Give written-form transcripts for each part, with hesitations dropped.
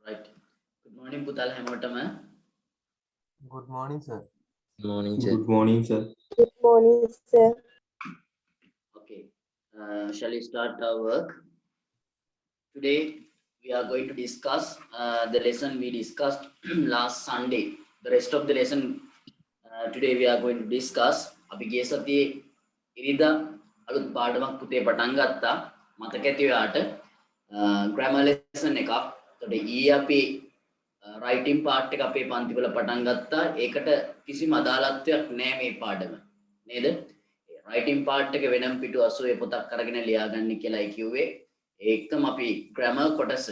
Right. Good morning, Putal Hamotama. Good morning, sir. Good morning, sir. Good morning, sir. Good morning, sir. Okay. Shall we start our work? Today we are going to discuss the lesson we discussed last Sunday. The rest of the lesson today we are going to discuss. අපි ගිය සතියේ ඉරිදා අලුත් පාඩමක් පුතේ පටන් ගත්තා. මතක ඇති ඔයාට grammar lesson එකක්. එතකොට ඊයේ අපි writing part එක අපේ පන්ති වල පටන් ගත්තා. ඒකට කිසිම අදාළත්වයක් නැහැ මේ පාඩම. නේද? writing part එක වෙනම පිටු 80 පොතක් අරගෙන ලියාගන්න කියලායි කිව්වේ. ඒකම අපි grammar කොටස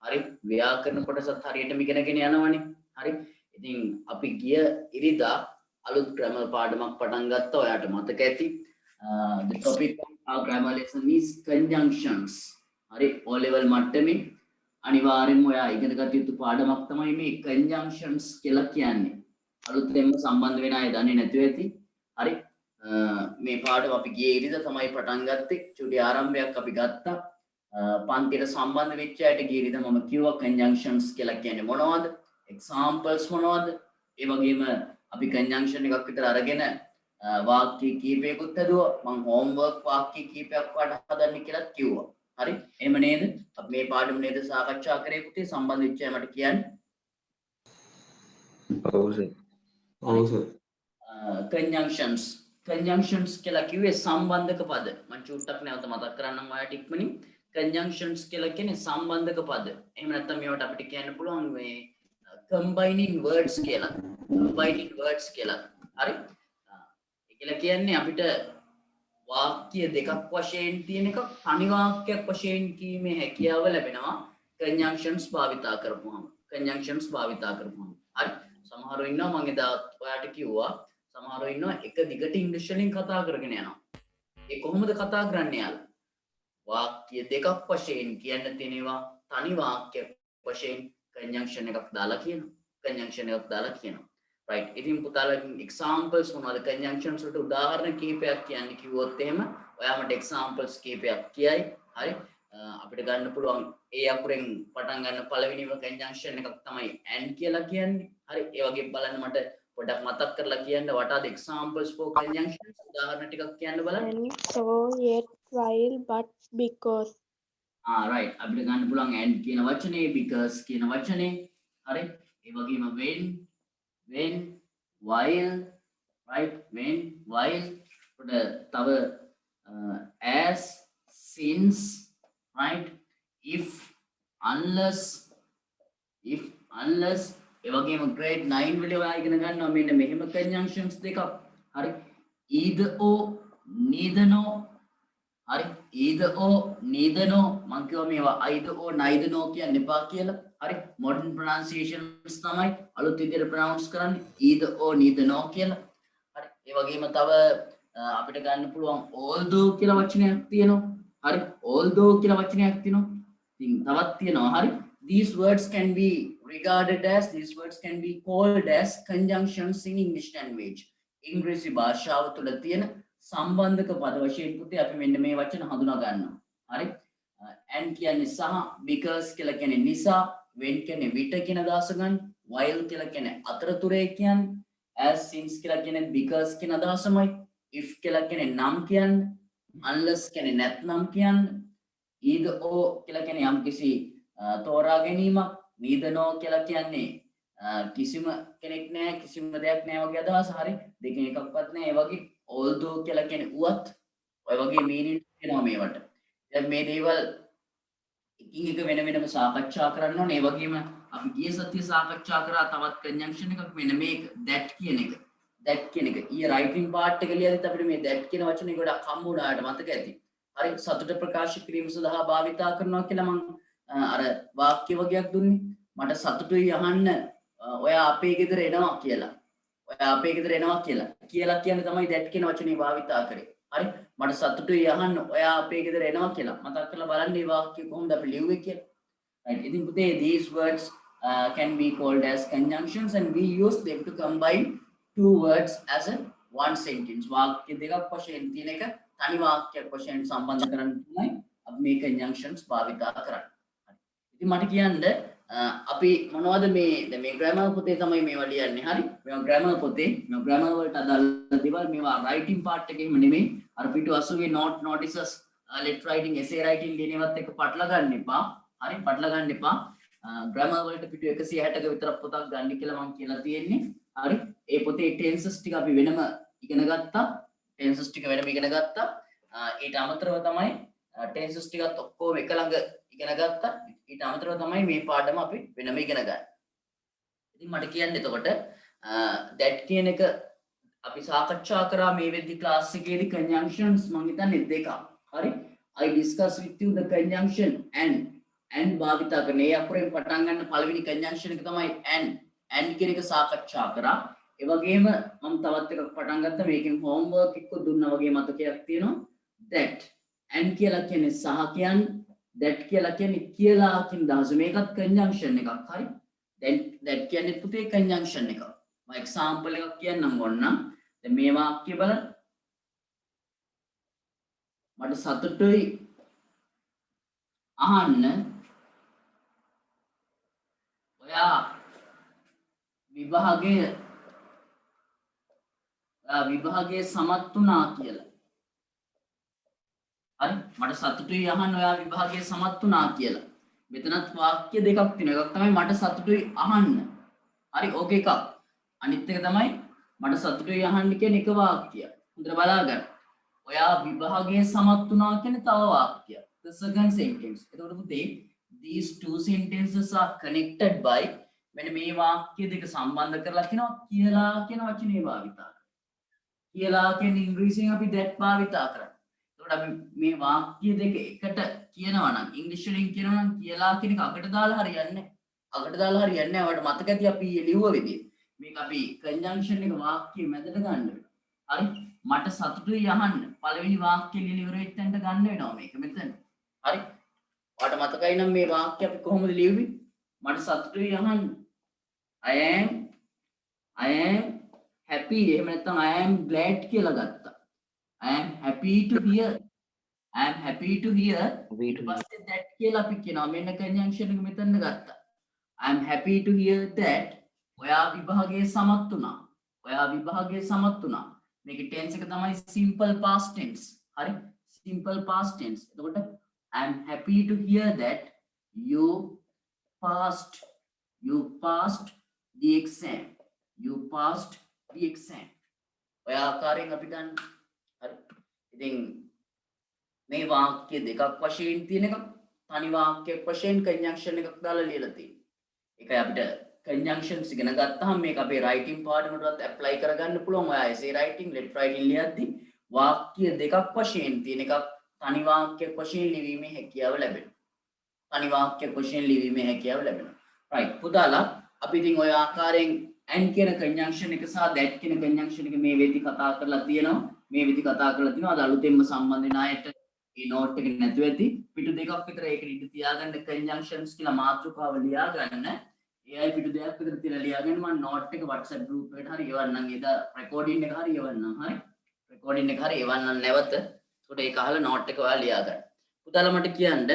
හරි ව්‍යාකරණ කොටසත් හරියටම ඉගෙනගෙන යනවනේ. හරි. ඉතින් අපි ගිය ඉරිදා අලුත් grammar පාඩමක් පටන් ගත්තා. ඔයාට මතක ඇති. The topic of our grammar lesson is conjunctions. හරි O level මට්ටමේ අනිවාර්යෙන්ම ඔයා ඉගෙන ගත යුතු පාඩමක් තමයි මේ conjunctions කියලා කියන්නේ. අලුතෙන්ම සම්බන්ධ වෙන අය දන්නේ නැතුව ඇති. හරි. මේ පාඩම අපි ගියේ ඉරිදා තමයි පටන් ගත්තේ. චුටි ආරම්භයක් අපි ගත්තා. පන්තියට සම්බන්ධ වෙච්ච අයට ගියේ ඉරිදා මම කිව්වා conjunctions කියලා කියන්නේ මොනවද? examples මොනවද? ඒ වගේම අපි conjunction එකක් විතර අරගෙන වාක්‍ය කීපයකුත් හදුවා. මම homework වාක්‍ය කීපයක් වට හදන්න කියලා කිව්වා. හරි? එහෙම නේද? අපි මේ පාඩම නේද සාකච්ඡා කරේ පුතේ සම්බන්ධ වෙච්ච අය මට කියන්න. ඔව් සර්. ඔව් සර්. conjunctions කියලා කිව්වේ සම්බන්ධක පද. මම චුට්ටක් නැවත මතක් කරන්නම් ඔයාලට ඉක්මනින්. conjunctions කියලා කියන්නේ සම්බන්ධක පද. එහෙම නැත්නම් මේවට අපිට කියන්න පුළුවන් මේ combining words කියලා. combining words කියලා. හරි? ඒ කියලා කියන්නේ අපිට වාක්‍ය දෙකක් වශයෙන් තියෙන එකක් තනි වාක්‍යයක් වශයෙන් කීමේ හැකියාව ලැබෙනවා conjunctions භාවිතා කරපුවාම. conjunctions භාවිතා කරපුවාම. හරි? සමහරව ඉන්නවා මම එදා ඔයාලට කිව්වා සමහරව ඉන්නවා එක දිගට ඉංග්‍රීසි වලින් කතා කරගෙන යනවා. ඒ කොහොමද කතා කරන්නේ යාළුවා? වාක්‍ය දෙකක් වශයෙන් කියන්න තියෙනවා තනි වාක්‍යයක් වශයෙන් conjunction එකක් දාලා කියනවා. conjunction එකක් දාලා කියනවා. right. ඉතින් පුතාලා examples මොනවද conjunctions වලට උදාහරණ කීපයක් කියන්න කිව්වොත් එහෙම ඔයා මට examples කීපයක් කියයි. හරි. අපිට ගන්න පුළුවන් ඒ අකුරෙන් පටන් ගන්න පළවෙනිම conjunction එකක් තමයි and කියලා කියන්නේ. හරි. ඒ වගේ බලන්න මට පොඩක් මතක් කරලා කියන්න what are the examples for conjunctions උදාහරණ ටිකක් කියන්න බලන්න. And so, yet, while, but, because. right. අපිට ගන්න පුළුවන් and කියන වචනේ because කියන වචනේ. හරි. ඒ වගේම when while right when while තව as since right if unless ඒ වගේම grade 9 වල ඔයා ඉගෙන ගන්නවා මෙන්න මෙහෙම conjunctions දෙකක්. හරි. either or neither no හරි either or neither no මම කියවා මේවා either or neither no කියන්න එපා කියලා. හරි modern pronunciations තමයි අලුත් විදිහට pronounce කරන්නේ either or neither no කියලා. හරි ඒ වගේම තව අපිට ගන්න පුළුවන් although කියලා වචනයක් තියෙනවා. හරි although කියලා වචනයක් තියෙනවා. ඉතින් තවත් තියෙනවා. හරි these words can be regarded as these words can be called as conjunctions in English language. ඉංග්‍රීසි භාෂාව තුළ තියෙන සම්බන්ධක පද වශයෙන් පුතේ අපි මෙන්න මේ වචන හඳුනා ගන්නවා. හරි and කියන්නේ සහ because කියලා කියන්නේ නිසා when කියන්නේ විට කියන අදහස ගන්න while කියලා කියන්නේ අතරතුරේ කියන්නේ as since කියලා කියන්නේ because කියන අදහසමයි if කියලා කියන්නේ නම් කියන්නේ unless කියන්නේ නැත්නම් කියන්නේ either or කියලා කියන්නේ යම්කිසි තෝරා ගැනීමක් neither no කියලා කියන්නේ කිසිම කෙනෙක් නැහැ කිසිම දෙයක් නැහැ වගේ අදහස. හරි දෙකෙන් එකක්වත් නැහැ. ඒ වගේ although කියලා කියන්නේ උවත් ඔය වගේ meaning වෙනවා මේවට. දැන් මේ දේවල් එකින් එක වෙන වෙනම සාකච්ඡා කරන්න ඕනේ. ඒ වගේම අපි ගිය සතියේ සාකච්ඡා කරා තවත් conjunction එකක් මෙන්න මේක that කියන එක. that කියන එක. ඊයේ writing part එක ලියද්දිත් අපිට මේ that කියන වචනේ ගොඩක් හම්බ වුණාට මතක ඇති. හරි සතුට ප්‍රකාශ කිරීම සඳහා භාවිතා කරනවා කියලා මම අර වාක්‍ය වගේක් දුන්නේ. මට සතුටුයි අහන්න ඔයා අපේ ගෙදර එනවා කියලා. ඔයා අපේ ගෙදර එනවා කියලා කියන්නේ තමයි that කියන වචනේ භාවිතා කරේ. හරි මට සතුටුයි අහන්න ඔයා අපේ ගෙදර එනවා කියලා. මතක් කරලා බලන්න මේ වාක්‍ය කොහොමද අපි ලියුවේ කියලා. right ඉතින් පුතේ these words can be called as conjunctions and we use them to combine two words as a one sentence. වාක්‍ය දෙකක් වශයෙන් තියෙන එක තනි වාක්‍යයක් වශයෙන් සම්බන්ධ කරන්න තමයි අපි මේ conjunctions භාවිතා කරන්නේ. හරි ඉතින් මට කියන්න අපි මොනවද මේ grammar පොතේ තමයි මේවා ලියන්නේ හරි මේවා grammar පොතේ මේවා grammar වලට අදාළ දේවල් මේවා writing part එකේ එහෙම නෙමෙයි අර පිටු 80 notices let writing essay writing ලියනවත් එක්ක පටල ගන්න එපා හරි පටල ගන්න එපා grammar වලට පිටු 160ක විතර පොතක් ගන්න කියලා මම කියලා තියෙන්නේ හරි ඒ පොතේ tenses ටික අපි වෙනම ඉගෙන ගත්තා tenses ටික වෙනම ඉගෙන ගත්තා ඊට අමතරව තමයි tenses ටිකත් ඔක්කොම එක ළඟ ඉගෙන ගත්තා ඊට අමතරව තමයි මේ පාඩම අපි වෙනම ඉගෙන ගන්න. ඉතින් මට කියන්න එතකොට that කියන එක අපි සාකච්ඡා කරා මේ වෙද්දි ක්ලාස් එකේදී conjunctions මම හිතන්නේ දෙකක්. හරි? I discuss with you the conjunction and භාවිතා කරන ඒ අකුරෙන් පටන් ගන්න පළවෙනි conjunction එක තමයි and කියන එක සාකච්ඡා කරා. ඒ වගේම මම තවත් එකක් පටන් ගත්තා මේකෙන් homework එකක් දුන්නා වගේ මතකයක් තියෙනවා. that and කියලා කියන්නේ සහ කියන්නේ that කියලා කියන්නේ කියලා කියන දහස මේකත් conjunction එකක් හරි දැන් that කියන්නේ පුතේ conjunction එකක් මම example එකක් කියන්නම් ඕන්නම් දැන් මේ වාක්‍ය බලන්න මට සතුටුයි අහන්න ඔයා විභාගයේ සමත් වුණා කියලා හරි මට සතුටුයි අහන්න ඔයා විභාගයේ සමත් වුණා කියලා. මෙතනත් වාක්‍ය දෙකක් තියෙනවා. එකක් තමයි මට සතුටුයි අහන්න. හරි ඕක එකක්. අනිත් එක තමයි මට සතුටුයි අහන්න කියන එක වාක්‍යය. හොඳට බලාගන්න. ඔයා විභාගයේ සමත් වුණා කියන තව වාක්‍යයක්. The second sentence. එතකොට පුතේ these two sentences are connected by මෙන්න මේ වාක්‍ය දෙක සම්බන්ධ කරලා කියනවා කියලා කියන වචනේ භාවිතා කරනවා. කියලා කියන්නේ ඉංග්‍රීසියෙන් අපි that භාවිතා කරනවා. අපි මේ වාක්‍ය දෙක එකට කියනවා නම් ඉංග්‍රීසි වලින් කියනවා නම් කියලා කියන එක අකට දාලා හරියන්නේ නැහැ. අකට දාලා හරියන්නේ නැහැ. ඔයාලට මතක ඇති අපි ලියුව විදිහ. මේක අපි conjunction එක වාක්‍යයේ මැදට ගන්න වෙනවා. හරි? මට සතුටුයි අහන්න. පළවෙනි වාක්‍ය ලියලා ඉවර වෙච්ච තැනට ගන්න වෙනවා මේක මෙතන. හරි? ඔයාලට මතකයි නම් මේ වාක්‍ය අපි කොහොමද ලියුවේ? මට සතුටුයි අහන්න. I am happy. එහෙම නැත්නම් I am glad කියලා ගත්තා. I am happy to hear පස්සේ that කියලා අපි කියනවා මෙන්න conjunction එක මෙතන ගත්තා I am happy to hear that ඔයා විභාගයේ සමත් වුණා මේකේ tense එක තමයි simple past tense හරි simple past tense එතකොට I am happy to hear that you passed the exam ඔය ආකාරයෙන් අපි ගන්න හරි ඉතින් මේ වාක්‍ය දෙකක් වශයෙන් තියෙන එක තනි වාක්‍යයක් වශයෙන් conjunction එකක් දාලා ලියලා තියෙනවා. ඒකයි අපිට conjunctions ඉගෙන ගත්තාම මේක අපේ writing පාඩමකටත් apply කරගන්න පුළුවන්. ඔයා essay writing, let writing ලියද්දි වාක්‍ය දෙකක් වශයෙන් තියෙන එකක් තනි වාක්‍යයක් වශයෙන් ලිවීමේ හැකියාව ලැබෙනවා. right පුතාලා අපි ඉතින් ඔය ආකාරයෙන් and කියන conjunction එක සහ that කියන conjunction එක මේ වෙද්දි කතා කරලා තියෙනවා. අද අලුතෙන්ම සම්බන්ධ වෙන අයට මේ note එක නැතුව ඇති. පිටු දෙකක් විතර ඒක ඉඳ තියාගන්න conjunctions කියලා මාතෘකාව ලියා ගන්න. ඒ අය පිටු දෙකක් විතර තියලා ලියාගෙන මම note එක WhatsApp group එකට හරි එවන්නම්. එදා recording එක හරි එවන්නම්. නැවත. ඒකට ඒක අහලා note එක ඔයාලා ලියා ගන්න. පුතාලා මට කියන්න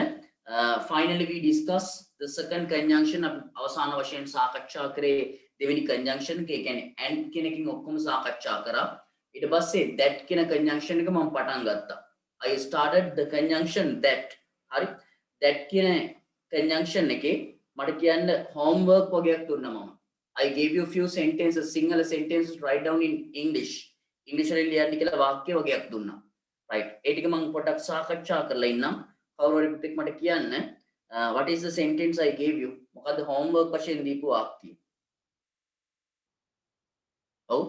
finally we discuss the second conjunction අවසාන වශයෙන් සාකච්ඡා කරේ දෙවෙනි conjunction එක. ඒ කියන්නේ and කියන එකකින් ඔක්කොම සාකච්ඡා කරා. ඊට පස්සේ that කියන conjunction එක මම පටන් ගත්තා. I started the conjunction that. හරි. that කියන conjunction එකේ මට කියන්න homework වගේක් දුන්නා මම. I gave you few sentences, single sentences write down in English. English වලින් ලියන්න කියලා වාක්‍ය වගේක් දුන්නා. right. ඒ ටික මම පොඩ්ඩක් සාකච්ඡා කරලා ඉන්නම්. කවුරු හරි පුතෙක් මට කියන්න what is the sentence I gave you? මොකද්ද homework වශයෙන් දීපු වාක්‍යය? ඔව්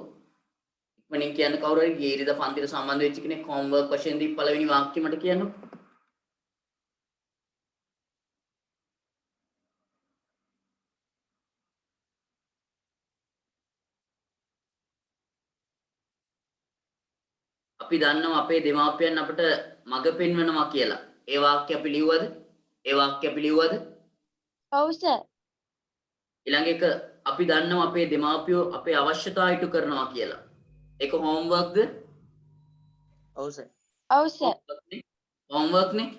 ඉක්මනින් කියන්න කවුරු හරි ගියේ ඉරිදා පන්තිට සම්බන්ධ වෙච්ච කෙනෙක් homework වශයෙන් දී පළවෙනි වාක්‍ය මට කියන්නකෝ. අපි දන්නවා අපේ දෙමාපියන් අපට මඟ පෙන්වනවා කියලා. ඒ වාක්‍ය අපි ලියුවද? ඔව් සර්. ඊළඟ එක අපි දන්නවා අපේ දෙමාපියෝ අපේ අවශ්‍යතාවය ඉටු කරනවා කියලා. ඒක homeworkද? ඔව් සර්. homework නේ.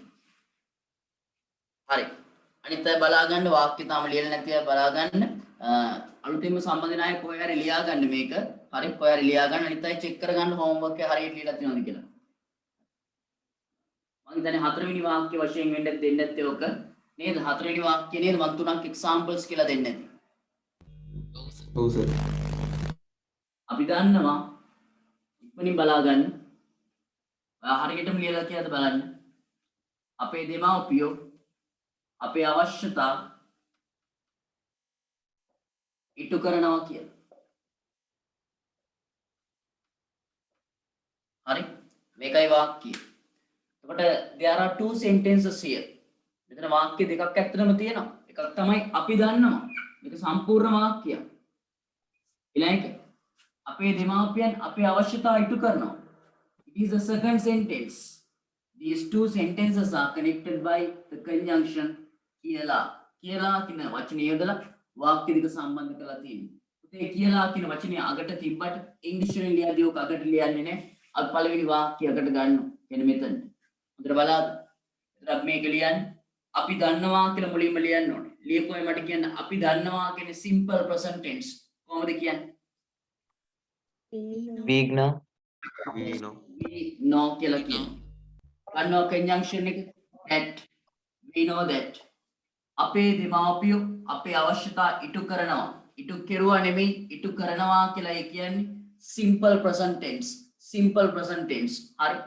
හරි. අනිත් අය බලා ගන්න වාක්‍ය තාම ලියලා නැති අය බලා ගන්න. අලුතින්ම සම්බන්ධ නාය කොහේ හරි ලියා ගන්න මේක. හරි කොහේ හරි ලියා ගන්න අනිත් අය චෙක් කර ගන්න හෝම්වර්ක් එක හරියට ලියලා තියෙනවද කියලා. මම හිතන්නේ හතරවෙනි වාක්‍ය වශයෙන් වෙන්න දෙන්නේ නැත්තේ ඔක. නේද? හතරවෙනි වාක්‍ය නේද? මම තුනක් එක්සැම්පල්ස් කියලා දෙන්නේ නැති. ඔව් සර්. අපි දන්නවා ඉක්මනින් බලා ගන්න. ඔයා හරියටම ලියලා කියලාද බලන්න. අපේ දෙමාපියෝ අපේ අවශ්‍යතා ඉටු කරනවා කියලා. හරි මේකයි වාක්‍යය. එතකොට there are two sentences here. මෙතන වාක්‍ය දෙකක් ඇත්තටම තියෙනවා. එකක් තමයි අපි දන්නවා. මේක සම්පූර්ණ වාක්‍යයක්. ඊළඟ එක අපේ දෙමාපියන් අපේ අවශ්‍යතා ඉටු කරනවා. It is the second sentence. These two sentences are connected by the conjunction කියලා. කියලා කියන වචනේ යොදලා වාක්‍ය දෙක සම්බන්ධ කරලා තියෙනවා. පුතේ කියලා කියන වචනේ අගට තිබ්බට ඉංග්‍රීසි වලින් ලියද්දී ඔක අගට ලියන්නේ නැහැ. අපි පළවෙනි වාක්‍ය අගට ගන්නවා. එන්න මෙතන. හොඳට බලන්න. එතන අපි මේක ලියන්නේ අපි දන්නවා කියලා මුලින්ම ලියන්න ඕනේ. ලියපුවම මට කියන්න අපි දන්නවා කියන simple present tense කොහොමද කියන්නේ? We know. We know කියලා කියනවා. ගන්නවා conjunction එක that we know that අපේ දෙමාපියෝ අපේ අවශ්‍යතා ඉටු කරනවා. ඉටු කෙරුවා නෙමෙයි ඉටු කරනවා කියලා ඒ කියන්නේ simple present tense. simple present tense. හරි.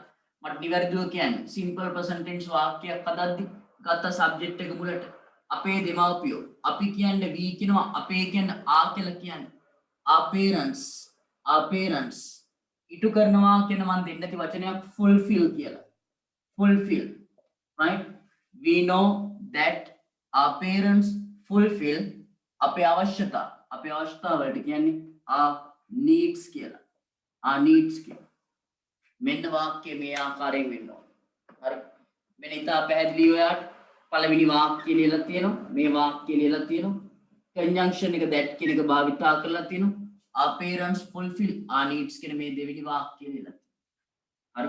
මට නිවැරදිව කියන්නේ simple present tense වාක්‍යයක් හදද්දි ගත්ත subject එක මුලට අපේ දෙමාපියෝ අපි කියන්නේ we කියනවා අපේ කියන්නේ ආ කියලා කියන්නේ our parents ඉටු කරනවා කියන මන් දෙන්න ඇති වචනයක් fulfill කියලා. fulfill, right? We know that our parents fulfill අපේ අවශ්‍යතා වලට කියන්නේ our needs කියලා. our needs කියලා. මෙන්න වාක්‍ය මේ ආකාරයෙන් වෙන්න ඕන. හරි. මෙන්න ඉතා පැහැදිලි ඔයාට පළවෙනි වාක්‍ය ලියලා තියෙනවා. මේ වාක්‍ය ලියලා තියෙනවා. conjunction එක that කියන එක භාවිතා කරලා තියෙනවා. our parents fulfill our needs කියන මේ දෙවෙනි වාක්‍ය ලියලා තියෙනවා. හරි.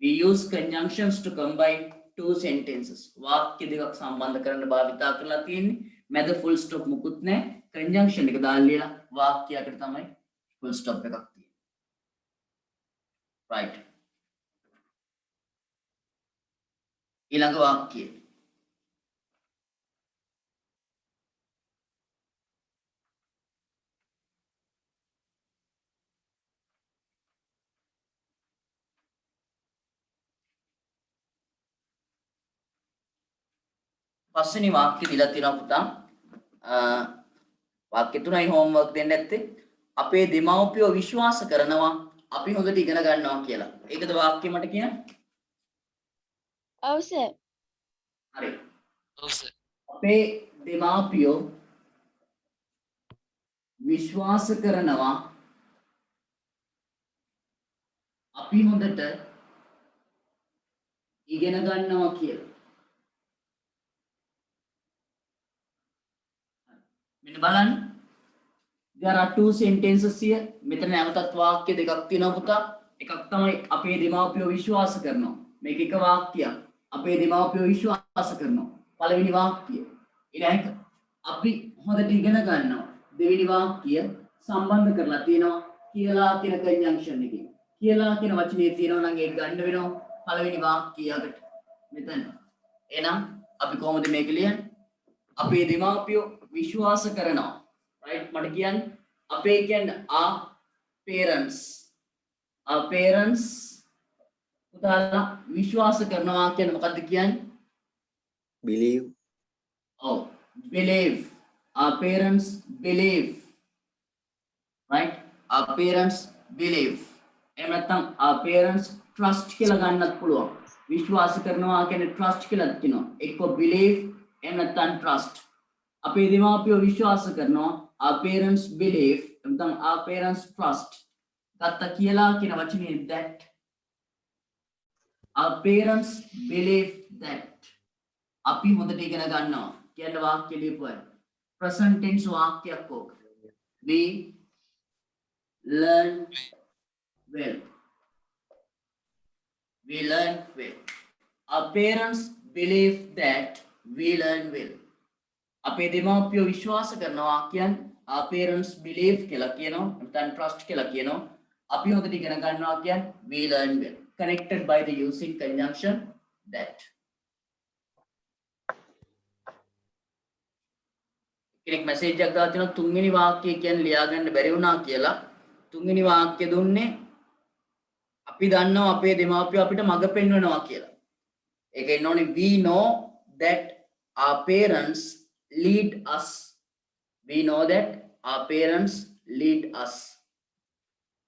We use conjunctions to combine two sentences. වාක්‍ය දෙකක් සම්බන්ධ කරන්න භාවිතා කරලා තියෙන්නේ. මැද full stop මුකුත් නැහැ. conjunction එක දාලා ලියලා වාක්‍යයකට තමයි full stop එකක් තියෙන්නේ. right. ඊළඟ වාක්‍යය. පස්වෙනි වාක්‍ය දීලා තියෙනවා පුතා. වාක්‍ය තුනයි homework දෙන්න ඇත්තේ. අපේ දෙමව්පියෝ විශ්වාස කරනවා අපි හොඳට ඉගෙන ගන්නවා කියලා. ඒකද වාක්‍ය මට කියන්න? ඔව් සර්. හරි. ඔව් සර්. අපේ දෙමව්පියෝ විශ්වාස කරනවා අපි හොඳට ඉගෙන ගන්නවා කියලා. මෙන්න බලන්න. there are two sentences here. මෙතන නැවතත් වාක්‍ය දෙකක් තියෙනවා පුතා. එකක් තමයි අපේ දෙමාපියෝ විශ්වාස කරනවා. මේක එක වාක්‍යයක්. අපේ දෙමාපියෝ විශ්වාස කරනවා. පළවෙනි වාක්‍යය. ඊළඟ අපි හොඳට ඉගෙන ගන්නවා. දෙවෙනි වාක්‍ය සම්බන්ධ කරලා තියෙනවා කියලා කියන conjunction එකකින්. කියලා කියන වචනේ තියෙනවා නම් ඒක ගන්න වෙනවා පළවෙනි වාක්‍යයකට. මෙතන. එහෙනම් අපි කොහොමද මේක ලියන්නේ? අපේ දෙමාපියෝ විශ්වාස කරනවා. right මට කියන්න අපේ කියන්නේ our parents පුතාලා විශ්වාස කරනවා කියන්නේ මොකද්ද කියන්නේ? Believe. oh believe. our parents believe. right our parents believe. එහෙම නැත්නම් our parents trust කියලා ගන්නත් පුළුවන්. විශ්වාස කරනවා කියන්නේ trust කියලා කියනවා. එක්ක believe එහෙම නැත්නම් trust. අපේ දෙමාපියෝ විශ්වාස කරනවා our parents believe නැත්නම් our parents trust. ගත්ත කියලා කියන වචනේ that. our parents believe that. අපි හොඳට ඉගෙන ගන්නවා කියන වාක්‍ය ලියපුවා. present tense වාක්‍යයක් ඕක. we learn well. we learn well. our parents believe that we learn well. අපේ දෙමාපියෝ විශ්වාස කරනවා කියන්නේ our parents believe කියලා කියනවා නැත්නම් trust කියලා කියනවා අපි හොඳට ඉගෙන ගන්නවා කියන්නේ we learn well connected by the using conjunction that කෙනෙක් මැසේජ් එකක් දාලා තිනවා තුන්වෙනි වාක්‍යය කියන්නේ ලියා ගන්න බැරි වුණා කියලා තුන්වෙනි වාක්‍ය දුන්නේ අපි දන්නවා අපේ දෙමාපියෝ අපිට මඟ පෙන්වනවා කියලා ඒක එන්න ඕනේ we know that our parents lead us we know that our parents lead us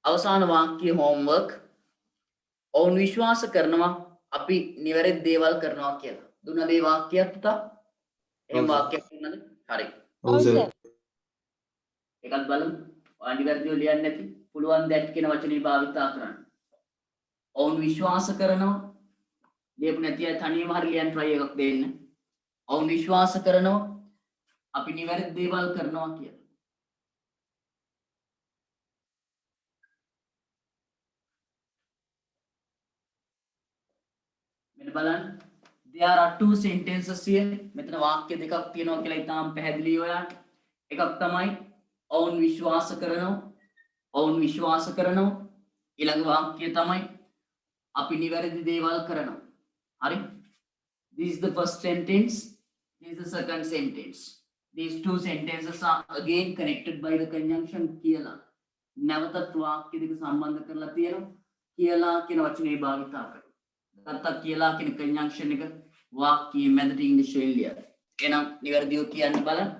අවසාන වාක්‍ය homework ඔවුන් විශ්වාස කරනවා අපි නිවැරදි දේවල් කරනවා කියලා දුන්න දේ වාක්‍යයක් පුතා එහෙම වාක්‍යයක් දුන්නද හරි ඔව් සර් එකක් බලමු ඔයා නිවැරදිව ලියන්නේ නැති පුළුවන් that කියන වචනේ භාවිතා කරන්න ඔවුන් විශ්වාස කරනවා ලියපු නැති අය තනියම හරි ලියන්න try එකක් දෙන්න ඔවුන් විශ්වාස කරනවා අපි නිවැරදි දේවල් කරනවා කියලා මෙන්න බලන්න there are two sentences here මෙතන වාක්‍ය දෙකක් තියෙනවා කියලා ඉතාම පැහැදිලි ඔයාලට එකක් තමයි ඔවුන් විශ්වාස කරනවා ඊළඟ වාක්‍යය තමයි අපි නිවැරදි දේවල් කරනවා හරි this is the first sentence this is the second sentence these two sentences are again connected by the conjunction කියලා නැවතත් වාක්‍ය දෙක සම්බන්ධ කරලා තියෙනවා කියලා කියන වචනේ භාවිතා කරනවා නැත්නම් කියලා කියන conjunction එක වාක්‍යයේ මැදට ඉංග්‍රීසි වලින් ලියලා එහෙනම් නිවැරදිව කියන්න බලන්න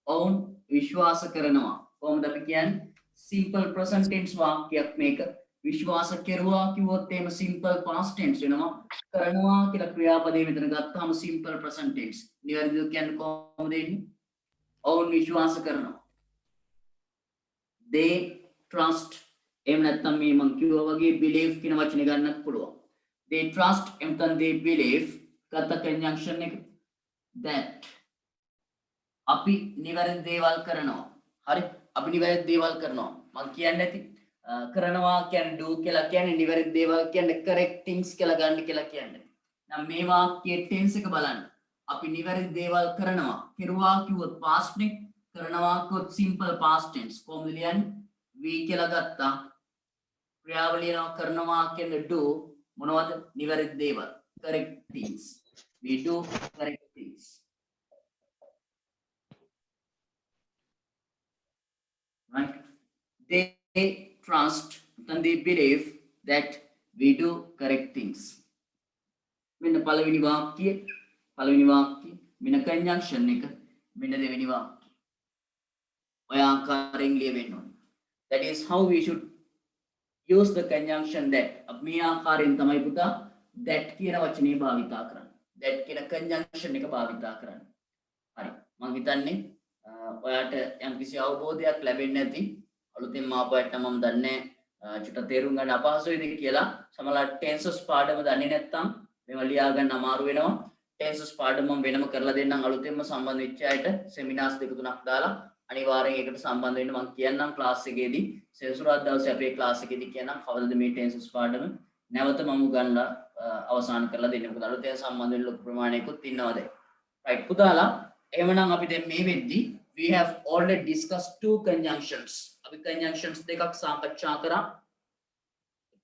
ඔවුන් විශ්වාස කරනවා කොහොමද අපි කියන්නේ simple present tense වාක්‍යයක් මේක විශ්වාස කෙරුවා කිව්වොත් එහෙම simple past tense වෙනවා කරනවා කියලා ක්‍රියාපදේ මෙතන ගත්තාම simple present tense නිවැරදිව කියන්නේ කොහොමද එන්නේ ඔවුන් විශ්වාස කරනවා they trust එහෙම නැත්නම් මේ මම කිව්වා වගේ believe කියන වචනේ ගන්නත් පුළුවන් they trust එහෙම නැත්නම් they believe ගත conjunction එක that අපි නිවැරදි දේවල් කරනවා හරි අපි නිවැරදි දේවල් කරනවා මම කියන්නේ නැති කරනවා කියන්නේ do කියලා කියන්නේ නිවැරදි දේවල් කියන්නේ correct things කියලා ගන්න කියලා කියන්නේ නම් මේ වාක්‍යයේ tense එක බලන්න අපි නිවැරදි දේවල් කරනවා කෙරුවා කිව්වොත් past නේ කරනවා කිව්වොත් simple past tense කොහොමද ලියන්නේ we කියලා ගත්තා ක්‍රියාවලියනවා කරනවා කියන්නේ do මොනවද නිවැරදි දේවල් correct things we do correct things right they trust and they believe that we do correct things මෙන්න පළවෙනි වාක්‍යය මෙන්න conjunction එක මෙන්න දෙවෙනි වාක්‍යය ඔය ආකාරයෙන් ලියවෙන්න ඕනේ that is how we should use the conjunction that මේ ආකාරයෙන් තමයි පුතා that කියන වචනේ භාවිතා කරන්නේ that කියන conjunction එක භාවිතා කරන්නේ හරි මම හිතන්නේ ඔයාට යම්කිසි අවබෝධයක් ලැබෙන්නේ නැති අලුතෙන් මාපුවාට මම දන්නේ චුට්ට තේරුම් ගන්න අපහසුයිද කියලා සමහරවිට tenses පාඩම දන්නේ නැත්නම් මේවා ලියා ගන්න අමාරු වෙනවා tenses පාඩම මම වෙනම කරලා දෙන්නම් අලුතෙන්ම සම්බන්ධ වෙච්ච අයට සෙමිනාර්ස් දෙක තුනක් දාලා අනිවාර්යෙන් ඒකට සම්බන්ධ වෙන්න මම කියන්නම් ක්ලාස් එකේදී සෙන්සුරාදා දවසේ අපේ ක්ලාස් එකේදී කියන්නම් කවදද මේ tenses පාඩම නැවත මම උගන්ලා අවසන් කරලා දෙන්න මොකද අලුතෙන් සම්බන්ධ වෙන්න ලොකු ප්‍රමාණයකුත් ඉන්නවා දැන් right පුතාලා එහෙමනම් අපි දැන් මේ වෙද්දී we have already discussed two conjunctions අපි conjunctions දෙකක් සාකච්ඡා කරා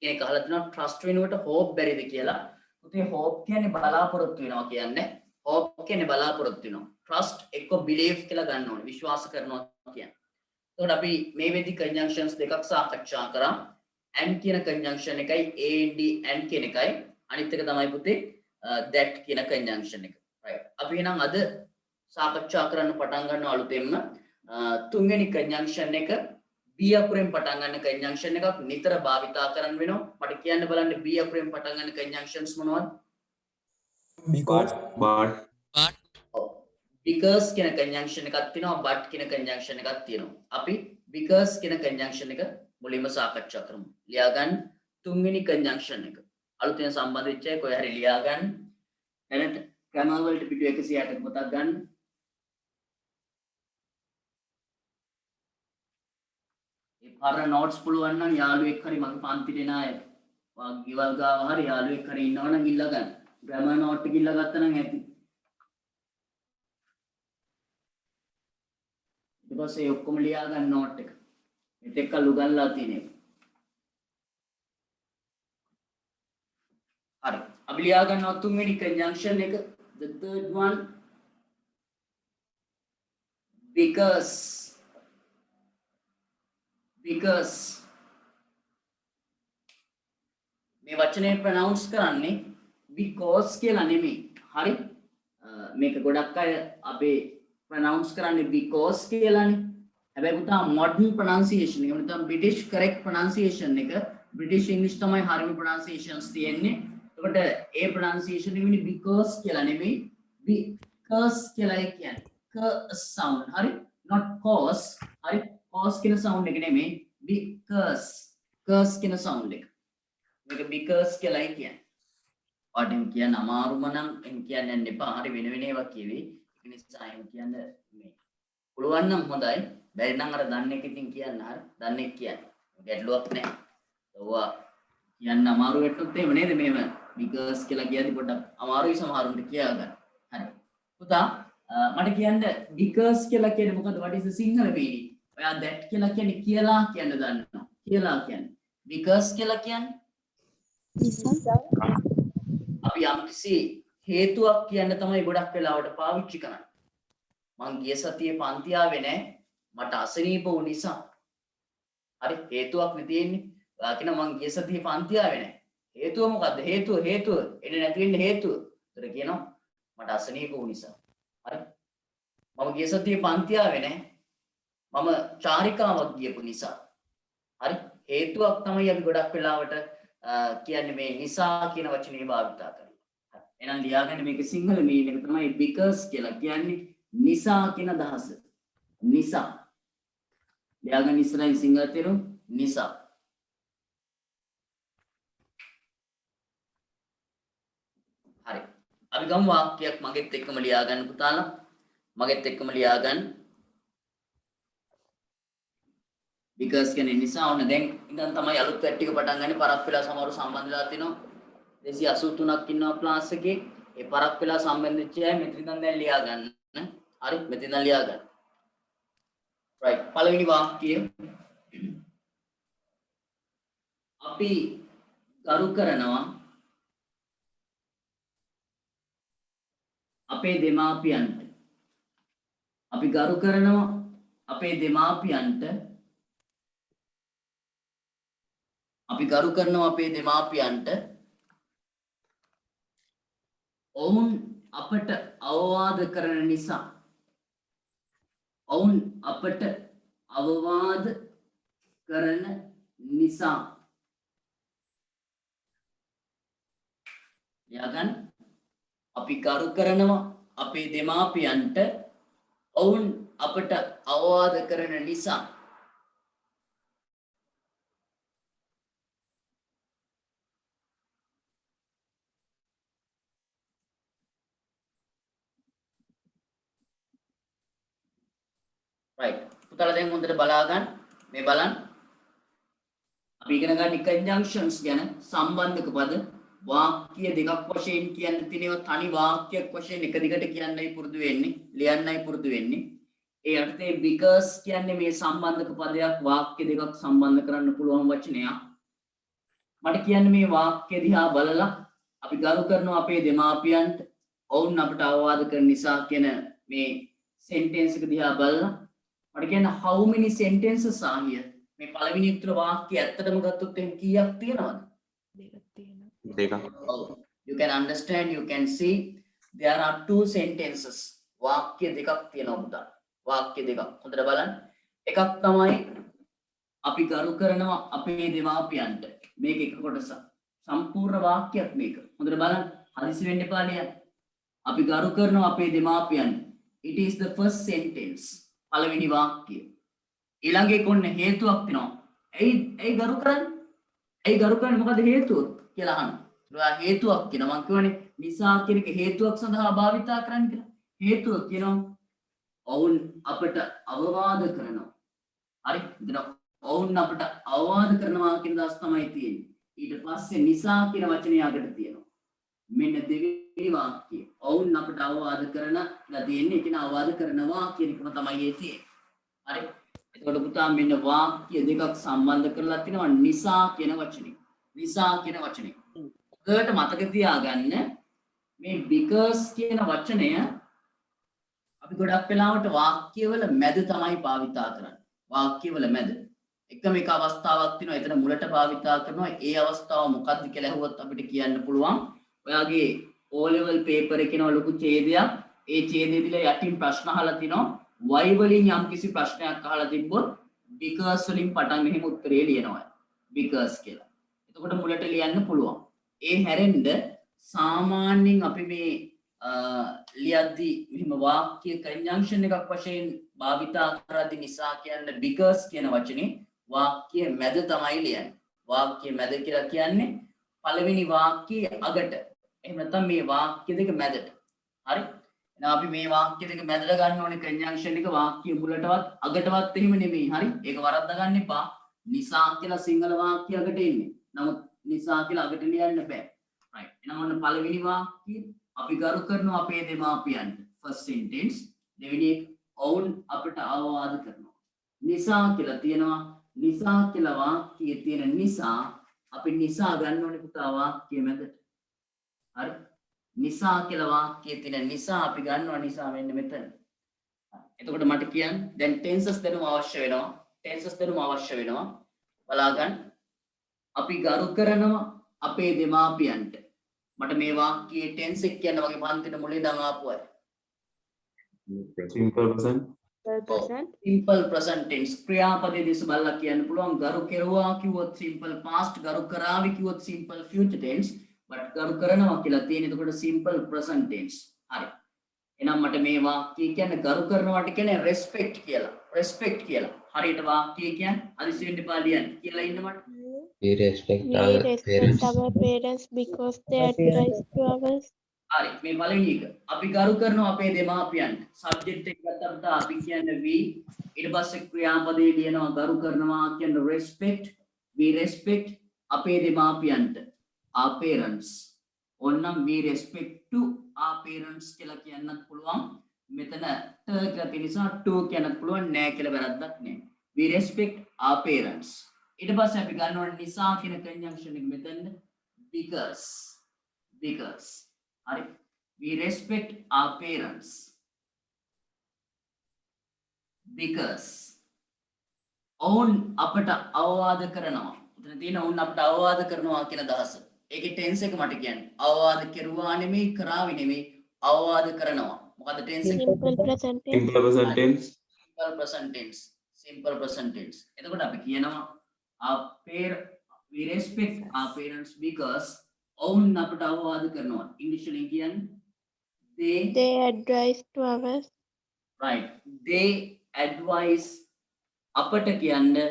එකක් අහලා තියෙනවා trust වෙනුවට hope බැරිද කියලා පුතේ hope කියන්නේ බලාපොරොත්තු වෙනවා කියන්නේ hope කියන්නේ බලාපොරොත්තු වෙනවා trust එක්ක believe කියලා ගන්න ඕනේ විශ්වාස කරනවා කියන්නේ එතකොට අපි මේ වෙද්දී conjunctions දෙකක් සාකච්ඡා කරා and කියන conjunction එකයි and කියන එකයි අනිත් එක තමයි පුතේ that කියන conjunction එක right අපි එහෙනම් අද සාකච්ඡා කරන්න පටන් ගන්නවා අලුතෙන්ම තුන්වෙනි conjunction එක be අකුරෙන් පටන් ගන්න conjunction එකක් නිතර භාවිතා කරන්න වෙනවා මට කියන්න බලන්න be අකුරෙන් පටන් ගන්න conjunctions මොනවද because because කියන conjunction එකක් තියෙනවා but කියන conjunction එකක් තියෙනවා අපි because කියන conjunction එක මුලින්ම සාකච්ඡා කරමු ලියා ගන්න තුන්වෙනි conjunction එක අලුතෙන් සම්බන්ධ වෙච්ච අය කොහේ හරි ලියා ගන්න දැනට grammar වලට පිටු 108ක පොතක් ගන්න ඒ පාර notes පුළුවන් නම් යාළුවෙක් හරි මගේ පන්තිට එන අය වාගේ ගෙවල් ගාව හරි යාළුවෙක් හරි ඉන්නවනම් ඉල්ල ගන්න grammar note එක ඉල්ල ගත්තා නම් ඇති පස්සේ ඔක්කොම ලියා ගන්න නෝට් එක. මෙතෙක් කල් උගන්ලා තියෙන එක. හරි. අපි ලියා ගන්නවා තුන්වෙනි conjunction එක. The third one, because මේ වචනේ ප්‍රොනවුන්ස් කරන්නේ because කියලා නෙමෙයි. හරි? මේක ගොඩක් අය අපේ ප්‍රොනවුන්ස් කරන්නේ because කියලානේ. හැබැයි පුතා modern pronunciation එක නැත්නම් British correct pronunciation එක British English තමයි හරිම pronunciations තියෙන්නේ. එතකොට ඒ pronunciation එක වෙන්නේ because කියලා නෙමෙයි because කියලායි කියන්නේ. k sound. හරි? not cause. හරි? cause කියන sound එක නෙමෙයි because කියන sound එක. මේක because කියලායි කියන්නේ. ඔයාලට කියන්න අමාරුම නම් එන් කියන්න යන්න එපා. හරි වෙන වෙන ඒවා කියවි. ඒක නිසා එන් කියන්න මේ පුළුවන් නම් හොඳයි. බැරි නම් අර දන්නේ කිතින් කියන්න. හරි? දන්නේ කියන්න. ගැටලුවක් නැහැ. ඔවා කියන්න අමාරු වෙට්ටොත් එහෙම නේද මේව because කියලා කියද්දි පොඩ්ඩක් අමාරුයි සමහරුන්ට කියා ගන්න. හරි. පුතා මට කියන්න because කියලා කියන්නේ මොකද? what is the sinhala meaning? ඔයා that කියලා කියන්නේ කියලා කියන්න දන්නවා. කියලා කියන්නේ. because කියලා කියන්නේ අපි යම්කිසි හේතුවක් කියන්න තමයි ගොඩක් වෙලාවට පාවිච්චි කරන්නේ. මං ගිය සතියේ පන්ති ආවේ නැහැ. මට අසනීප වුණ නිසා. හරි හේතුවක් නේ තියෙන්නේ. ඔයා කියන මං ගිය සතියේ පන්ති ආවේ නැහැ. හේතුව මොකද්ද? හේතුව එන්නේ නැති වෙන්නේ හේතුව. ඒතර කියනවා මට අසනීප වුණ නිසා. හරි. මම ගිය සතියේ පන්ති ආවේ නැහැ. මම චාරිකාවක් ගියපු නිසා. හරි. හේතුවක් තමයි අපි ගොඩක් වෙලාවට කියන්නේ මේ නිසා කියන වචනේ භාවිත කරන්නේ. එහෙනම් ලියාගන්න මේක සිංහල මීනින් එක තමයි because කියලා කියන්නේ නිසා කියන අදහස. නිසා. ලියාගන්න ඉස්සරහින් සිංහල තේරුම් නිසා. හරි. අපි ගමු වාක්‍යයක් මගෙත් එක්කම ලියාගන්න පුතාලා. මගෙත් එක්කම ලියාගන්න. because කියන්නේ නිසා ඕන දැන් ඉඳන් තමයි අලුත් වැඩ ටික පටන් ගන්න. පරක් වෙලා සමහරව සම්බන්ධ වෙලා තිනවා. 283ක් ඉන්නවා ක්ලාස් එකේ. ඒ පරක් වෙලා සම්බන්ධ වෙච්ච අය මෙතන ඉඳන් දැන් ලියා ගන්න. හරි මෙතන ඉඳන් ලියා ගන්න. right පළවෙනි වාක්‍යය අපි ගරු කරනවා අපේ දෙමාපියන්ට. අපි ගරු කරනවා අපේ දෙමාපියන්ට. අපි ගරු කරනවා අපේ දෙමාපියන්ට. ඔවුන් අපට අවවාද කරන නිසා. ඔවුන් අපට අවවාද කරන නිසා. යාගන් අපි ගරු කරනවා අපේ දෙමාපියන්ට. ඔවුන් අපට අවවාද කරන නිසා. right පුතාලා දැන් හොඳට බලා ගන්න මේ බලන්න අපි ඉගෙන ගන්න conjunctions ගැන සම්බන්ධක පද වාක්‍ය දෙකක් වශයෙන් කියන්න තියෙනවා තනි වාක්‍යයක් වශයෙන් එක දිගට කියන්නයි පුරුදු වෙන්නේ ලියන්නයි පුරුදු වෙන්නේ ඒ අර්ථයේ because කියන්නේ මේ සම්බන්ධක පදයක් වාක්‍ය දෙකක් සම්බන්ධ කරන්න පුළුවන් වචනයක් මට කියන්නේ මේ වාක්‍ය දිහා බලලා අපි ගරු කරනවා අපේ දෙමාපියන්ට ඔවුන් අපට අවවාද කරන නිසා කියන මේ sentence එක දිහා බලලා මට කියන්න how many sentences are here මේ පළවෙනි උත්තර වාක්‍ය ඇත්තටම ගත්තොත් එහෙනම් කීයක් තියෙනවද දෙකක් you can understand you can see there are two sentences වාක්‍ය දෙකක් තියෙනවා පුතා වාක්‍ය දෙකක් හොඳට බලන්න එකක් තමයි අපි ගරු කරනවා අපේ දෙමාපියන්ට මේක එක කොටසක් සම්පූර්ණ වාක්‍යයක් මේක හොඳට බලන්න හදිසි වෙන්න එපා ලියන්න අපි ගරු කරනවා අපේ දෙමාපියන්ට it is the first sentence පළවෙනි වාක්‍යය ඊළඟ එක ඔන්න හේතුවක් තියෙනවා ඇයි ගරු කරන්නේ මොකද හේතුව කියලා අහනවා හේතුවක් කියනවා මම කියවනේ නිසා කියන එක හේතුවක් සඳහා භාවිතා කරන්න කියලා හේතුව කියනවා ඔවුන් අපට අවවාද කරනවා හරි ඉතින් ඔවුන් අපට අවවාද කරනවා කියන දවස් තමයි තියෙන්නේ ඊට පස්සේ නිසා කියන වචනේ අගට තියෙනවා මෙන්න දෙවෙනි වාක්‍යය ඔවුන් අපට අවවාද කරනලා තියෙන්නේ කියන අවවාද කරනවා කියන එකම තමයි ඒ තියෙන්නේ හරි. එතකොට පුතා මෙන්න වාක්‍ය දෙකක් සම්බන්ධ කරලා තිනවා නිසා කියන වචනේ. නිසා කියන වචනේ. හොඳට මතක තියාගන්න මේ because කියන වචනය අපි ගොඩක් වෙලාවට වාක්‍යවල මැද තමයි භාවිතා කරන්නේ. වාක්‍යවල මැද. එකම එක අවස්ථාවක් තියෙනවා එතන මුලට භාවිතා කරනවා. ඒ අවස්ථාව මොකක්ද කියලා අහුවොත් අපිට කියන්න පුළුවන්. ඔයාගේ O level paper එකේ නෝ ලොකු ඡේදයක්. ඒ ඡේදයේ දිලා යටින් ප්‍රශ්න අහලා තිනවා. y වලින් යම් කිසි ප්‍රශ්නයක් අහලා තිබ්බොත් because වලින් පටන් මෙහෙම උත්තරේ ලියනවා. because කියලා. එතකොට මුලට ලියන්න පුළුවන්. ඒ හැරෙන්න සාමාන්‍යයෙන් අපි මේ ලියද්දී මෙහිම වාක්‍ය කන්ජන්ක්ෂන් එකක් වශයෙන් භාවිතා කරද්දී නිසා කියන්නේ because කියන වචනේ වාක්‍ය මැද තමයි ලියන්නේ. වාක්‍ය මැද කියලා කියන්නේ පළවෙනි වාක්‍යයේ අගට. එහෙම නැත්නම් මේ වාක්‍ය දෙක මැදට. හරි? එහෙනම් අපි මේ වාක්‍ය දෙක මැදට ගන්න ඕනේ කන්ජන්ක්ෂන් එක වාක්‍ය මුලටවත් අගටවත් එහෙම නෙමෙයි. හරි? ඒක වරද්දා ගන්න එපා. නිසා කියලා සිංහල වාක්‍ය අගට එන්නේ. නමුත් නිසා කියලා අගට ලියන්න බෑ. right. එහෙනම් ඔන්න පළවෙනි වාක්‍යය අපි ගරු කරනවා අපේ දෙමාපියන්ට. first sentence. දෙවෙනි එක ඔවුන් අපට අවවාද කරනවා. නිසා කියලා තියෙනවා. නිසා කියලා වාක්‍යයේ තියෙන නිසා අපි නිසා ගන්න ඕනේ පුතා වාක්‍ය මැදට. හරි? නිසා කියලා වාක්‍යයේ තියෙන නිසා අපි ගන්නවා නිසා මෙන්න මෙතන. එතකොට මට කියන්න දැන් tenses දෙනම අවශ්‍ය වෙනවා. tenses දෙනම අවශ්‍ය වෙනවා. බලා ගන්න. අපි ගරු කරනවා අපේ දෙමාපියන්ට. මට මේ වාක්‍යයේ tense එක කියන්න වගේ පන්තිට මුලින් ඉඳන් ආපු අය. simple present simple present tense ක්‍රියාපදයේ දෙස බලලා කියන්න පුළුවන් ගරු කෙරුවා කිව්වොත් simple past ගරු කරාවි කිව්වොත් simple future tense but ගරු කරනවා කියලා තියෙන එතකොට simple present tense. හරි. එහෙනම් මට මේ වාක්‍යය කියන්නේ ගරු කරනවාට කියන්නේ respect කියලා. respect කියලා. හරියට වාක්‍යය කියන්නේ අදිසියෙන් එපා ලියන්න කියලා ඉන්න මට. We respect We our respect parents. our parents because they advise to us. හරි මේ පළවෙනි එක අපි ගරු කරනවා අපේ දෙමාපියන්ට සබ්ජෙක්ට් එක ගත්තට අපි කියන්නේ we ඊට පස්සේ ක්‍රියාපදේ ලියනවා ගරු කරනවා කියන්නේ respect we respect අපේ දෙමාපියන්ට our parents ඕනනම් we respect to our parents කියලා කියන්නත් පුළුවන් මෙතන ට කියලා තියෙන නිසා to කියන්නත් පුළුවන් නෑ කියලා වැරද්දක් නෑ we respect our parents ඊට පස්සේ අපි ගන්න ඕනේ නිසා කියන කන්ජන්ක්ෂන් එක මෙතන because හරි we respect our parents because ඔවුන් අපට අවවාද කරනවා. එතන තියෙන ඔවුන් අපට අවවාද කරනවා කියන අදහස. ඒකේ tense එක මට කියන්න. අවවාද කෙරුවා නෙමෙයි කරાવી නෙමෙයි අවවාද කරනවා. මොකද tense එක? Simple present tense. simple present tense simple present tense. එතකොට අපි කියනවා we respect our parents because ඔවුන් අපට අවවාද කරනවා. ඉංග්‍රීසි වලින් කියන්නේ They advise to us. right they advise අපට කියන්නේ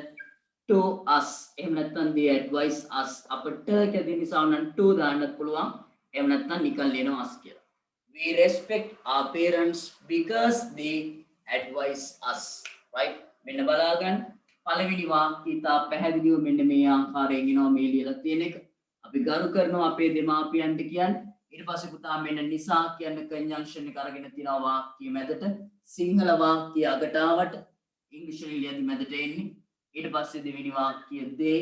to us එහෙම නැත්නම් they advise us අපට කියන නිසා උනන් to දාන්නත් පුළුවන් එහෙම නැත්නම් නිකන් ලියනවා us කියලා we respect our parents because they advise us right මෙන්න බලා ගන්න පළවෙනි වාක්‍යය තා පැහැදිලිව මෙන්න මේ ආකාරයෙන් එනවා මේ ලියලා තියෙන එක අපි ගරු කරනවා අපේ දෙමාපියන්ට කියන්නේ ඊට පස්සේ පුතා මෙන්න නිසා කියන කන්ජන්ක්ෂන් එක අරගෙන තියනවා වාක්‍ය මැදට සිංහල වාක්‍ය අගට ආවට ඉංග්‍රීසි ලියද්දි මැදට එන්නේ ඊට පස්සේ දෙවෙනි වාක්‍ය they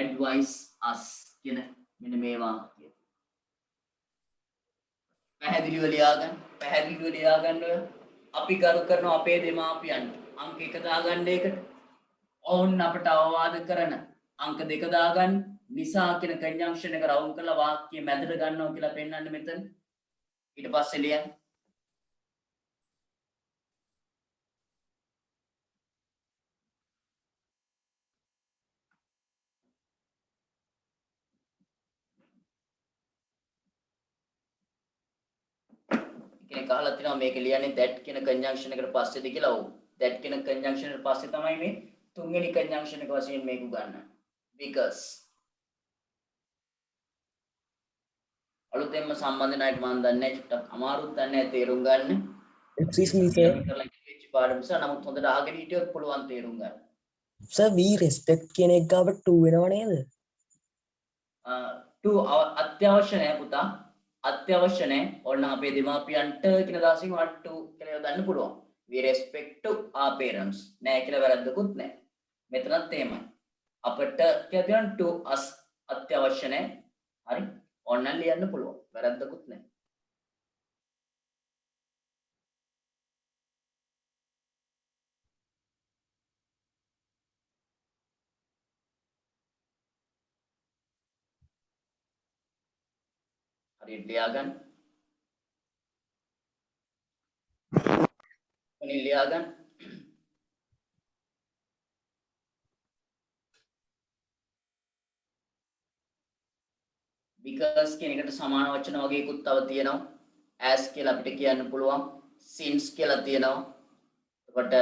advise us කියන මෙන්න මේ වාක්‍යය පැහැදිලිව ලියාගන්න අපි ගරු කරනවා අපේ දෙමාපියන්ට අංක 1 දාගන්න ඒකට ඔවුන් අපට අවවාද කරන අංක 2 දාගන්න නිසා කියන කන්ජන්ක්ෂන් එක රවුන්ඩ් කරලා වාක්‍ය මැදට ගන්නවා කියලා පෙන්නන්න මෙතන ඊට පස්සේ ලියන්න කෙනෙක් අහලා තිනවා මේක ලියන්නේ that කියන කන්ජන්ක්ෂන් එකට පස්සේද කියලා ඔව් that කියන කන්ජන්ක්ෂන් එකට පස්සේ තමයි මේ තුන්වෙනි කන්ජන්ක්ෂන් එක වශයෙන් මේක ගන්න because අලුතෙන්ම සම්බන්ධ නැයිට මම දන්නේ නැහැ චුට්ටක් අමාරුත් දන්නේ තේරුම් ගන්න Excuse me, sir. පාඩම නිසා නමුත් හොඳට අහගෙන හිටියොත් පුළුවන් තේරුම් ගන්න Sir, we respect කියන එක ගාවට 2 වෙනව නේද? to අත්‍යවශ්‍ය නැහැ පුතා අත්‍යවශ්‍ය නැහැ ඕන්න අපේ දෙමාපියන්ට කියන දාසින් වට to කියලා දාන්න පුළුවන් we respect to our parents නෑ කියලා වැරද්දකුත් නෑ මෙතනත් එහෙමයි අපිට කියලා තියෙන to us අත්‍යවශ්‍ය නෑ හරි ඕනනම් ලියන්න පුළුවන් වැරද්දකුත් නෑ හරියට ලියාගන්න කොහොනේ ලියාගන්න because කියන එකට සමාන වචන වගේකුත් තව තියෙනවා as කියලා අපිට කියන්න පුළුවන් since කියලා තියෙනවා එතකොට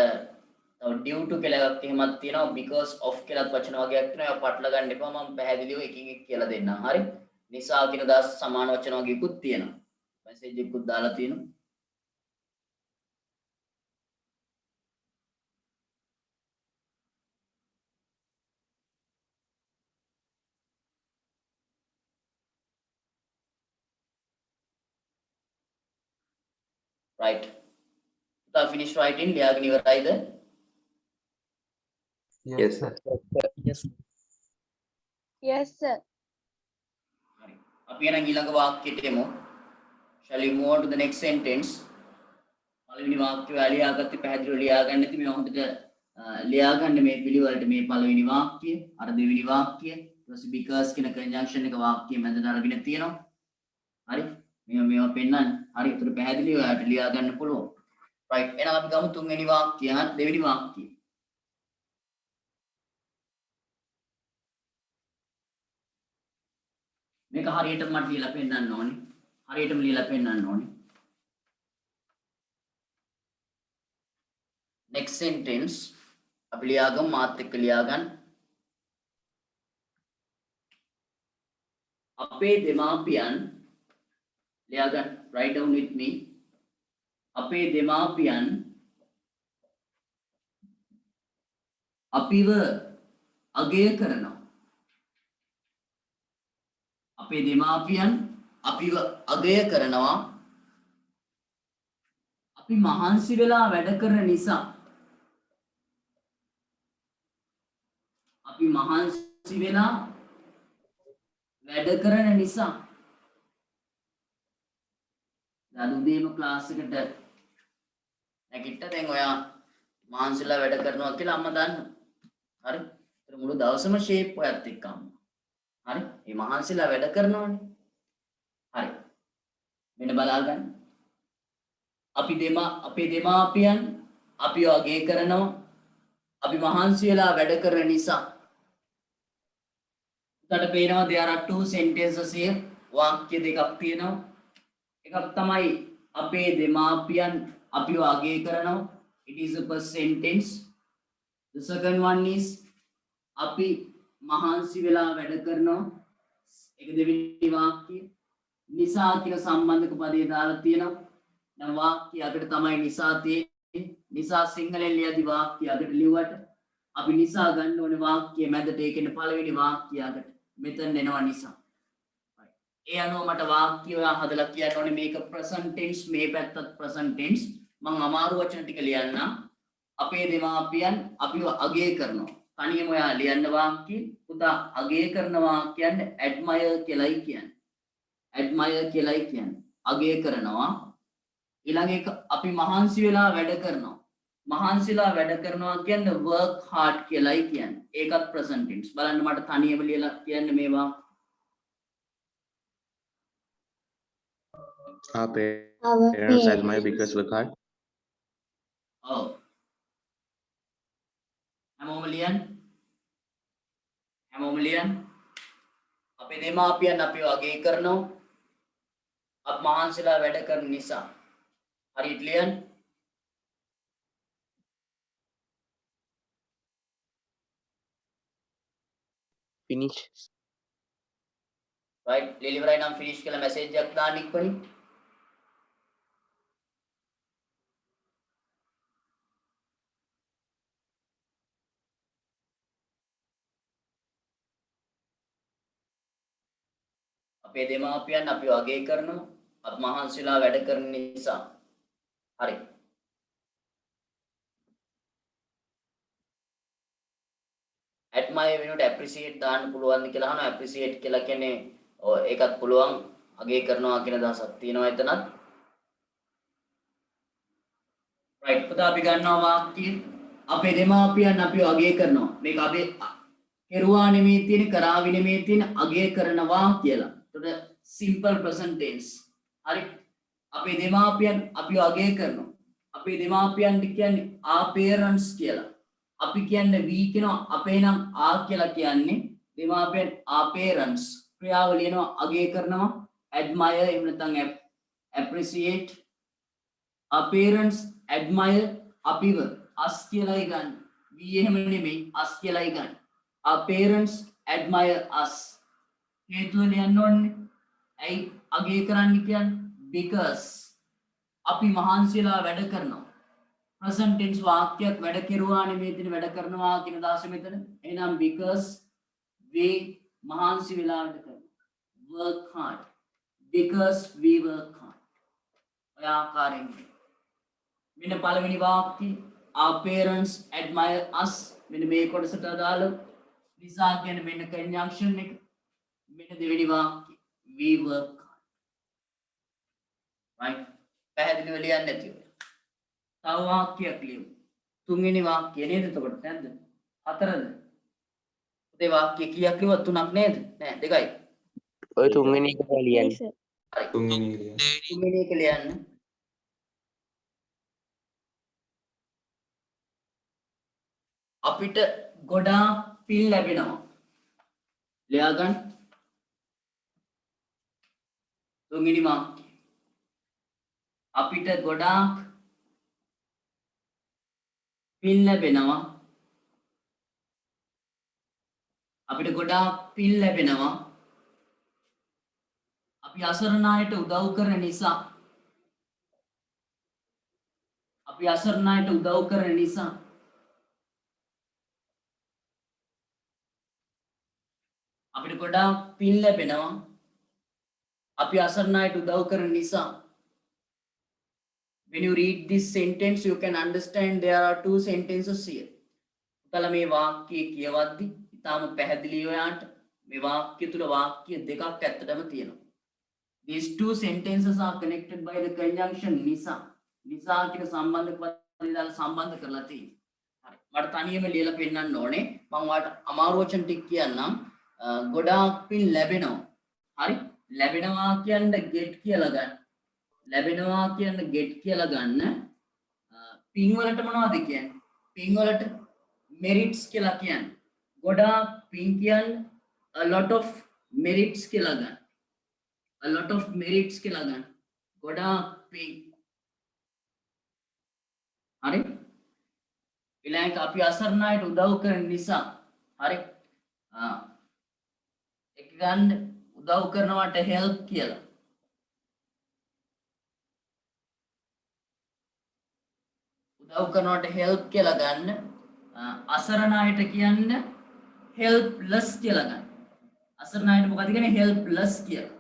තව due to කියලා එකක් එහෙමත් තියෙනවා because of කියලාත් වචන වගේක් තියෙනවා ඒවා පටල ගන්න එපා මම පැහැදිලිව එකින් එක කියලා දෙන්නම් හරි නිසා කියන දාස් සමාන වචන වගේකුත් තියෙනවා මැසේජ් එකකුත් දාලා තියෙනවා right පුතා finish writing ලියාගෙන ඉවරයිද Yes, sir. yes Yes, sir. හරි අපි එහෙනම් ඊළඟ වාක්‍යයට එමු shall we move on to the next sentence පළවෙනි වාක්‍යය ලියාගත්තේ පැහැදිලිව ලියාගන්න ඉතින් මේ හොඳට ලියාගන්න මේ පිළිවෙලට මේ පළවෙනි වාක්‍යය අර දෙවෙනි වාක්‍යය ඊට පස්සේ because කියන conjunction එක වාක්‍යය මැදට අරගෙන තියෙනවා හරි මේවා පෙන්නන්න හරි ඒතර පැහැදිලිව ඔයාලට ලියාගන්න පුළුවන් right එහෙනම් අපි ගමු තුන්වෙනි වාක්‍යය හරි දෙවෙනි වාක්‍යය මේක හරියටම මට ලියලා පෙන්නන්න ඕනේ හරියටම ලියලා පෙන්නන්න ඕනේ next sentence අපි ලියාගමු මාත් එක්ක ලියාගන්න අපේ දෙමාපියන් ලියාගන්න write down with me අපේ දෙමාපියන් අපිව අගය කරනවා අපේ දෙමාපියන් අපිව අගය කරනවා අපි මහන්සි වෙලා වැඩ කරන නිසා අපි මහන්සි වෙලා වැඩ කරන නිසා දැන් උදේම ක්ලාස් එකට නැගිට්ට දැන් ඔයා මහන්සිලා වැඩ කරනවා කියලා අම්මා දන්නවා හරි ඒතර මුළු දවසම ෂේප් ඔයත් එක්ක අම්මා හරි මේ මහන්සිලා වැඩ කරනවනේ හරි මෙන්න බලා ගන්න අපේ දෙමාපියන් අපිව අගය කරනවා අපි මහන්සි වෙලා වැඩ කරන නිසා උඩට පේනවා there are two sentences here වාක්‍ය දෙකක් තියෙනවා එකක් තමයි අපේ දෙමාපියන් අපිව අගය කරනවා it is a first sentence the second one is අපි මහන්සි වෙලා වැඩ කරනවා ඒක දෙවෙනි වාක්‍යය නිසා කියන සම්බන්ධක පදේ දාලා තියෙනවා දැන් වාක්‍ය අගට තමයි නිසා තියෙන්නේ නිසා සිංහලෙන් ලියදි වාක්‍ය අගට ලිව්වට අපි නිසා ගන්න ඕනේ වාක්‍ය මැදට ඒකෙන් පළවෙනි වාක්‍ය අගට මෙතන එනවා නිසා ඒ අනුව මට වාක්‍ය ඔයා හදලා කියන්න ඕනේ මේක present tense මේ පැත්තත් present tense මම අමාරු වචන ටික ලියන්නම් අපේ දෙමාපියන් අපිව අගය කරනවා තනියම ඔයා ලියන්න වාක්‍ය පුතා අගය කරනවා කියන්නේ admire කියලායි කියන්නේ admire කියලායි කියන්නේ අගය කරනවා ඊළඟ එක අපි මහන්සි වෙලා වැඩ කරනවා මහන්සිලා වැඩ කරනවා කියන්නේ work hard කියලායි කියන්නේ ඒකත් present tense බලන්න මට තනියම ලියලා කියන්න මේවා Our Our parents admire because work hard. ඔව් හැමෝම ලියන්න අපේ දෙමාපියන් අපිව අගය කරනවා අප මහන්සිලා වැඩ කරන නිසා හරියට ලියන්න finish right ලියලිවරයි නම් finish කියලා මැසේජ් එකක් දාන්න ඉක්මනින් අපේ දෙමාපියන් අපිව අගය කරනවා අප මහන්සිලා වැඩ කරන නිසා හරි admire වෙනුවට appreciate දාන්න පුළුවන්ද කියලා අහනවා. appreciate කියලා කියන්නේ ඒකත් පුළුවන් අගය කරනවා කියන දහසක් තියෙනවා එතනත්. right පුතා අපි ගන්නවා වාක්‍ය අපේ දෙමාපියන් අපිව අගය කරනවා. මේක අපි කෙරුවා නෙමෙයි තියෙන කරාවි නෙමෙයි තියෙන අගය කරනවා කියලා. එතකොට simple present tense. හරි. අපේ දෙමාපියන් අපිව අගය කරනවා. අපේ දෙමාපියන්ට කියන්නේ our parents කියලා. අපි කියන්නේ we කියනවා අපේ නම් ආ කියලා කියන්නේ දෙමාපියන් our parents ක්‍රියාව ලියනවා අගය කරනවා admire එහෙම නැත්නම් appreciate our parents admire අපිව us කියලායි ගන්න we එහෙම නෙමෙයි us කියලායි ගන්න our parents admire us හේතුව ලියන්න ඕනේ ඇයි අගය කරන්න කියන්නේ because අපි මහන්සියලා වැඩ කරනවා present tense වාක්‍යයක් වැඩ කෙරුවා නෙමෙයි තියෙන වැඩ කරනවා කියන දාස මෙතන එහෙනම් because we මහන්සි වෙලා වැඩ කරනවා work hard because we work hard ඔය ආකාරයෙන් මෙන්න පළවෙනි වාක්‍යය our parents admire us මෙන්න මේ කොටසට අදාළ නිසා කියන්නේ මෙන්න conjunction එක මෙන්න දෙවෙනි වාක්‍යය we work hard right පැහැදිලිව ලියන්න නැතිව තව වාක්‍යයක් ලියමු. තුන්වෙනි වාක්‍යය නේද එතකොට නැද්ද? හතරද? ඒ වාක්‍ය කීයක් ලියුවා? තුනක් නේද? නෑ දෙකයි. ඔය තුන්වෙනි එක ලියන්න. Yes, sir. තුන්වෙනි එක ලියන්න. අපිට ගොඩාක් පින් ලැබෙනවා. ලියා ගන්න. තුන්වෙනි වාක්‍යය. අපිට ගොඩාක් පින් ලැබෙනවා අපිට ගොඩාක් පින් ලැබෙනවා අපි අසරණ අයට උදව් කරන නිසා අපි අසරණ අයට උදව් කරන නිසා අපිට ගොඩාක් පින් ලැබෙනවා අපි අසරණ අයට උදව් කරන නිසා when you read this sentence you can understand there are two sentences here උතල මේ වාක්‍යය කියවද්දි ඊටාම පැහැදිලිව යාට මේ වාක්‍ය තුල වාක්‍ය දෙකක් ඇත්තටම තියෙනවා these two sentences are connected by the conjunction නිසා කියන සම්බන්ධ පදේ දාලා සම්බන්ධ කරලා තියෙනවා හරි මට තනියම ලියලා පෙන්නන්න ඕනේ මම ඔයාලට අමාරු වචන ටික කියන්නම් ගොඩාක් පින් ලැබෙනවා හරි ලැබෙනවා කියන්නේ get කියලා ගන්න ලැබෙනවා කියන්නේ get කියලා ගන්න පින් වලට මොනවද කියන්නේ පින් වලට merits කියලා කියන්නේ ගොඩාක් පින් කියන්නේ a lot of merits කියලා ගන්න a lot of merits කියලා ගන්න ගොඩාක් පින් හරි ඊළඟට අපි අසරණ අයට උදව් කරන නිසා හරි එක ගන්න උදව් කරනවට help කියලා උදව් කරනවට help කියලා ගන්න අසරණ අයට කියන්න helpless කියලා ගන්න අසරණ අයට මොකද කියන්නේ helpless කියලා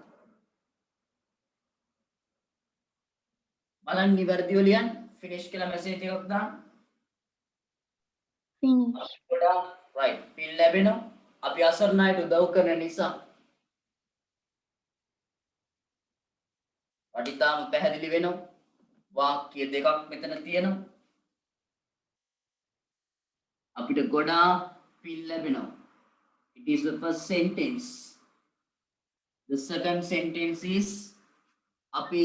බලන්න නිවැරදිව ලියන්න finish කියලා මැසේජ් එකක් දාන්න Finish. ගොඩාක් right පින් ලැබෙනවා අපි අසරණ අයට උදව් කරන නිසා වටිතාම පැහැදිලි වෙනවා වාක්‍ය දෙකක් මෙතන තියෙනවා අපිට ගොඩාක් පින් ලැබෙනවා it is the first sentence the second sentence is අපි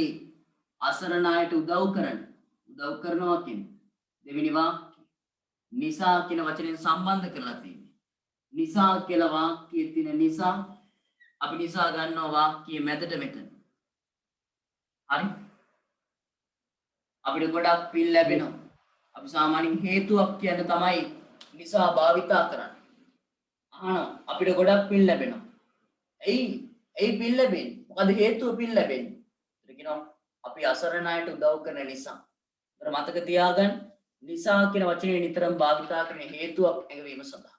අසරණ අයට උදව් කරනවා කියන්නේ දෙවෙනි වාක්‍ය නිසා කියන වචනයෙන් සම්බන්ධ කරලා තියෙන්නේ නිසා කියලා වාක්‍යයේ තියෙන නිසා අපි නිසා ගන්නවා වාක්‍යයේ මැදට මෙතන හරි අපිට ගොඩක් පින් ලැබෙනවා අපි සාමාන්‍යයෙන් හේතුවක් කියන තමයි නිසා භාවිතා කරන්නේ අහනවා අපිට ගොඩක් පින් ලැබෙනවා ඇයි පින් ලැබෙන්නේ මොකද හේතුව පින් ලැබෙන්නේ ඒක කියනවා අපි අසරණ අයට උදව් කරන නිසා අර මතක තියාගන්න නිසා කියන වචනේ නිතරම භාවිතා කරන හේතුවක් ඇඟවීම සඳහා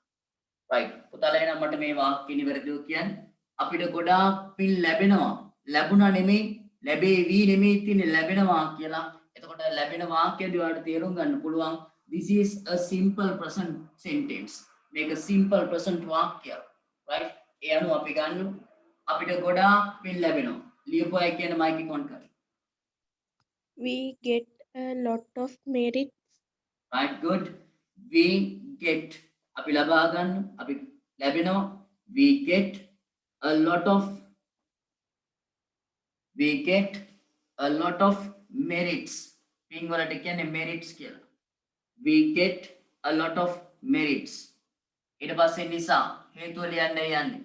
right පුතාලා එහෙනම් මට මේ වාක්‍ය නිවැරදිව කියන්න අපිට ගොඩාක් පින් ලැබෙනවා ලැබුණා නෙමෙයි ලැබේවි නෙමෙයි තියෙන්නේ ලැබෙනවා කියලා එතකොට ලැබෙන වාක්‍යයදී ඔයාලට තේරුම් ගන්න පුළුවන් this is a simple present sentence මේක simple present වාක්‍යයක් right ඒ අනුව අපි ගන්න අපිට ගොඩාක් පින් ලැබෙනවා ලියපු අය කියන මයික් එක on කරන්න We get a lot of merit. right good we get අපි ලබා ගන්න අපි ලැබෙනවා we get a lot of merits පින් වලට කියන්නේ merits කියලා we get a lot of merits ඊට පස්සේ නිසා හේතුව ලියන්න යන්නේ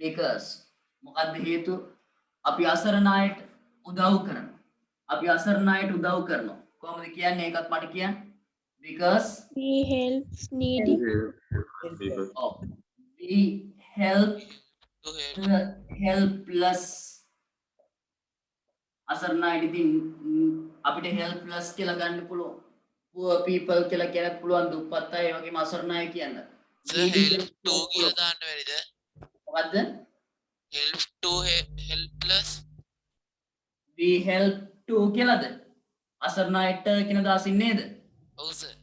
because මොකද්ද හේතුව අපි අසරණ අයට උදව් කරනවා කොහොමද කියන්නේ ඒකත් මට කියන්න because We help needy. oh, we help the helpless අසරණ අයට ඉතින් අපිට helpless කියලා ගන්න පුළුවන් poor people කියලා කියන්නත් පුළුවන් දුප්පත් අය ඒ වගේම අසරණ අය කියන්න help to කියලා දාන්න බැරිද? මොකද්ද help to helpless we help to කියලාද අසරණ අයට කියන දාසින් නේද ඔව් සර්.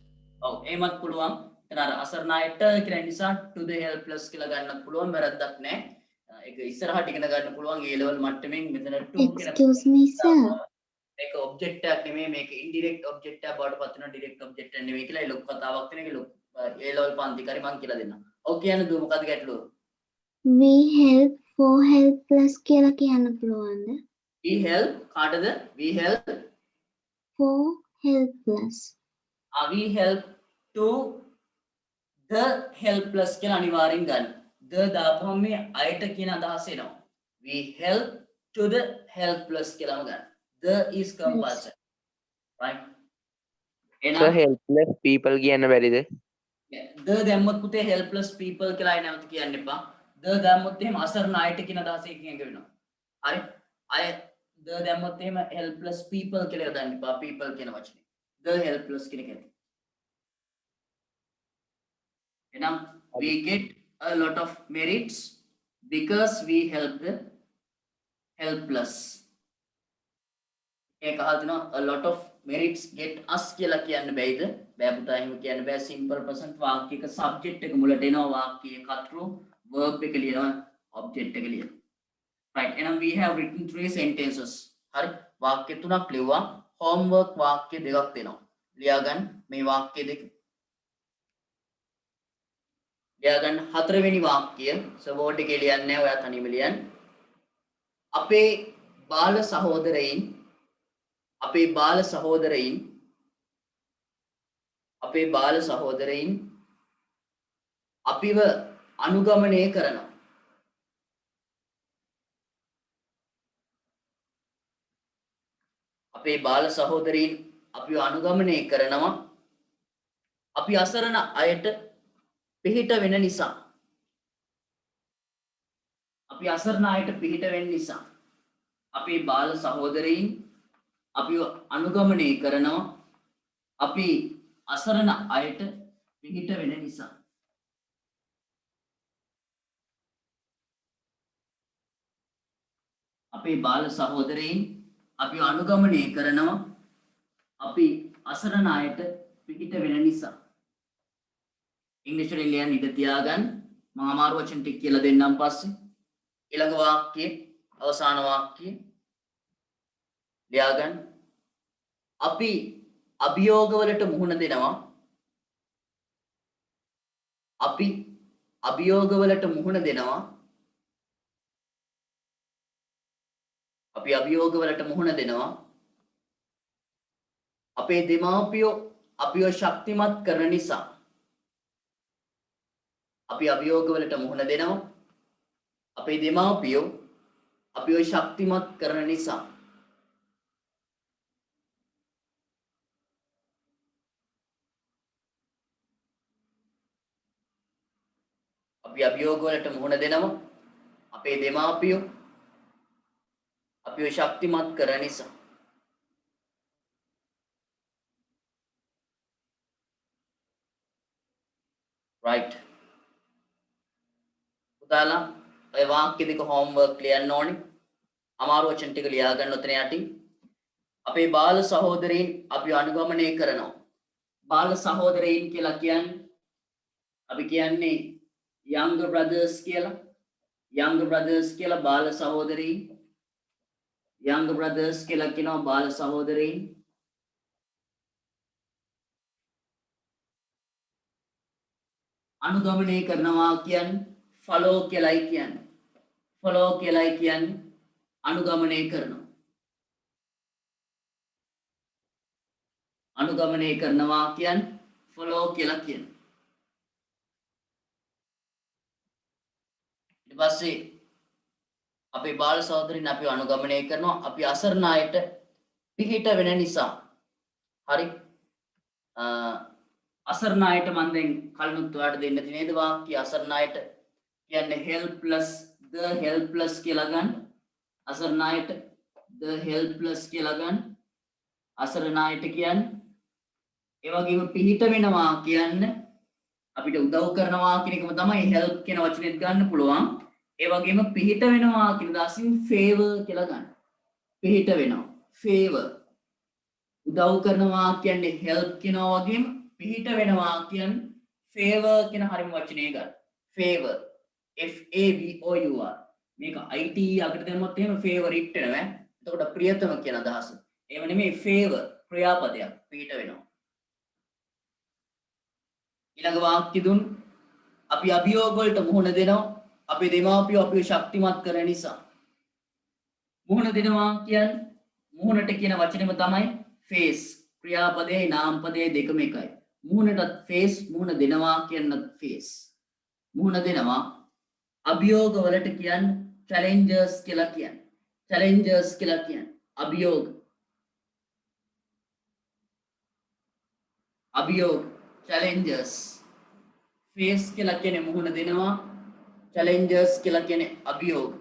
ඔව් එහෙමත් පුළුවන් එතන අර අසරණ අයට කියන නිසා to the helpless කියලා ගන්නත් පුළුවන් වැරද්දක් නැහැ ඒක ඉස්සරහට ඉගෙන ගන්න පුළුවන් A level මට්ටමින් මෙතන to කියන Excuse me, sir. මේක ඔබ්ජෙක්ට් එකක් නෙමෙයි මේක ඉන්ඩිරෙක්ට් ඔබ්ජෙක්ට් එකක් බවට පත් වෙනවා ඩිරෙක්ට් ඔබ්ජෙක්ට් එකක් නෙමෙයි කියලා ඒ ලොකු කතාවක් තියෙන එක ලොකු A level පන්ති කරි මං කියලා දෙන්නම් ඔව් කියන්න දුව මොකද්ද ගැටලුව We help for helpless කියලා කියන්න පුළුවන්ද? we help කාටද we help For helpless. we help to the helpless කියලා අනිවාර්යෙන් ගන්න. the දාපුවම මේ අයට කියන අදහස එනවා. we help to the helpless කියලාම ගන්න. the is compulsory. right? So එහෙනම් helpless people කියන්න බැරිද? the දැම්මොත් පුතේ helpless people කියලා අය නැවත කියන්න එපා. the දැම්මොත් එහෙම අසරණ අයට කියන අදහස එකකින් එක වෙනවා. හරි? අය the දැම්මොත් එහෙම helpless people කියලා දාන්න එපා. people කියන වචනේ. the helpless කියන එක ඇති. එහෙනම් we get a lot of merits because we help the helpless ඒක අහලා තිනවා a lot of merits get us කියලා කියන්න බැයිද බෑ පුතා එහෙම කියන්න බෑ simple present වාක්‍යයක subject එක මුලට එනවා වාක්‍යයේ කතරු verb එක ලියනවා object එක ලියනවා right එහෙනම් we have written 3 sentences හරි වාක්‍ය තුනක් ලිව්වා homework වාක්‍ය දෙකක් දෙනවා ලියා ගන්න මේ වාක්‍ය දෙක ලියාගන්න හතරවෙනි වාක්‍යය සබෝඩ් එකේ ලියන්නේ නැහැ ඔයා තනියම ලියන්න අපේ බාල සහෝදරයින් අපිව අනුගමනය කරනවා අපේ බාල සහෝදරයින් අපිව අනුගමනය කරනවා අපි අසරණ අයට පිහිට වෙන නිසා අපි අසරණ අයට පිහිට වෙන්න නිසා අපේ බාල සහෝදරයින් අපිව අනුගමනය කරනවා අපි අසරණ අයට පිහිට වෙන නිසා අපේ බාල සහෝදරයින් අපිව අනුගමනය කරනවා අපි අසරණ අයට පිහිට වෙන නිසා ඉංග්‍රීසි වලින් ලියන්න ඉඩ තියාගන්න මම අමාරු වචන ටික කියලා දෙන්නම් පස්සේ ඊළඟ වාක්‍යයේ අවසාන වාක්‍යය ලියාගන්න අපි අභියෝගවලට මුහුණ දෙනවා අපි අභියෝගවලට මුහුණ දෙනවා අපේ දෙමාපියෝ අපිව ශක්තිමත් කරන නිසා අපි අභියෝගවලට මුහුණ දෙනවා අපේ දෙමාපියෝ අපිව ශක්තිමත් කරන නිසා අපි අභියෝගවලට මුහුණ දෙනවා අපේ දෙමාපියෝ අපිව ශක්තිමත් කරන නිසා right පුතාලා ඔය වාක්‍ය දෙක homework ලියන්න ඕනේ අමාරු වචන ටික ලියා ගන්න ඔතන යටින් අපේ බාල සහෝදරයින් අපි අනුගමනය කරනවා බාල සහෝදරයින් කියලා කියන්නේ අපි කියන්නේ younger brothers කියලා. younger brothers කියලා බාල සහෝදරයින්. younger brothers කියලා කියනවා බාල සහෝදරයින්. අනුගමනය කරනවා කියන්නේ follow කියලායි කියන්නේ. follow කියලායි කියන්නේ අනුගමනය කරනවා. අනුගමනය කරනවා කියන්නේ follow කියලා කියන්නේ. ඊට පස්සේ අපේ බාල සහෝදරින් අපි අනුගමනය කරනවා අපි අසරණ අයට පිහිට වෙන නිසා. හරි. අසරණ අයට මම දැන් කලිනුත් ඔයාලට දෙන්න තියෙන නේද වාක්‍ය අසරණ අයට කියන්නේ helpless the helpless කියලා ගන්න. අසරණ අයට the helpless කියලා ගන්න. අසරණ අයට කියන්නේ ඒ වගේම පිහිට වෙනවා කියන්නේ අපිට උදව් කරනවා කියන එකම තමයි help කියන වචනේත් ගන්න පුළුවන්. ඒ වගේම පිහිට වෙනවා කියන දාසින් favor කියලා ගන්න. පිහිට වෙනවා. favor. උදව් කරනවා කියන්නේ help කියනවා වගේම පිහිට වෙනවා කියන්නේ favor කියන හරිම වචනේ ගන්න. favor. F A V O U R. මේක IT අකට දැම්මොත් එහෙම favorite වෙනවා. එතකොට ප්‍රියතම කියන අදහස. ඒව නෙමෙයි favor ක්‍රියාපදයක් පිහිට වෙනවා. ඊළඟ වාක්‍ය දුන් අපි අභියෝග වලට මුහුණ දෙනවා. අපේ දෙමාපියෝ අපිව ශක්තිමත් කරන නිසා. මුහුණ දෙනවා කියන්නේ මුහුණට කියන වචනේම තමයි face. ක්‍රියාපදයේ නාමපදයේ දෙකම එකයි. මුහුණටත් face මුහුණ දෙනවා කියනත් face. මුහුණ දෙනවා අභියෝග වලට කියන්නේ challenges කියලා කියන්නේ. challenges කියලා කියන්නේ අභියෝග. අභියෝග challenges. face කියලා කියන්නේ මුහුණ දෙනවා. challenges කියලා කියන්නේ අභියෝග.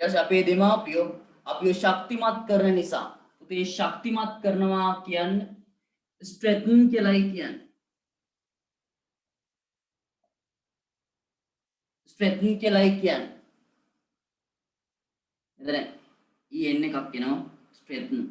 ඊට අපේ දෙමාපියෝ අපිව ශක්තිමත් කරන නිසා. පුතේ ශක්තිමත් කරනවා කියන්නේ strengthen කියලායි කියන්නේ. strengthen කියලායි කියන්නේ. එතන en එකක් එනවා strengthen.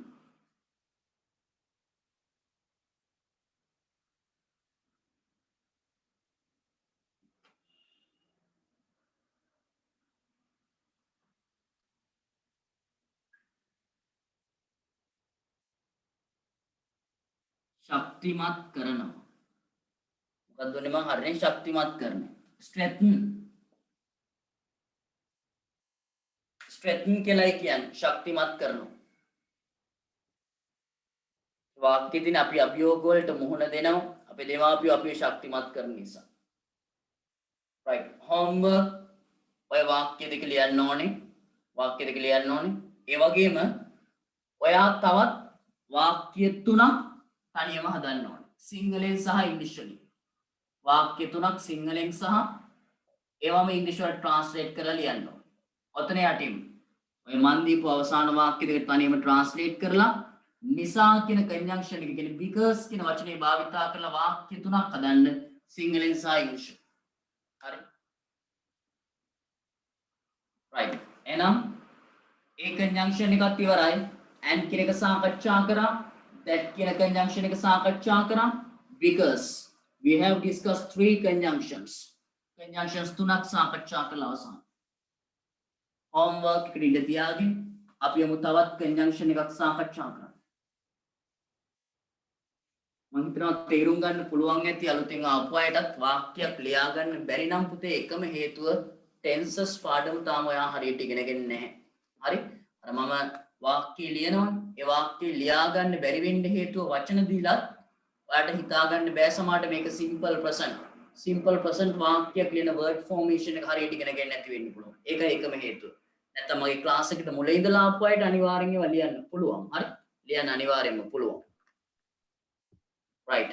ශක්තිමත් කරනවා. මොකක්ද උනේ මම හරියට ශක්තිමත් කරනවා. strengthen. strengthen කියලායි කියන්නේ ශක්තිමත් කරනවා. වාක්‍යෙදින අපි අභියෝග වලට මුහුණ දෙනවා. අපේ දෙමාපියෝ අපිව ශක්තිමත් කරන නිසා. right. homework ඔය වාක්‍ය දෙක ලියන්න ඕනේ. වාක්‍ය දෙක ලියන්න ඕනේ. ඒ වගේම ඔයා තවත් වාක්‍ය තුනක් තනියම හදන්න ඕනේ. සිංහලෙන් සහ ඉංග්‍රීසියෙන්. වාක්‍ය තුනක් සිංහලෙන් සහ ඒවම ඉංග්‍රීසියට ට්‍රාන්ස්ලේට් කරලා ලියන්න ඕනේ. ඔතන යටින් ඔය මන් දීපු අවසාන වාක්‍ය දෙක තනියම ට්‍රාන්ස්ලේට් කරලා නිසා කියන කන්ජන්ක්ෂන් එක කියන්නේ because කියන වචනේ භාවිතා කරලා වාක්‍ය තුනක් හදන්න සිංහලෙන් සහ ඉංග්‍රීසියෙන්. හරි. right. එහෙනම් ඒ කන්ජන්ක්ෂන් එකත් ඉවරයි. and කියන එක සාකච්ඡා කරා. that කියන conjunction එක සාකච්ඡා කරා. because we have discussed 3 conjunctions. conjunctions තුනක් සාකච්ඡා කළා අවසන්. homework එකට ඉඳ තියාගෙන අපි යමු තවත් conjunction එකක් සාකච්ඡා කරන්න. මම හිතනවා තේරුම් ගන්න පුළුවන් ඇති අලුතෙන් ආපු අයටත් වාක්‍යයක් ලියා ගන්න බැරි නම් පුතේ එකම හේතුව tenses පාඩම තාම ඔයා හරියට ඉගෙනගෙන නැහැ. හරි? අර මම වාක්‍ය ලියනවා. ඒ වාක්‍ය ලියා ගන්න බැරි වෙන්න හේතුව වචන දීලා ඔයාලට හිතා ගන්න බෑ සමහරට මේක simple present. simple present වාක්‍යයක් ලියන word formation එක හරියට ඉගෙන ගන්න නැති වෙන්න පුළුවන්. ඒකයි එකම හේතුව. නැත්නම් මගේ ක්ලාස් එකට මුලින් ඉඳලා ආපු අයට අනිවාර්යෙන්ම ඒවා ලියන්න පුළුවන්. හරි? ලියන්න අනිවාර්යෙන්ම පුළුවන්. right.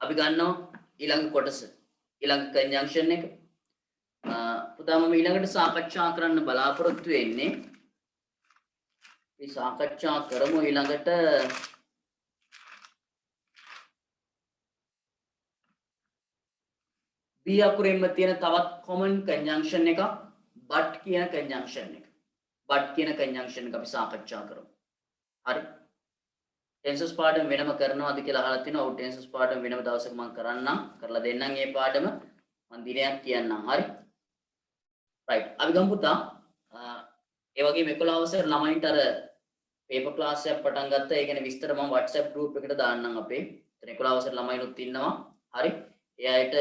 අපි ගන්නවා ඊළඟ කොටස. ඊළඟ conjunction එක. පුතා මම ඊළඟට සාකච්ඡා කරන්න බලාපොරොත්තු වෙන්නේ මේ සාකච්ඡා කරමු ඊළඟට B අකුරෙන්ම තියෙන තවත් common conjunction එකක් but කියන conjunction එක. but කියන conjunction එක අපි සාකච්ඡා කරමු. හරි. ටෙන්සස් පාඩම වෙනම කරනවාද කියලා අහලා තිනවා. ඔව් ටෙන්සස් පාඩම වෙනම දවසක මම කරන්නම්. කරලා දෙන්නම් මේ පාඩම. මම දිනයක් කියන්නම්. හරි. රයිට්. අපි ගමු පුතා. ඒ වගේම 11 වසර ළමයින්ට අර පේපර් ක්ලාස් එකක් පටන් ගත්තා. ඒ ගැන විස්තර මම WhatsApp group එකට දාන්නම් අපේ. එතන 11 වසර ළමයිනුත් ඉන්නවා. හරි. ඒ අයට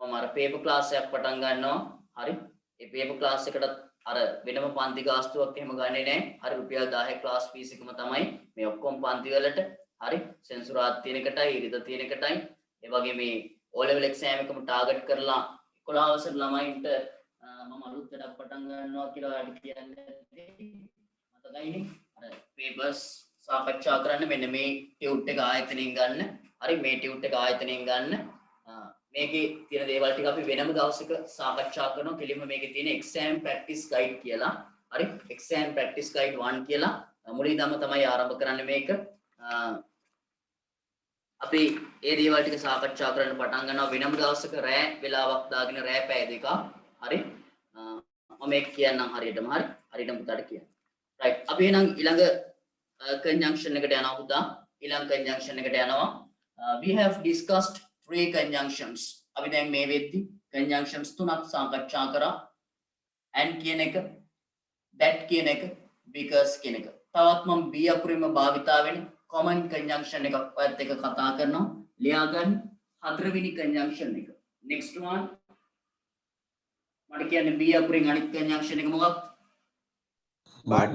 මම අර පේපර් ක්ලාස් එකක් පටන් ගන්නවා. හරි. ඒ පේපර් ක්ලාස් එකටත් අර වෙනම පන්ති ගාස්තුවක් එහෙම ගන්නේ නැහැ. හරි රුපියල් 10 ක්ලාස් ෆීස් එකම තමයි මේ ඔක්කොම පන්ති වලට. හරි. සෙන්සුරාත් තියෙන එකටයි ඉරිද තියෙන එකටයි. ඒ වගේ මේ O level exam එකම ටාගට් කරලා 11 වසර ළමයින්ට මම අලුත් වැඩක් පටන් ගන්නවා කියලා ඔයාලට කියන්නේ මතකයිනේ. අර පේපර්ස් සාකච්ඡා කරන්න මෙන්න මේ ටියුට් එක ආයතනයෙන් ගන්න. හරි මේ ටියුට් එක ආයතනයෙන් ගන්න. මේකේ තියෙන දේවල් ටික අපි වෙනම දවසක සාකච්ඡා කරනවා. කෙලින්ම මේකේ තියෙන exam practice guide කියලා. හරි exam practice guide 1 කියලා මුලින්දම තමයි ආරම්භ කරන්නේ මේක. අපි ඒ දේවල් ටික සාකච්ඡා කරන්න පටන් ගන්නවා වෙනම දවසක රෑ වෙලාවක් දාගෙන රෑ පැය දෙකක්. හරි මම මේක කියන්නම් හරියටම. හරියටම පුතාට කියන්න. රයිට් අපි එහෙනම් ඊළඟ conjunction එකට යනවා පුතා. ඊළඟ conjunction එකට යනවා. We have discussed 3 conjunctions. අපි දැන් මේ වෙද්දි conjunctions 3ක් සාකච්ඡා කරා. and කියන එක, that කියන එක, because කියන එක. තවත් මම be අකුරින්ම භාවිතා වෙන common conjunction එකක් ඔයත් එක්ක කතා කරනවා. ලියා ගන්න 4 වෙනි conjunction එක. next one මට කියන්නේ be අකුරින් අනිත් conjunction එක මොකක්ද? but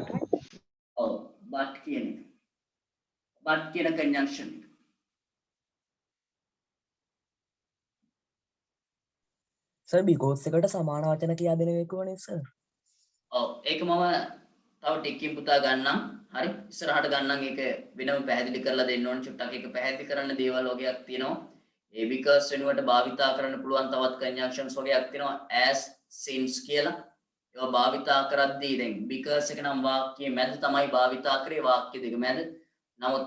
ඔව් but කියන එක. but කියන conjunction එක. සර් because එකට සමාන වචන කියා දෙන එක වනේ සර්. ඔව් ඒක මම තව ටිකකින් පුතා ගන්නම්. හරි ඉස්සරහට ගන්නම් ඒක වෙනම පැහැදිලි කරලා දෙන්න ඕන. චුට්ටක් ඒක පැහැදිලි කරන්න දේවල් වගේක් තියෙනවා. ඒ because වෙනුවට භාවිතා කරන්න පුළුවන් තවත් conjunctions වගේක් තියෙනවා as since කියලා. ඒවා භාවිතා කරද්දී දැන් because එක නම් වාක්‍යයේ මැද තමයි භාවිතා කරේ වාක්‍ය දෙක මැද. නමුත්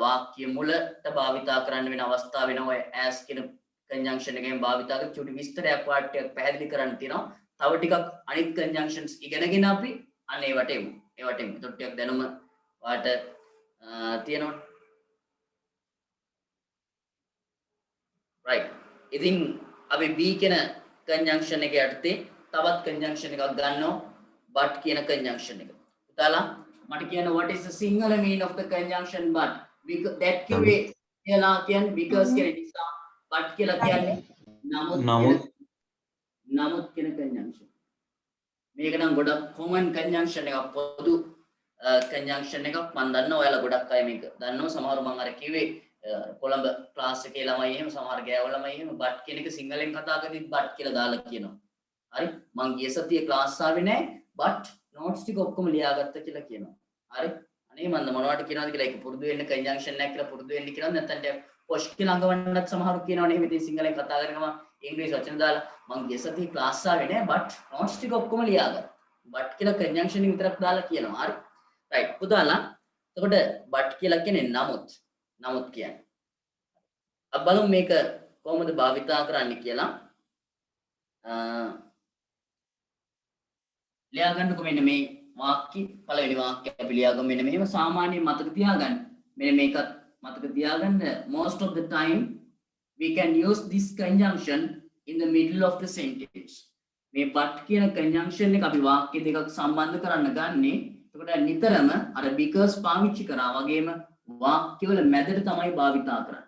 වාක්‍ය මුලට භාවිතා කරන්න වෙන අවස්ථා වෙනවා as කියන conjunction එකෙන් භාවිතා කර චුටි විස්තරයක් වාක්‍යයක් පැහැදිලි කරන්න තියෙනවා. තව ටිකක් අනිත් conjunctions ඉගෙනගෙන අපි අන්න ඒවට එමු. ඒවට එමු. ඒත් ටිකක් දැනුම වාට තියෙනවා. right. ඉතින් අපි be කියන conjunction එක යටතේ තවත් conjunction එකක් ගන්නවා but කියන conjunction එක. පුතාලා මට කියන්න what is the singular meaning of the conjunction but? Because that කිව්වේ කියලා කියන්නේ because කියන නිසා but කියලා කියන්නේ නමුත් කියන conjunction. මේක නම් ගොඩක් common conjunction එකක් පොදු conjunction එකක් මම දන්නවා ඔයාලා ගොඩක් අය මේක දන්නවා. සමහරව මම අර කිව්වේ කොළඹ ක්ලාස් එකේ ළමයි එහෙම සමහර ගෑව ළමයි එහෙම but කියන එක සිංහලෙන් කතා කරද්දි but කියලා දාලා කියනවා. හරි මං ගිය සතියේ ක්ලාස් ආවේ නැහැ but notes ටික ඔක්කොම ලියාගත්තා කියලා කියනවා. හරි අනේ මන්ද මොනවට කියනවද කියලා ඒක පුරුදු වෙන්න conjunction එකක් කියලා පුරුදු වෙන්න කියනවා. නැත්නම් පොෂ් කියලා අඟවන්නත් සමහරු කියනවනේ එහෙම ඉතින් සිංහලෙන් කතා කරනම ඉංග්‍රීසි වචන දාලා මං ගිය සතියේ ක්ලාස් ආවේ නැහැ but notes ටික ඔක්කොම ලියාගත්තා. but කියලා conjunction එක විතරක් දාලා කියනවා. හරි right පුතාලා එතකොට but කියලා කියන්නේ නමුත් කියන්නේ. අපි බලමු මේක කොහොමද භාවිතා කරන්න කියලා. ලියා ගන්නකො මෙන්න මේ වාක්‍ය පළවෙනි වාක්‍යය අපි ලියා ගමු මෙන්න මෙහෙම. සාමාන්‍යයෙන් මතක තියාගන්න. මෙන්න මේකත් මතක තියාගන්න. most of the time we can use this conjunction in the middle of the sentence. මේ but කියන conjunction එක අපි වාක්‍ය දෙකක් සම්බන්ධ කරන්න ගන්නේ. එතකොට නිතරම අර because පාවිච්චි කරා වගේම වාක්‍යවල මැදට තමයි භාවිතා කරන්නේ.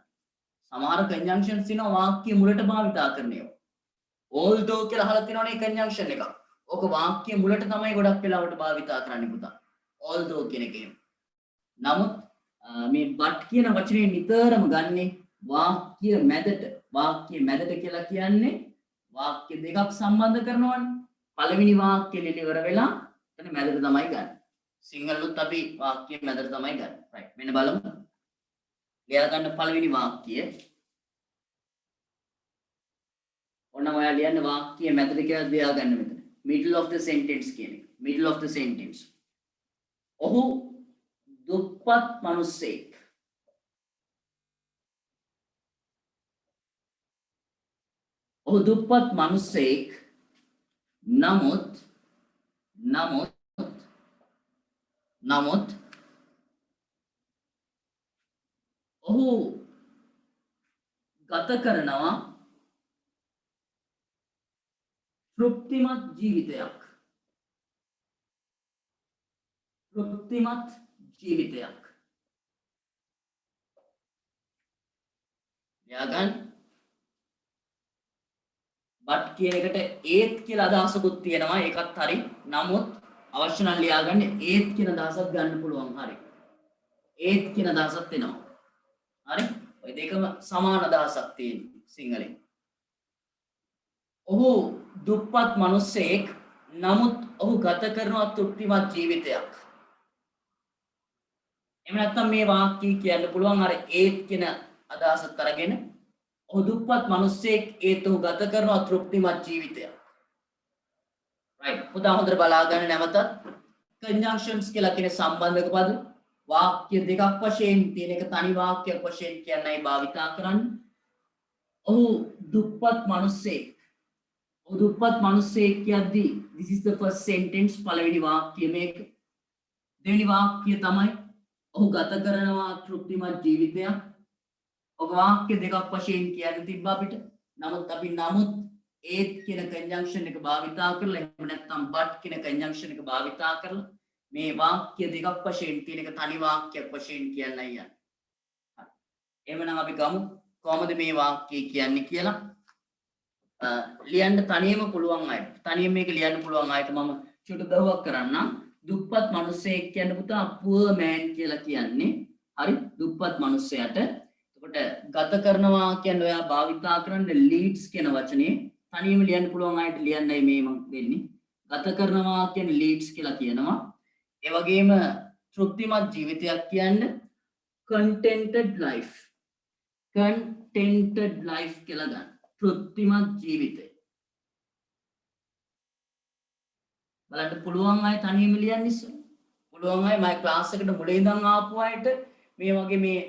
සමහර conjunctions තියෙනවා වාක්‍ය මුලට භාවිතා කරන්නේ. although කියලා අහලා තියෙනවනේ conjunction එකක්. ඕක වාක්‍ය මුලට තමයි ගොඩක් වෙලාවට භාවිතා කරන්නේ පුතා. although කියන එකේම. නමුත් මේ but කියන වචනේ නිතරම ගන්නේ වාක්‍ය මැදට. වාක්‍ය මැදට කියලා කියන්නේ වාක්‍ය දෙකක් සම්බන්ධ කරනවනේ. පළවෙනි වාක්‍ය ඉවර වෙලා එතන මැදට තමයි ගන්න. සිංහලුත් අපි වාක්‍ය මැදට තමයි ගන්න. right. මෙන්න බලමු. ලියා ගන්න පළවෙනි වාක්‍යය. ඔන්න ඔයා ලියන්න වාක්‍ය මැදට කියලා ලියා ගන්න මෙතන. middle of the sentence කියන එක. middle of the sentence. ඔහු දුප්පත් මිනිසෙක්. ඔහු දුප්පත් මිනිසෙක්. නමුත් ඔහු ගත කරනවා තෘප්තිමත් ජීවිතයක්. තෘප්තිමත් ජීවිතයක්. ලියාගන්න. බට් කියන එකට ඒත් කියලා අදහසකුත් තියෙනවා. ඒකත් හරි. නමුත් අවශ්‍ය නම් ලියාගන්න ඒත් කියන අදහසක් ගන්න පුළුවන්. හරි. ඒත් කියන අදහසක් එනවා. හරි. ඔය දෙකම සමාන අදහසක් තියෙන සිංහලෙන්. ඔහු දුප්පත් මිනිසෙක්. නමුත් ඔහු ගත කරනවා තෘප්තිමත් ජීවිතයක්. එහෙම නැත්නම් මේ වාක්‍යය කියන්න පුළුවන් අර ඒත් කියන අදහසත් අරගෙන ඔහු දුප්පත් මිනිසෙක් ඒත් ඔහු ගත කරනවා තෘප්තිමත් ජීවිතයක්. right පුතා හොඳට බලා ගන්න නැවතත් conjunctions කියලා කියන සම්බන්ධක පද වාක්‍ය දෙකක් වශයෙන් තියෙන එක තනි වාක්‍යයක් වශයෙන් කියන්නයි භාවිතා කරන්නේ. ඔහු දුප්පත් මිනිසෙක්. ඔහු දුප්පත් මිනිසෙක් කියද්දී this is the first sentence පළවෙනි වාක්‍යය මේක. දෙවෙනි වාක්‍යය තමයි ඔහු ගත කරනවා තෘප්තිමත් ජීවිතයක්. ඔබ වාක්‍ය දෙකක් වශයෙන් කියන්න තිබ්බ අපිට. නමුත් අපි ඒත් කියන conjunction එක භාවිතා කරලා එහෙම නැත්නම් but කියන conjunction එක භාවිතා කරලා මේ වාක්‍ය දෙකක් වශයෙන් තියෙන එක තනි වාක්‍යයක් වශයෙන් කියන්නයි යන්නේ. හරි. එහෙනම් අපි ගමු කොහොමද මේ වාක්‍යය කියන්නේ කියලා. ලියන්න තනියම පුළුවන් අයට. තනියම මේක ලියන්න පුළුවන් අයට මම චුට්ටක් දවවක් කරන්නම්. දුප්පත් මිනිසෙක් කියන පුතා poor man කියලා කියන්නේ. හරි දුප්පත් මිනිසයාට. එතකොට ගත කරනවා කියන්නේ ඔයා භාවිතා කරන්න leads කියන වචනේ තනියම ලියන්න පුළුවන් අයට ලියන්නයි මේ මම දෙන්නේ. ගත කරනවා කියන්නේ leads කියලා කියනවා. ඒ වගේම තෘප්තිමත් ජීවිතයක් කියන්නේ contented life. contented life කියලා ගන්න. තෘප්තිමත් ජීවිතය. බලන්න පුළුවන් අය තනියම ලියන්න ඉස්සෙ. පුළුවන් අය මගේ ක්ලාස් එකට මුලින් ඉඳන් ආපු අයට මේ වගේ මේ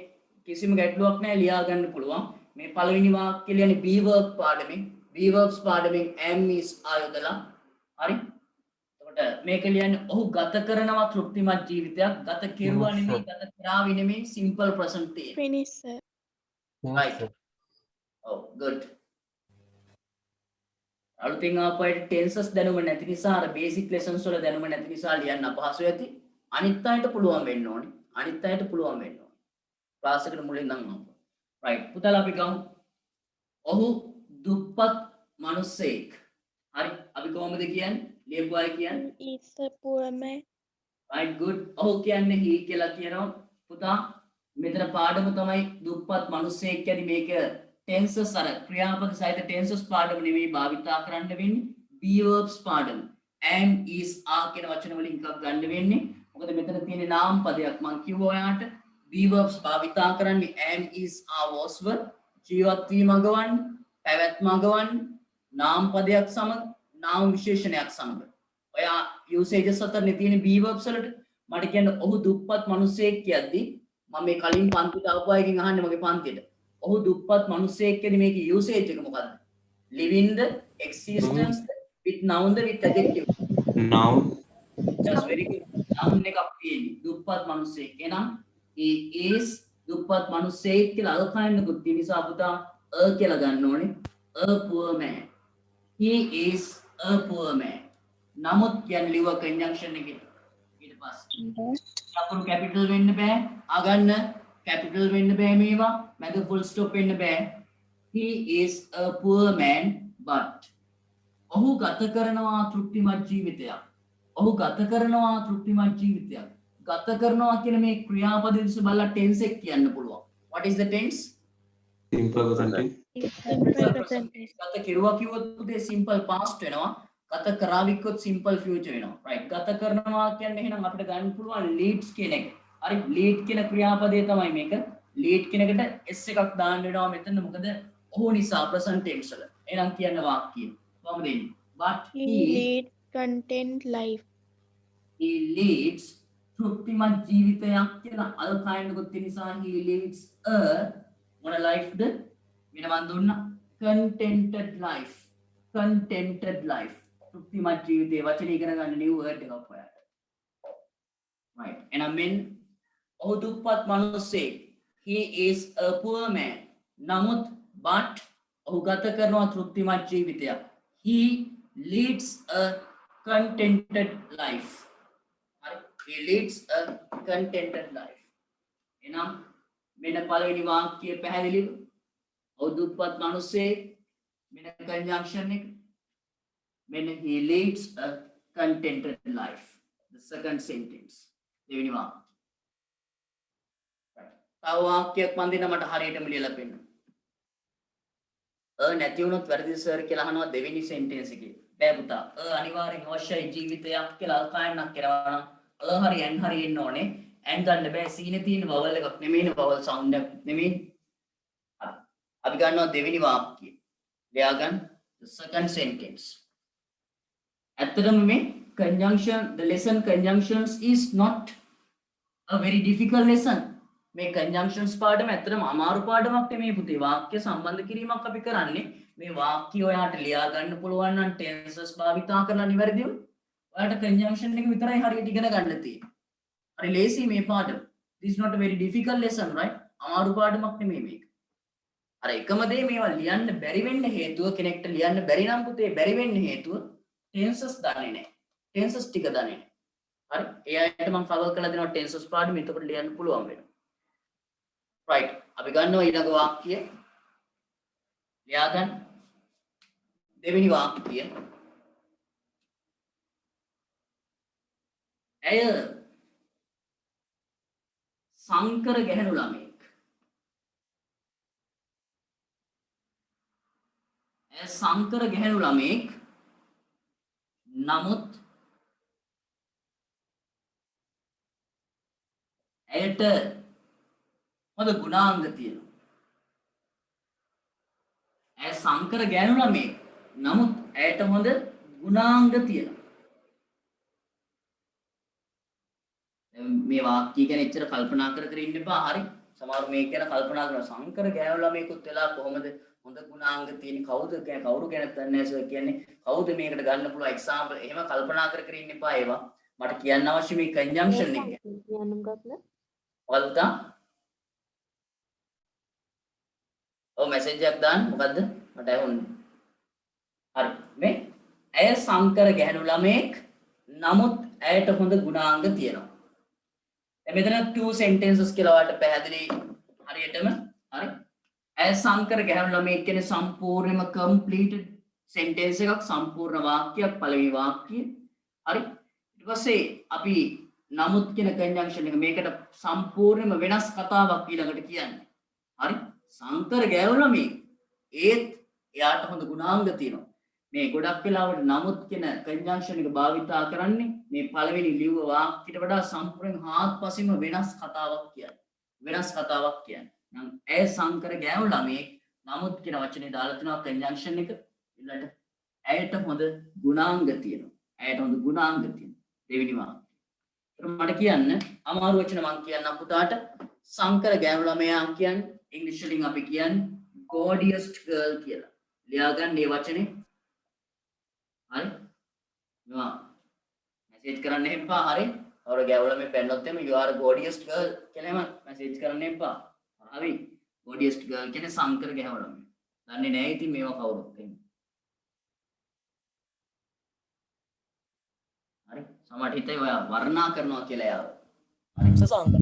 කිසිම ගැටලුවක් නැහැ ලියා ගන්න පුළුවන්. මේ පළවෙනි වාක්‍ය ලියන්නේ be verb පාඩමෙන්. be verbs පාඩමෙන් am is ආයොදලා. හරි? එතකොට මේක ලියන්නේ ඔහු ගත කරනවා තෘප්තිමත් ජීවිතයක්. ගත කෙරුවා නෙමෙයි, ගත කරාවි නෙමෙයි, simple present tense. Finish, sir. Right. Oh, good. අලුතින් ආපුවට tenses දැනුම නැති නිසා අර basic lessons වල දැනුම නැති නිසා ලියන්න අපහසු ඇති. අනිත් අයට පුළුවන් වෙන්න ඕනේ. අනිත් අයට පුළුවන් වෙන්න ඕනේ. ක්ලාස් එකට මුලින් ඉඳන් ආපු. right. පුතාලා අපි ගමු. ඔහු දුප්පත් මිනිසෙක්. හරි. අපි කොහොමද කියන්නේ? ලියපු අය කියන්නේ Is a poor man. right good. ඔහු කියන්නේ he කියලා කියනවා. පුතා මෙතන පාඩම තමයි දුප්පත් මිනිසෙක් කියන්නේ මේක tenses අර ක්‍රියාපද සහිත tenses පාඩම නෙවෙයි භාවිතා කරන්න වෙන්නේ. be verbs පාඩම. am is are කියන වචන වලින් එකක් ගන්න වෙන්නේ. මොකද මෙතන තියෙන නාම පදයක් මම කිව්වා ඔයාලට. be verbs භාවිතා කරන්නේ am is are was were ජීවත් වීම අගවන්න, පැවැත්ම අගවන්න, නාම පදයක් සමග, නාම විශේෂණයක් සමග. ඔයා usages අතරේ තියෙන be verbs වලට මට කියන්න ඔහු දුප්පත් මිනිසෙක් කියද්දි මම මේ කලින් පන්තිට ආපු අයගෙන් අහන්නේ මගේ පන්තියට. ඔහු දුප්පත් මිනිසෙක් කියද්දි මේකේ usage එක මොකද්ද? living the existence with noun the with adjective. Noun. That's very good. noun එකක් තියෙන්නේ. දුප්පත් මිනිසෙක්. එහෙනම් he is දුප්පත් මිනිසෙක් කියලා අල්කයන්කුත් තියෙන නිසා පුතා කියලා ගන්න ඕනේ. a poor man. He is a poor man. නමුත් කියන්නේ ලිව conjunction එකේ ඊට පස්සේ ලකුණු capital වෙන්න බෑ. අගන්න capital වෙන්න බෑ මේවා. මැද full stop වෙන්න බෑ. He is a poor man but ඔහු ගත කරනවා තෘප්තිමත් ජීවිතයක්. ඔහු ගත කරනවා තෘප්තිමත් ජීවිතයක්. ගත කරනවා කියන මේ ක්‍රියාපද දිස බලලා tense එක කියන්න පුළුවන්. What is the tense? Simple present tense. Simple present tense. ගත කෙරුවා කිව්වොත් පුතේ simple past වෙනවා. ගත කරාවි කිව්වොත් simple future වෙනවා. right. ගත කරනවා කියන්නේ එහෙනම් අපිට ගන්න පුළුවන් leads කියන එක. හරි lead කියන ක්‍රියාපදේ තමයි මේක. lead කියන එකට s එකක් දාන්න වෙනවා මෙතන. මොකද ඔහු නිසා present tense වල. එහෙනම් කියන්න වාක්‍යය. කොහොමද එන්නේ? but He leads content life. he leads තෘප්තිමත් ජීවිතයක් කියලා අල්කයන්කුත් තියෙන නිසා he leads a මොන ලයිෆ්ද? මෙන්න මන් දුන්නා contented life. contented life. තෘප්තිමත් ජීවිතේ වචන ඉගෙන ගන්න new word එකක් ඔයාලට. right. එහෙනම් මෙන් ඔහු දුප්පත් මිනිසෙක්. he is a poor man. නමුත් but ඔහු ගත කරනවා තෘප්තිමත් ජීවිතයක්. He leads a contented life. හරි. He leads a contented life. එනම් මෙන්න පළවෙනි වාක්‍යය පැහැදිලිද? ඔහු දුප්පත් මිනිසෙක්. මෙන්න conjunction එක. මෙන්න he leads a contented life. The second sentence. දෙවෙනි වාක්‍යය. තව වාක්‍යයක් මන් දෙන්න මට හරියටම ලියලා පෙන්නන්න. නැති වුණොත් වැරදිද සර් කියලා අහනවා දෙවෙනි සෙන්ටෙන්ස් එකේ. බෑ පුතා. අනිවාර්යෙන් අවශ්‍යයි ජීවිතයක් කියලා අල්කායනක් කරනවා නම් හරි n හරි එන්න ඕනේ. n ගන්න බෑ සීනේ තියෙන vowel එකක් නෙමෙයිනේ vowel sound එකක් නෙමෙයි. හරි. අපි ගන්නවා දෙවෙනි වාක්‍යය. ලියා ගන්න the second sentence. ඇත්තටම මේ conjunction the lesson conjunctions is not a very difficult lesson. මේ conjunctions පාඩම ඇත්තටම අමාරු පාඩමක් නෙමෙයි පුතේ. වාක්‍ය සම්බන්ධ කිරීමක් අපි කරන්නේ. මේ වාක්‍ය ඔයාට ලියා ගන්න පුළුවන් නම් tenses භාවිතා කරලා නිවැරදිව ඔයාට conjunction එක විතරයි හරියට ඉගෙන ගන්න තියෙන්නේ. හරි ලේසි මේ පාඩම. This is not a very difficult lesson, right? අමාරු පාඩමක් නෙමෙයි මේක. අර එකම දේ මේවා ලියන්න බැරි වෙන්න හේතුව කෙනෙක්ට ලියන්න බැරි නම් පුතේ බැරි වෙන්න හේතුව tenses දන්නේ නැහැ. tenses ටික දන්නේ නැහැ. හරි. ඒ අයට මම cover කරලා දෙනවා tenses පාඩම. එතකොට ලියන්න පුළුවන් වෙනවා. right. අපි ගන්නවා ඊළඟ වාක්‍යය. ලියා ගන්න. දෙවෙනි වාක්‍යය. ඇය සංකර ගැහැණු ළමෙක්. ඇය සංකර ගැහැණු ළමෙක්. නමුත් ඇයට හොඳ ගුණාංග තියෙනවා. ඇය සංකර ගැහැණු ළමෙක්. නමුත් ඇයට හොඳ ගුණාංග තියෙනවා. මේ වාක්‍ය ගැන එච්චර කල්පනා කර ඉන්න එපා. හරි. සමහර මේක ගැන කල්පනා කරනවා. සංකර ගැහැණු ළමයෙකුත් වෙලා කොහොමද හොඳ ගුණාංග තියෙන කවුද කවුරු ගැනද දන්නේ නැහැ සර් කියන්නේ කවුද මේකට ගන්න පුළුවන් එක්සැම්පල් එහෙම කල්පනා කර ඉන්න එපා ඒවා. මට කියන්න අවශ්‍ය මේ conjunction එක ගැන. කියන්නම් ගත්තා. ඔයාලට මැසේජ් එකක් දාන්න මොකද්ද මට ඇහුන්නේ. හරි. මේ ඇය සංකර ගැහැණු ළමෙක් නමුත් ඇයට හොඳ ගුණාංග තියෙනවා. දැන් මෙතන two sentences කියලා ඔයාලට පැහැදිලි හරියටම. හරි. ඇය සංකර ගැහැණු ළමෙක් කියන්නේ සම්පූර්ණයෙන්ම completed sentence එකක් සම්පූර්ණ වාක්‍යයක් පළවෙනි වාක්‍යය. හරි. ඊට පස්සේ අපි නමුත් කියන conjunction එක මේකට සම්පූර්ණයෙන්ම වෙනස් කතාවක් ඊළඟට කියන්නේ. හරි. සංකර ගැහැණු ළමෙක් ඒත් එයාට හොඳ ගුණාංග තියෙනවා. මේ ගොඩක් වෙලාවට නමුත් කියන conjunction එක භාවිතා කරන්නේ මේ පළවෙනි ලිව්ව වාක්‍යයට වඩා සම්පූර්ණ හාත්පසින්ම වෙනස් කතාවක් කියන්නේ. වෙනස් කතාවක් කියන්නේ. නම් ඇය සංකර ගැහැණු ළමෙක් නමුත් කියන වචනේ දාලා තිනවා conjunction එක ඊළඟට ඇයට හොඳ ගුණාංග තියෙනවා. ඇයට හොඳ ගුණාංග තියෙනවා. දෙවෙනි වාක්‍යය. මට කියන්න අමාරු වචන මම කියන්නම් පුතාට. සංකර ගැහැණු ළමයා කියන්නේ ඉංග්‍රීසි වලින් අපි කියන්නේ gaudiest girl කියලා. ලියා ගන්න මේ වචනේ. හරි. මේවා මැසේජ් කරන්න එපා. හරි. අවර ගැවුල මේ පෙන්නොත් එමේ you are gaudiest girl කියලාම මැසේජ් කරන්න එපා. හරි. gaudiest girl කියන්නේ සංකර ගැවුල මේ. දන්නේ නැහැ ඉතින් මේවා කවුරුත් එන්නේ. හරි. සමහර හිතේ ඔයා වර්ණනා කරනවා කියලා යාව. හරි. සංකර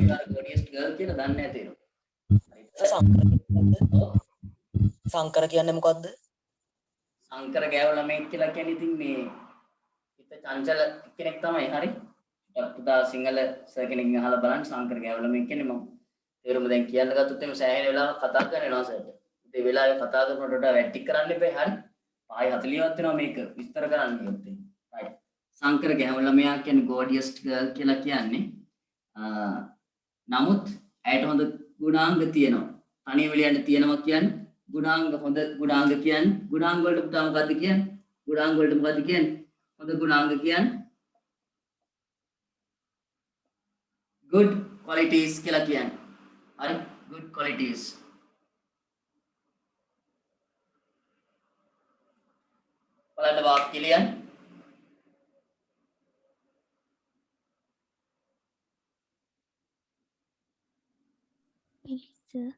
you are gaudiest girl කියලා දන්නේ නැහැ තේරෙනවා. සංකර කියන්නේ මොකද්ද? සංකර ගැවුල ළමෙක් කියලා කියන්නේ ඉතින් මේ හිත චංචල කෙනෙක් තමයි. හරි. පුතා සිංහල සර් කෙනෙක්ගෙන් අහලා බලන්න සංකර ගැවුල ළමෙක් කියන්නේ මම තේරුම දැන් කියන්න ගත්තොත් එimhe සෑහෙන වෙලාවක් කතා කරනවා සර්ට. ඒ වෙලාවේ කතා කරනකොට වඩා වැට්ටික් කරන්න එපා. හරි. ආයි 40වත් වෙනවා මේක විස්තර කරන්න ගියොත් එහෙනම්. right. සංකර ගැවුල ළමයා කියන්නේ gaudiest girl කියලා කියන්නේ. නමුත් ඇයට හොඳ ගුණාංග තියෙනවා. තනියම ලියන්න තියෙනවා කියන්නේ ගුණාංග හොඳ ගුණාංග කියන්නේ ගුණාංග වලට පුතා මොකද්ද කියන්නේ? ගුණාංග වලට මොකද්ද කියන්නේ? හොඳ ගුණාංග කියන්නේ good qualities කියලා කියන්නේ. හරි good qualities. බලන්න වාක්‍ය ලියන්න. sir.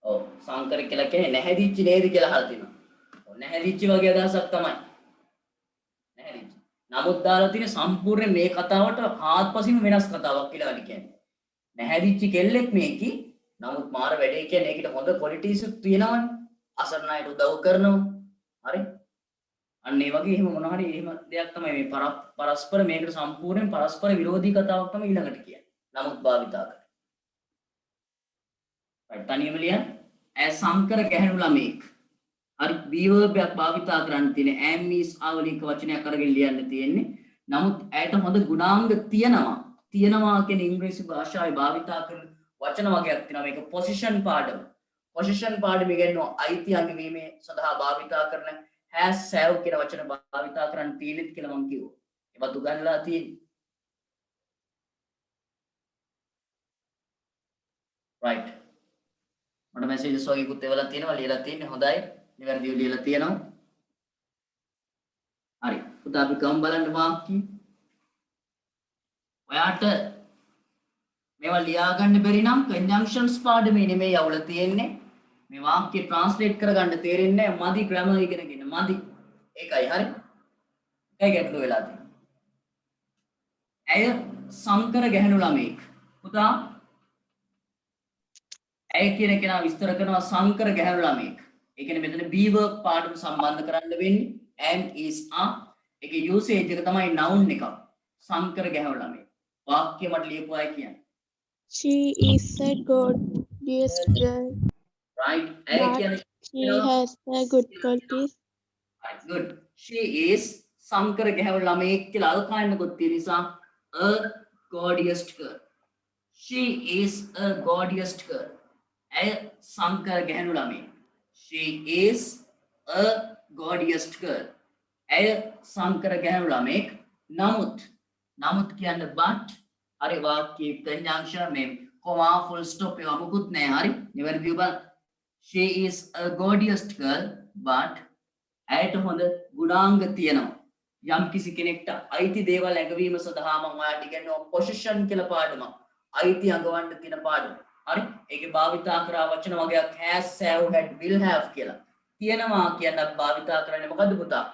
ඔව් සංකර කියලා කියන්නේ නැහැදිච්ච නේද කියලා අහලා තිනවා. ඔව් නැහැදිච්ච වගේ අදහසක් තමයි. නැහැදිච්ච. නමුත් දාලා තියෙන සම්පූර්ණ මේ කතාවට හාත්පසින්ම වෙනස් කතාවක් කියලා වැඩි කියන්නේ. නැහැදිච්ච කෙල්ලෙක් මේකි. නමුත් මාර වැඩේ කියන්නේ ඒකට හොඳ ක්වොලිටිස් තියෙනවනේ. අසරණයට උදව් කරනවා. හරි? අන්න ඒ වගේ එහෙම මොනවා හරි එහෙම දෙයක් තමයි මේ පරස්පර මේකට සම්පූර්ණයෙන් පරස්පර විරෝධී කතාවක් තමයි ඊළඟට කියන්නේ. නමුත් භාවිතා කරන්නේ. right තනියම ලියන්න. ඇ සංකර ගැහැණු ළමෙක්. හරි be verb එකක් භාවිතා කරන්න තියෙන්නේ am is ආවලික වචනයක් අරගෙන ලියන්න තියෙන්නේ. නමුත් ඇයට හොඳ ගුණාංග තියෙනවා. තියෙනවා කියන ඉංග්‍රීසි භාෂාවේ භාවිතා කරන වචන වගේක් තියෙනවා. මේක position පාඩම. position පාඩම ඉගෙනනවා අයිති අඟවීමේ සඳහා භාවිතා කරන has have කියන වචන භාවිතා කරන්න තියෙනෙත් කියලා මම කිව්වා. ඒවත් උගන්ලා තියෙන්නේ. right මට මැසේජස් වගේ කුත් එවලා තියෙනවා ලියලා තියෙන්නේ හොඳයි නිවැරදිව ලියලා තියෙනවා හරි පුතා අපි කම් බලන්න වාක්‍ය ඔයාට මේවා ලියා ගන්න බැරි නම් conjunctions පාඩමේ නෙමෙයි අවුල තියෙන්නේ මේ වාක්‍ය ට්‍රාන්ස්ලේට් කරගන්න තේරෙන්නේ නැහැ මදි ග්‍රැමර් ඉගෙනගෙන මදි ඒකයි හරි ඒකයි ගැටලුව වෙලා තියෙන්නේ ඇය සංකර ගැහණු ළමෙක් පුතා ඇය කියන කෙනා විස්තර කරනවා සංකර ගැහැණු ළමෙක්. ඒ කියන්නේ මෙතන be verb පාඩම සම්බන්ධ කරන්න වෙන්නේ am is are. ඒකේ usage එක තමයි noun එක. සංකර ගැහැණු ළමෙක්. වාක්‍ය මට ලියපු අය කියන්නේ. She is a gorgeous girl. right. ඇය But කියන්නේ she has a good qualities. right good. She is සංකර ගැහැණු ළමෙක් කියලා අල්කායනකොත් තියෙන නිසා a gorgeous girl. She is a gorgeous girl. ඇය සංකර ගැහැණු ළමෙක්. She is a gorgeous girl. ඇය සංකර ගැහැණු ළමෙක්. නමුත් කියන්නේ but හරි වාක්‍යයේ conjunction මේ comma full stop ඒවා මොකුත් නැහැ හරි නිවැරදිව බලන්න. She is a gorgeous girl but ඇයට හොඳ ගුණාංග තියෙනවා. යම් කිසි කෙනෙක්ට අයිති දේවල් ඇඟවීම සඳහා මම ඔයාලට ඉගෙනනවා position කියලා පාඩමක්. අයිති අඟවන්න තියෙන පාඩම. හරි ඒකේ භාවිතා කරා වචන වගේක් has have had will have කියලා තියෙනවා කියනක් භාවිතා කරන්නේ මොකද්ද පුතා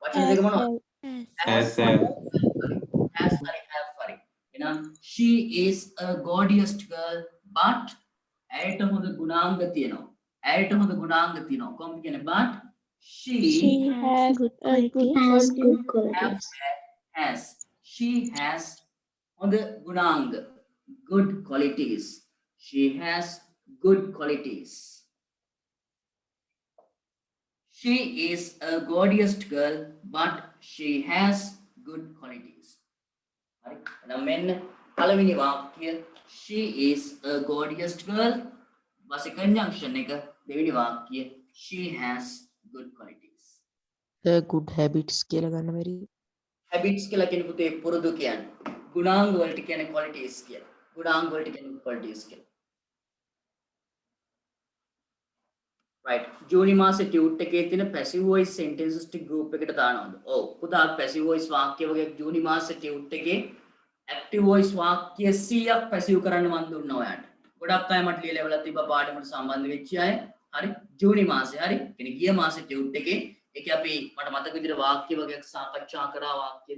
වචන දෙක මොනවද Has have. has හරි have හරි එහෙනම් she is a gorgeous girl but ඇයට හොඳ ගුණාංග තියෙනවා කොහොමද කියන්නේ but she has good a good Has good qualities. qualities. she has හොඳ ගුණාංග good qualities. She has good qualities. She is a gorgeous girl, but she has good qualities. හරි. එහෙනම් මෙන්න පළවෙනි වාක්‍ය she is a gorgeous girl. වාසේ conjunction එක දෙවෙනි වාක්‍ය she has good qualities. the good habits කියලා ගන්න බැරි. habits කියලා කියන පුතේ පුරුදු කියන්නේ. ගුණාංග වලට කියන්නේ qualities කියලා. ගුණාංග වලට කියන්නේ qualities කියලා. right ජූනි මාසේ ටියුට් එකේ තියෙන passive voice sentences ටික group එකට දානවද? ඔව් පුතා passive voice වාක්‍ය වගේ ජූනි මාසේ ටියුට් එකේ active voice වාක්‍ය 100ක් passive කරන්න මම දුන්නා ඔයාලට. ගොඩක් අය මට ලියලා එවලා තිබ්බා පාඩමට සම්බන්ධ වෙච්ච අය. හරි ජූනි මාසේ හරි කියන්නේ ගිය මාසේ ටියුට් එකේ ඒකේ අපි මට මතක විදිහට වාක්‍ය වගේක් සාකච්ඡා කරා වාක්‍ය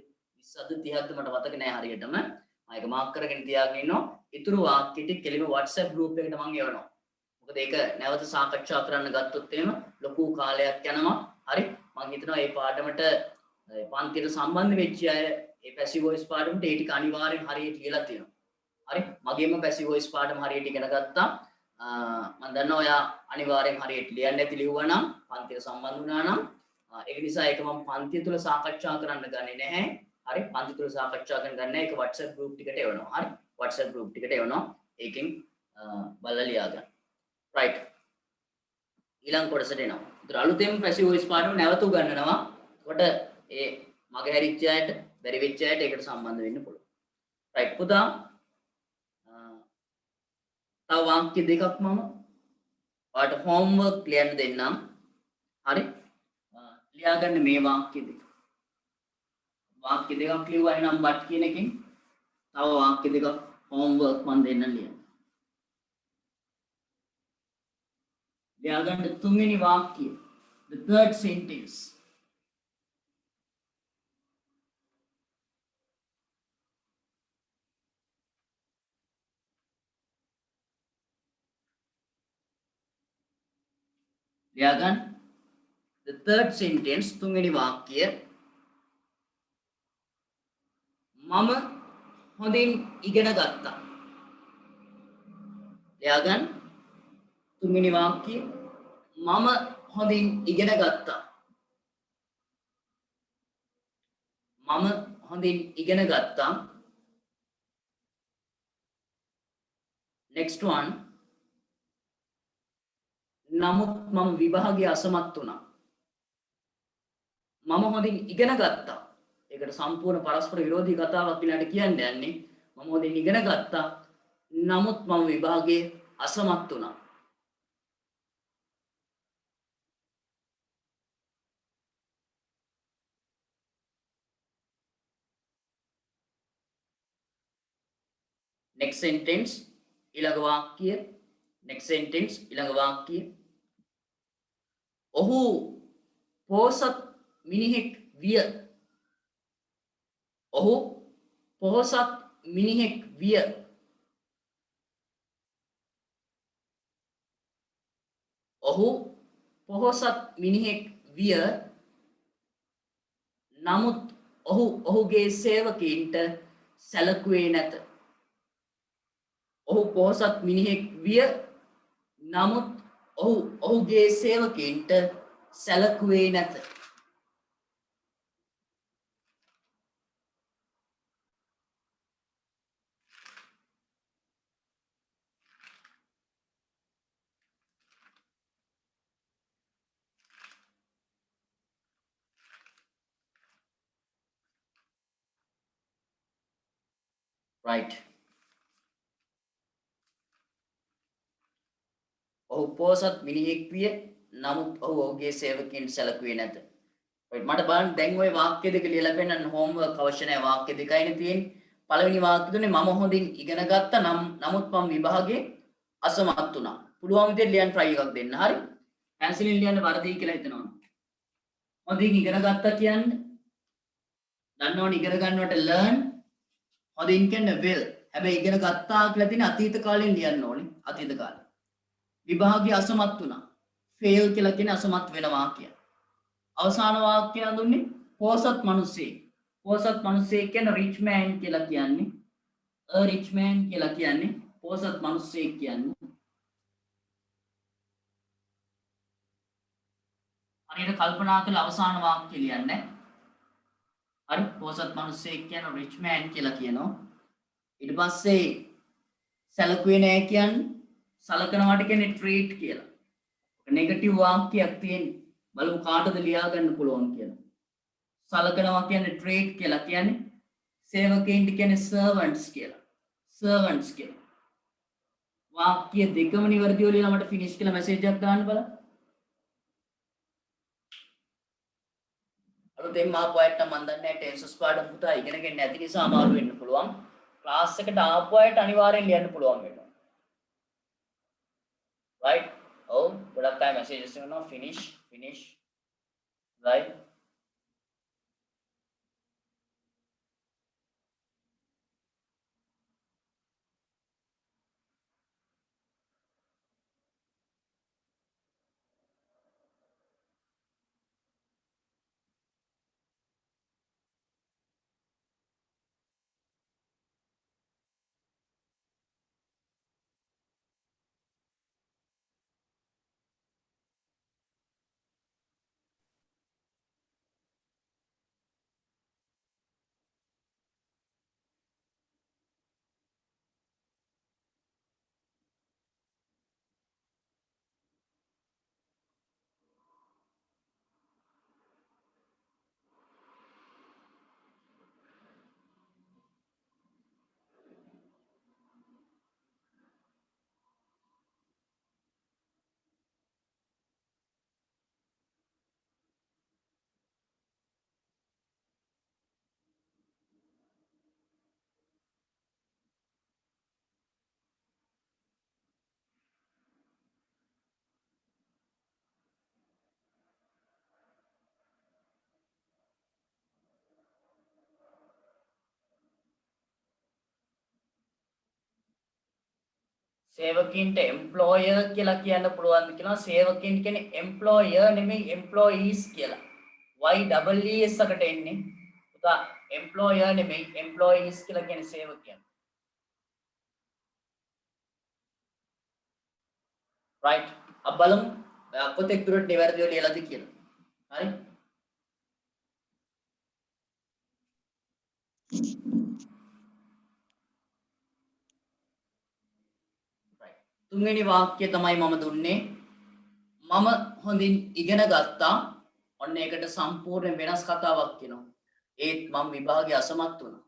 20ද 30ද මට මතක නෑ හරියටම. මම ඒක මාක් කරගෙන තියාගෙන ඉන්නවා. ඊතුරු වාක්‍ය ටික කෙලිම WhatsApp group එකට මම එවනවා. මොකද ඒක නැවත සාකච්ඡා කරන්න ගත්තොත් එහෙම ලොකු කාලයක් යනවා. හරි මම හිතනවා මේ පාඩමට පන්තියට සම්බන්ධ වෙච්ච අය මේ passive voice පාඩමට ඒ ටික අනිවාර්යෙන් හරියට ලියලා තියෙනවා. හරි මගේම passive voice පාඩම හරියට ඉගෙන ගත්තා. මම දන්නවා ඔයා අනිවාර්යෙන් හරියට ලියන්න ඇති ලිව්වා නම් පන්තියට සම්බන්ධ වුණා නම් ඒක නිසා ඒක මම පන්තිය තුල සාකච්ඡා කරන්න ගන්නේ නැහැ. හරි පන්ති තුල සාකච්ඡා කරන්න ගන්න ඒක WhatsApp group ටිකට එවනවා. හරි WhatsApp group ටිකට එවනවා. ඒකෙන් බලලා ලියා ගන්න. right ඊළඟ කොටසට එනවා. ඒතර අලුතෙන් passive voice පාඩම නැවත උගන්වනවා. කොට ඒ මගේ හැරිච්ච අයට බැරි වෙච්ච අයට ඒකට සම්බන්ධ වෙන්න පුළුවන්. right පුතා තව වාක්‍ය දෙකක් මම ඔයාලට homework ලියන්න දෙන්නම්. හරි ලියා ගන්න මේ වාක්‍ය දෙක. වාක්‍ය දෙකක් ලියුවා නම් but කියන එකෙන් තව වාක්‍ය දෙකක් homework මම දෙන්න ලියන්න. ලියාගන්න තුන්වෙනි වාක්‍යය. The third sentence. ලියාගන්න. The third sentence තුන්වෙනි වාක්‍යය. මම හොඳින් ඉගෙන ගත්තා. ලියාගන්න. තුන්වෙනි වාක්‍යය. මම හොඳින් ඉගෙන ගත්තා. මම හොඳින් ඉගෙන ගත්තා. Next one. නමුත් මම විභාගයේ අසමත් වුණා. මම හොඳින් ඉගෙන ගත්තා. ඒකට සම්පූර්ණ පරස්පර විරෝධී කතාවක් ඊළඟට කියන්න යන්නේ. මම හොඳින් ඉගෙන ගත්තා. නමුත් මම විභාගයේ අසමත් වුණා. Next sentence ඊළඟ වාක්‍යය. Next sentence ඊළඟ වාක්‍යය. ඔහු පොහොසත් මිනිහෙක් විය. ඔහු පොහොසත් මිනිහෙක් විය. ඔහු පොහොසත් මිනිහෙක් විය. නමුත් ඔහු ඔහුගේ සේවකයින්ට සැලකුවේ නැත. ඔහු පොහොසත් මිනිහෙක් විය. නමුත් ඔහු ඔහුගේ සේවකයින්ට සැලකුවේ නැත. Right. ඔහු පොහොසත් මිනිහෙක් විය. නමුත් ඔහු ඔහුගේ සේවකයන් සැලකුවේ නැත. right මට බලන්න දැන් ওই වාක්‍ය දෙක ලියලා පෙන්නන්න homework අවශ්‍ය නැහැ. වාක්‍ය දෙකයිනේ තියෙන්නේ. පළවෙනි වාක්‍ය තුනේ මම හොඳින් ඉගෙන ගත්තා නමුත් මම විභාගයේ අසමත් වුණා. පුළුවන් විදිහට ලියන්න try එකක් දෙන්න. හරි? පැන්සිලෙන් ලියන්න වරදී කියලා හිතනවා. හොඳින් ඉගෙන ගත්තා කියන්නේ දන්නවනේ ඉගෙන ගන්නවට learn හොඳින් කියන්නේ will. හැබැයි ඉගෙන ගත්තා කියලා තියෙන අතීත කාලෙන් ලියන්න ඕනේ. අතීත කාලේ. විභාගයේ අසමත් වුණා. fail කියලා කියන්නේ අසමත් වෙනවා කියන. අවසාන වාක්‍යය දුන්නේ පොහොසත් මිනිසෙක්. පොහොසත් මිනිසෙක් කියන්නේ rich man කියලා කියන්නේ. a rich man කියලා කියන්නේ පොහොසත් මිනිසෙක් කියන්නේ. හරියට කල්පනා කරලා අවසාන වාක්‍ය ලියන්නේ. හරි පොහොසත් මිනිසෙක් කියන rich man කියලා කියනවා. ඊට පස්සේ සැලකුවේ නැහැ කියන්නේ සලකනවාට කියන්නේ treat කියලා. නෙගටිව් වාක්‍යයක් තියෙන්නේ. බලමු කාටද ලියා ගන්න පුළුවන් කියලා. සලකනවා කියන්නේ treat කියලා කියන්නේ සේවකයින්ට කියන්නේ servants කියලා. servants කියලා. වාක්‍ය දෙකම නිවැරදිව ලියලා මට finish කියලා මැසේජ් එකක් දාන්න බලන්න. අලුතෙන් මාපු අයට නම් මන් දන්නේ නැහැ ටෙන්සස් පාඩම් පුතා ඉගෙනගෙන නැති නිසා අමාරු වෙන්න පුළුවන්. ක්ලාස් එකට ආපු අයට අනිවාර්යෙන් ලියන්න පුළුවන් වෙනවා. right oh ගොඩක් අය messages කරනවා finish right සේවකින්ට employer කියලා කියන්න පුළුවන්ද කියලා සේවකින් කියන්නේ employer නෙමෙයි employees කියලා. YEES එකට එන්නේ. පුතා employer නෙමෙයි employees කියලා කියන්නේ සේවකයන්. right अब බලමු කොතෙක් දුරට නිවැරදිව ලියලාද කියලා. හරි තුන්වෙනි වාක්‍යය තමයි මම දුන්නේ මම හොඳින් ඉගෙන ගත්තා ඔන්න ඒකට සම්පූර්ණ වෙනස් කතාවක් කියනවා ඒත් මම විභාගයේ අසමත් වුණා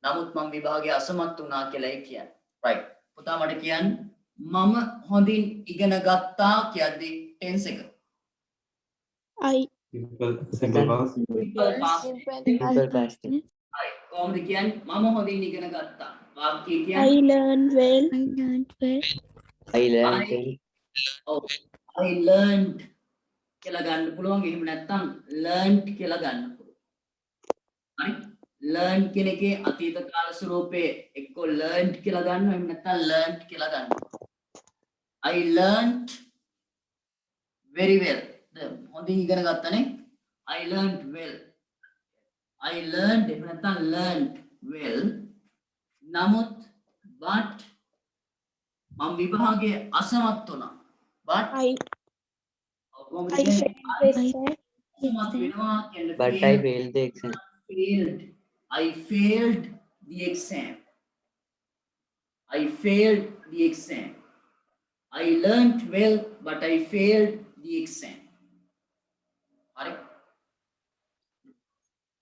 නමුත් මම විභාගයේ අසමත් වුණා කියලා ඒ කියන්නේ right පුතා මට කියන්න මම හොඳින් ඉගෙන ගත්තා කියද්දි tense එක I Simple past. simple past Simple past. හරි කොහොමද කියන්නේ මම හොඳින් ඉගෙන ගත්තා වාක්‍යය I කියන්නේ learned well. I learned well. I learned I- I learned කියලා ගන්න පුළුවන් එහෙම නැත්නම් learned කියලා ගන්න පුළුවන්. හරි? learn කියන එකේ අතීත කාල ස්වරූපේ එක්ක learned කියලා ගන්නවා එහෙම නැත්නම් learned කියලා ගන්නවා. I learned very well. හොඳින් ඉගෙන ගත්තානේ. I learned well. I learned එහෙම නැත්නම් learned well. නමුත් but මම විභාගයේ අසමත් වුණා. but I කොහොමද I කියන්නේ? failed the exam. අසමත් වෙනවා කියන්නේ but I failed the exam. failed. I failed the exam. I failed the exam. I learnt well, but I failed the exam. හරි.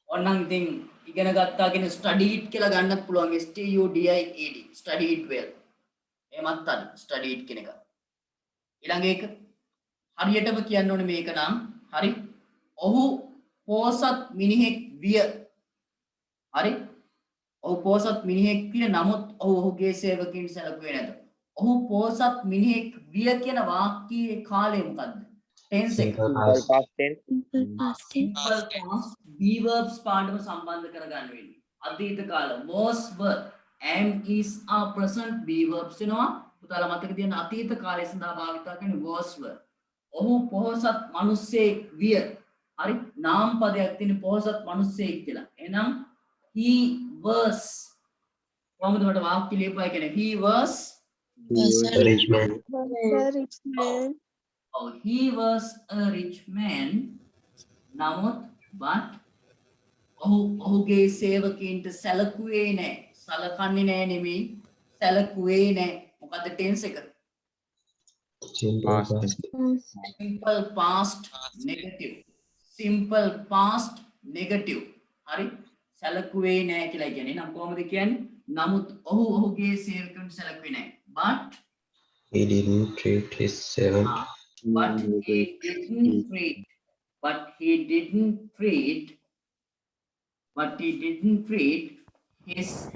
ඔන්නම් ඉතින් ඉගෙන ගත්තා කියන studied කියලා ගන්නත් පුළුවන් STUDIED studied well. එහෙමත් අද studied කියන එක. ඊළඟ එක හරියටම කියන්න ඕනේ මේක නම් හරි. ඔහු පෝසත් මිනිහෙක් විය. හරි. ඔහු පෝසත් මිනිහෙක් විය නමුත් ඔහුගේ සේවකින් සැලකුවේ නැත. ඔහු පෝසත් මිනිහෙක් විය කියන වාක්‍යයේ කාලය මොකද්ද? tense එක. Simple past. Past tense. Simple past tense. simple past be verbs පාඩම සම්බන්ධ කරගන්න වෙන්නේ. අතීත කාල was were am is are present be verbs වෙනවා. පුතාලා මතක තියන්න අතීත කාලය සඳහා භාවිත කරන්නේ was were. ඔහු පොහොසත් මිනිසෙක් විය. හරි නාම පදයක් තියෙන පොහොසත් මිනිසෙක් කියලා. එහෙනම් he was කොහොමද මට වාක්‍ය ලියපුවා කියන්නේ he was Rich man. Was a rich man. oh he was a rich man නමුත් but ඔහුගේ සේවකීන්ට සැලකුවේ නැහැ. සලකන්නේ නැහැ නෙමෙයි සැලකුවේ නැහැ. මොකද්ද tense එක? Simple past. simple past negative simple past negative හරි සැලකුවේ නැහැ කියලා කියන්නේ නම් කොහොමද කියන්නේ නමුත් ඔහුගේ සේවකයන්ට සැලකුවේ නැහැ but He didn't treat his servant. but he didn't treat but he didn't treat his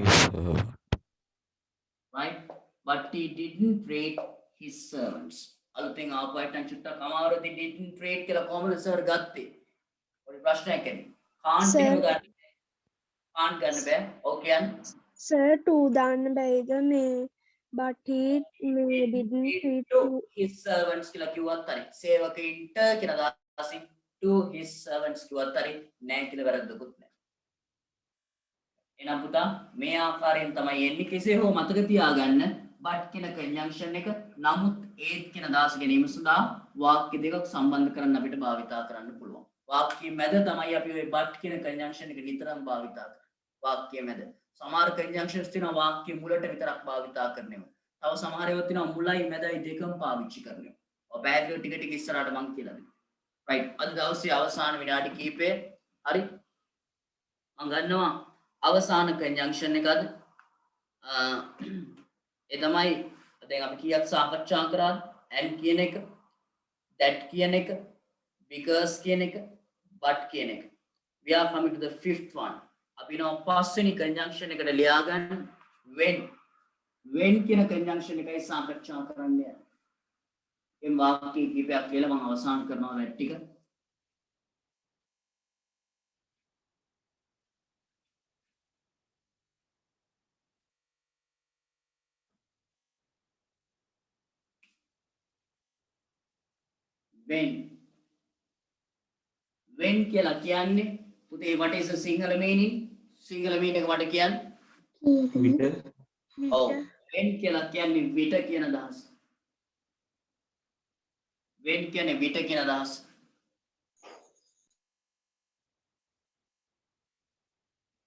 right but he didn't treat his servants අලුතෙන් ආපුවට චුට්ටක් අමාරුයි didn't treat කියලා කොහොමද සර් ගත්තේ පොඩි ප්‍රශ්නයක් එන්නේ can't Sir. එහෙම ගන්න can't ගන්න බෑ ඕකේ යන්න Sir, two දාන්න බැයිද මේ but he didn't treat to his servants කියලා කිව්වත් හරි සේවකයින්ට කියලා දාසින් to his servants කිව්වත් හරි නෑ කියලා වැරද්දකුත් නෑ එහෙනම් පුතා මේ ආකාරයෙන් තමයි එන්නේ කෙසේ හෝ මතක තියාගන්න but කියන conjunction එක නමුත් ඒත් කියන දාස ගැනීම සඳහා වාක්‍ය දෙකක් සම්බන්ධ කරන්න අපිට භාවිතා කරන්න පුළුවන් වාක්‍යයේ මැද තමයි අපි ওই but කියන conjunction එක නිතරම භාවිතා කරන්නේ වාක්‍යයේ මැද සමහර conjunctions තියෙනවා වාක්‍ය මුලට විතරක් භාවිතා කරනවා. තව සමහර ඒවා තියෙනවා මුලයි මැදයි දෙකම පාවිච්චි කරනවා. ඔය පැහැදිලිව ටික ටික ඉස්සරහට මම කියලා දෙන්නම්. right අද දවසේ අවසාන විනාඩි කිහිපේ හරි මම ගන්නවා අවසාන conjunction එකද ඒ තමයි දැන් අපි කීයක් සාකච්ඡා කරා and කියන එක that කියන එක because කියන එක but කියන එක we are coming to the fifth one අපි නෝ පස්වෙනි conjunction එකට ලියා ගන්න when කියන conjunction එකයි සාකච්ඡා කරන්න යන්නේ. මේ වාක්‍ය කීපයක් කියලා මම අවසන් කරනවා වැඩ ටික. when කියලා කියන්නේ පුතේ what is the single meaning single meaning එක මට කියන්න විට ඔව් when කියලා කියන්නේ විට කියන අදහස when කියන්නේ විට කියන අදහස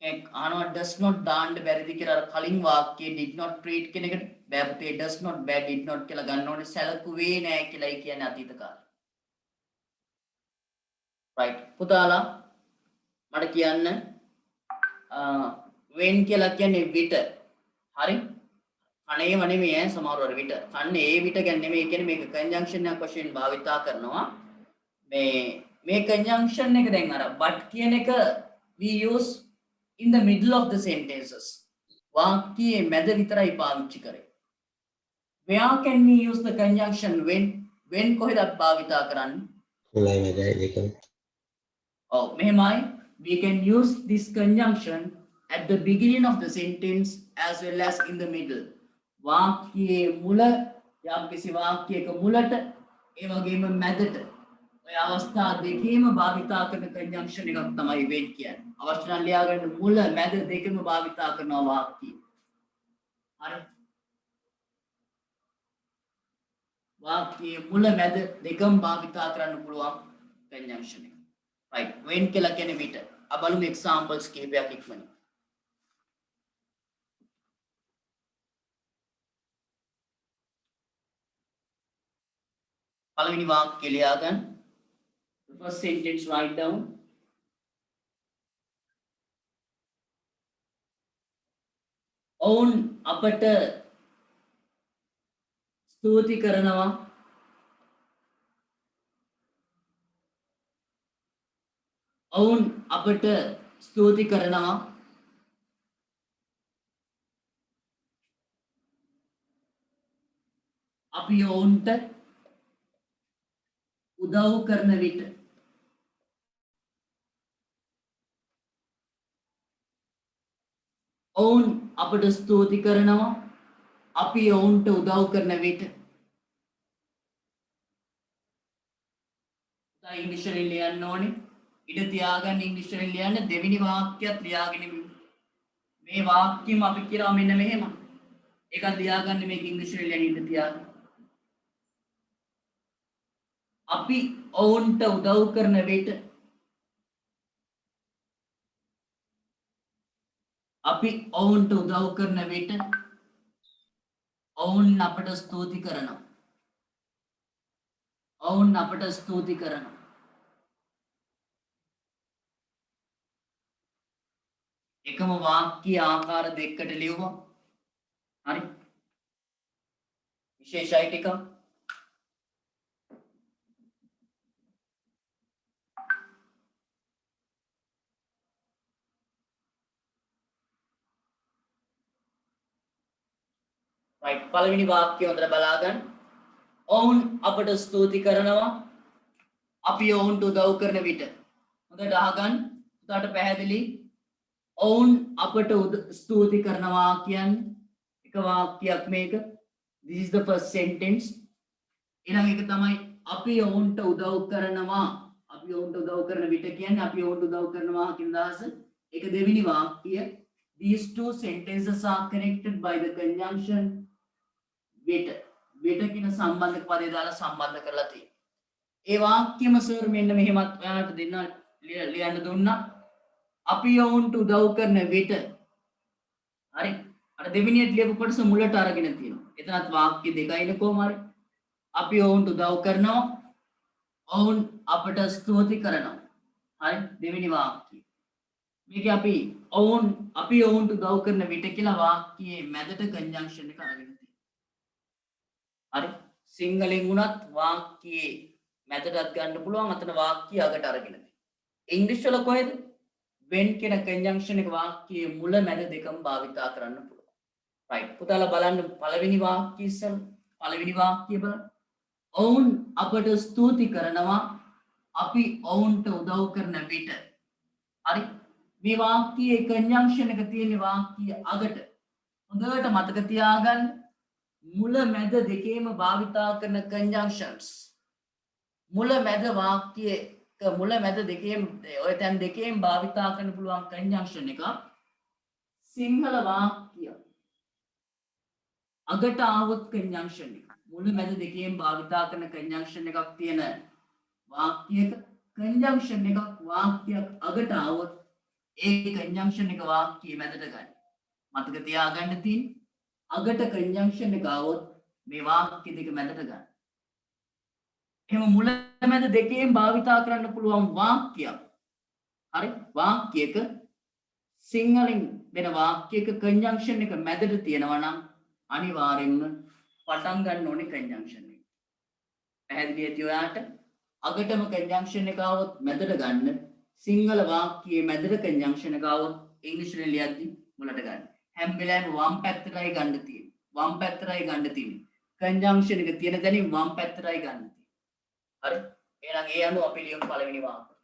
අහනවා does not දාන්න බැරිද කියලා අර කලින් වාක්‍යයේ did not treat කියන එකට බෑ පුතේ does not බෑ did not කියලා ගන්න ඕනේ සැලකුවේ නෑ කියලායි කියන්නේ අතීත කාලේ right පුතාලා මට කියන්න when කියලා කියන්නේ විට හරි අනේම නෙමෙයි සමහරවල් විට අන්න ඒ විට කියන්නේ නෙමෙයි කියන්නේ මේක conjunction එකක් වශයෙන් භාවිතා කරනවා මේ conjunction එක දැන් අර but කියන එක we use in the middle of the sentences වාක්‍යයේ මැද විතරයි පාවිච්චි කරේ where can we use the conjunction when කොහෙද භාවිතා කරන්නේ line එකයි දෙක oh මෙහෙමයි we can use this conjunction at the beginning of the sentence as well as in the middle වාක්‍යයේ මුල යම් කිසි වාක්‍යයක මුලට ඒ වගේම මැදට ඔය අවස්ථා දෙකේම භාවිතා කරන conjunction එකක් තමයි when කියන්නේ අවශ්‍ය නම් ලියා ගන්න මුල මැද දෙකම භාවිතා කරනවා වාක්‍යය හරි වාක්‍යයේ මුල මැද දෙකම භාවිතා කරන්න පුළුවන් conjunction එක right when කියලා කියන්නේ විට බලමු examples කීපයක් ඉක්මනින් පළවෙනි වාක්‍යය ලියා ගන්න the first sentence write down ඔවුන් අපට ස්තුති කරනවා ඔවුන් අපට ස්තුති කරනවා අපි ඔවුන්ට උදව් කරන විට ඔවුන් අපට ස්තුති කරනවා අපි ඔවුන්ට උදව් කරන විට ඉංග්‍රීසි වලින් ලියන්න ඕනේ ඉඩ තියාගන්න ඉංග්‍රීසි වලින් ලියන්න දෙවෙනි වාක්‍යයත් ලියාගෙන මේ වාක්‍යෙම අපි කියනවා මෙන්න මෙහෙම ඒකත් ලියාගන්න මේක ඉංග්‍රීසි වලින් ලියන්න ඉඩ තියාගන්න අපි ඔවුන්ට උදව් කරන විට අපි ඔවුන්ට උදව් කරන විට ඔවුන් අපට ස්තුති කරනවා ඔවුන් අපට ස්තුති කරනවා එකම වාක්‍ය ආකාර දෙකකට ලියුවා හරි විශේෂයි ටික right පළවෙනි වාක්‍යය හොඳට බලා ගන්න. ඔවුන් අපට ස්තුති කරනවා. අපි ඔවුන්ට උදව් කරන විට. හොඳට අහගන්න. උදාට පැහැදිලි. ඔවුන් අපට ස්තුති කරනවා කියන්නේ එක වාක්‍යයක් මේක. This is the first sentence. ඊළඟ එක තමයි අපි ඔවුන්ට උදව් කරනවා. අපි ඔවුන්ට උදව් කරන විට කියන්නේ අපි ඔවුන්ට උදව් කරනවා කියන අදහස. ඒක දෙවෙනි වාක්‍යය. These two sentences are connected by the conjunction with කියන සම්බන්ධක පදේ දාලා සම්බන්ධ කරලා තියෙනවා. ඒ වාක්‍යෙම සර් මෙන්න මෙහෙමත් ඔයාලට දෙන්න ලියන්න දුන්නා. අපි ඔවුන්ට උදව් කරන විට හරි අර දෙවෙනියට ලියපු කොටස මුලට අරගෙන තියෙනවා. එතනත් වාක්‍ය දෙකයිනේ කොහොම හරි. අපි ඔවුන්ට උදව් කරනවා. ඔවුන් අපට ස්තුති කරනවා. හරි දෙවෙනි වාක්‍යය. මේක අපි ඔවුන්ට උදව් කරන විට කියලා වාක්‍යයේ මැදට conjunction එක අරගෙන තියෙනවා. හරි සිංහලෙන් වුණත් වාක්‍යයේ මැදටත් ගන්න පුළුවන් අතන වාක්‍ය අගට අරගෙන තියෙනවා. ඉංග්‍රීසි වල කොහෙද? when කියන conjunction එක වාක්‍යයේ මුල මැද දෙකම භාවිතා කරන්න පුළුවන්. right පුතාලා බලන්න පළවෙනි වාක්‍යය ඉස්සෙල් පළවෙනි වාක්‍යය බලන්න. ඔවුන් අපට ස්තුති කරනවා අපි ඔවුන්ට උදව් කරන විට. හරි මේ වාක්‍යයේ conjunction එක තියෙන වාක්‍ය අගට හොඳට මතක තියාගන්න මුල මැද දෙකේම භාවිතා කරන conjunctions මුල මැද වාක්‍යයක මුල මැද දෙකේම ඔය තැන් දෙකේම භාවිතා කරන්න පුළුවන් කන්ජන්ක්ෂන් එක සිංහල වාක්‍ය අගට ආවොත් කන්ජන්ක්ෂන් එක මුල මැද දෙකේම භාවිතා කරන කන්ජන්ක්ෂන් එකක් තියෙන වාක්‍යයක කන්ජන්ක්ෂන් එකක් වාක්‍යයක් අගට ආවොත් ඒ කන්ජන්ක්ෂන් එක වාක්‍යයේ මැදට ගන්න. මතක තියාගන්න තියෙන්නේ අගට කන්ජන්ක්ෂන් එක ආවොත් මේ වාක්‍ය දෙක මැදට ගන්න. එහෙනම් මුල මැද දෙකේම භාවිතා කරන්න පුළුවන් වාක්‍යයක්. හරි? වාක්‍යයක සිංහලෙන් වෙන වාක්‍යයක කන්ජන්ක්ෂන් එක මැදට තියෙනවා නම් අනිවාර්යෙන්ම පටන් ගන්න ඕනේ කන්ජන්ක්ෂන් එක. පැහැදිලි ඇති ඔයාට? අගටම කන්ජන්ක්ෂන් එක આવොත් මැදට ගන්න. සිංහල වාක්‍යයේ මැදට කන්ජන්ක්ෂන් එක આવොත් ඉංග්‍රීසි වලින් ලියද්දි මුලට ගන්න. හැම වෙලාවෙම වම් පැත්තටයි ගන්න තියෙන්නේ. වම් පැත්තටයි ගන්න තියෙන්නේ. කන්ජන්ක්ෂන් එක තියෙන තැනින් වම් පැත්තටයි ගන්න තියෙන්නේ. හරි? එහෙනම් ඒ අනුව අපි ලියමු පළවෙනි වාක්‍යය.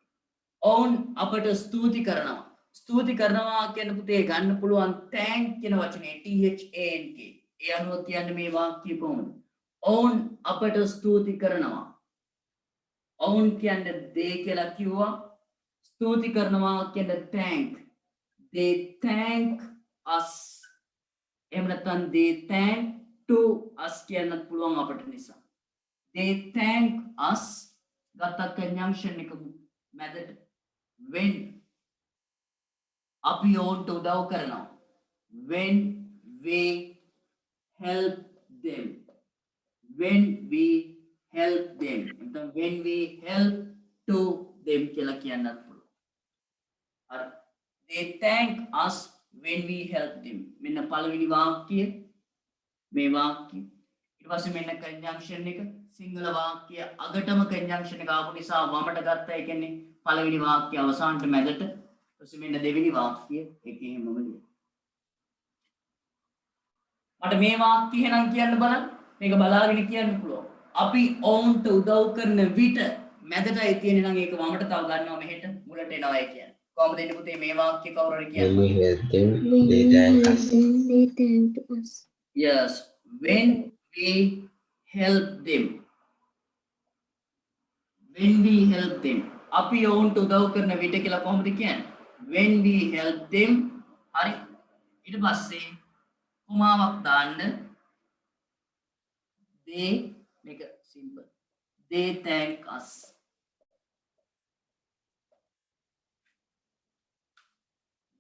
ඔවුන් අපට ස්තුති කරනවා. ස්තුති කරනවා කියන පුතේ ගන්න පුළුවන් thank කියන වචනේ THANK. ඒ අනුව කියන්නේ මේ වාක්‍යය කොහොමද? ඔවුන් අපට ස්තුති කරනවා. ඔවුන් කියන්නේ they කියලා කිව්වා. ස්තුති කරනවා කියන්නේ thank. They thank us. එහෙම නැත්නම් they thank to us කියන්නත් පුළුවන් අපිට නිසා. They thank us ගත කන්ජන්ක්ෂන් එක මැදට when අපි ඔවුන්ට උදව් කරනවා when we help them when we help them නැත්නම් when we help to them කියලා කියන්නත් පුළුවන්. හරි. They thank us when we help them. මෙන්න පළවෙනි වාක්‍යය මේ වාක්‍යය. ඊට පස්සේ මෙන්න කන්ජන්ක්ෂන් එක සිංහල වාක්‍ය අගටම කන්ජන්ක්ෂන් එක ආපු නිසා වමට ගත්තා. ඒ කියන්නේ පළවෙනි වාක්‍ය අවසානට මැදට. ඊට පස්සේ මෙන්න දෙවෙනි වාක්‍ය එකේම ලියන්න. මට මේ වාක්‍ය එහෙනම් කියන්න බලන්න. මේක බලාගෙන කියන්න පුළුවන්. අපි ඔවුන්ට උදව් කරන විට මැදටයි තියෙන්නේ නම් ඒක වමට තව ගන්නවා මෙහෙට මුලට එනවා ඒ කියන්නේ. කොහොමද එන්නේ පුතේ මේ වාක්‍ය කවුරු හරි When කියන්නේ? we help them, When they we thank help us. them, they thank us. Yes, when we help them. When we help them. අපි ඔවුන්ට උදව් කරන විට කියලා කොහොමද කියන්නේ? When we help them. හරි. ඊට පස්සේ කොමාවක් දාන්න. They make it simple. They thank us.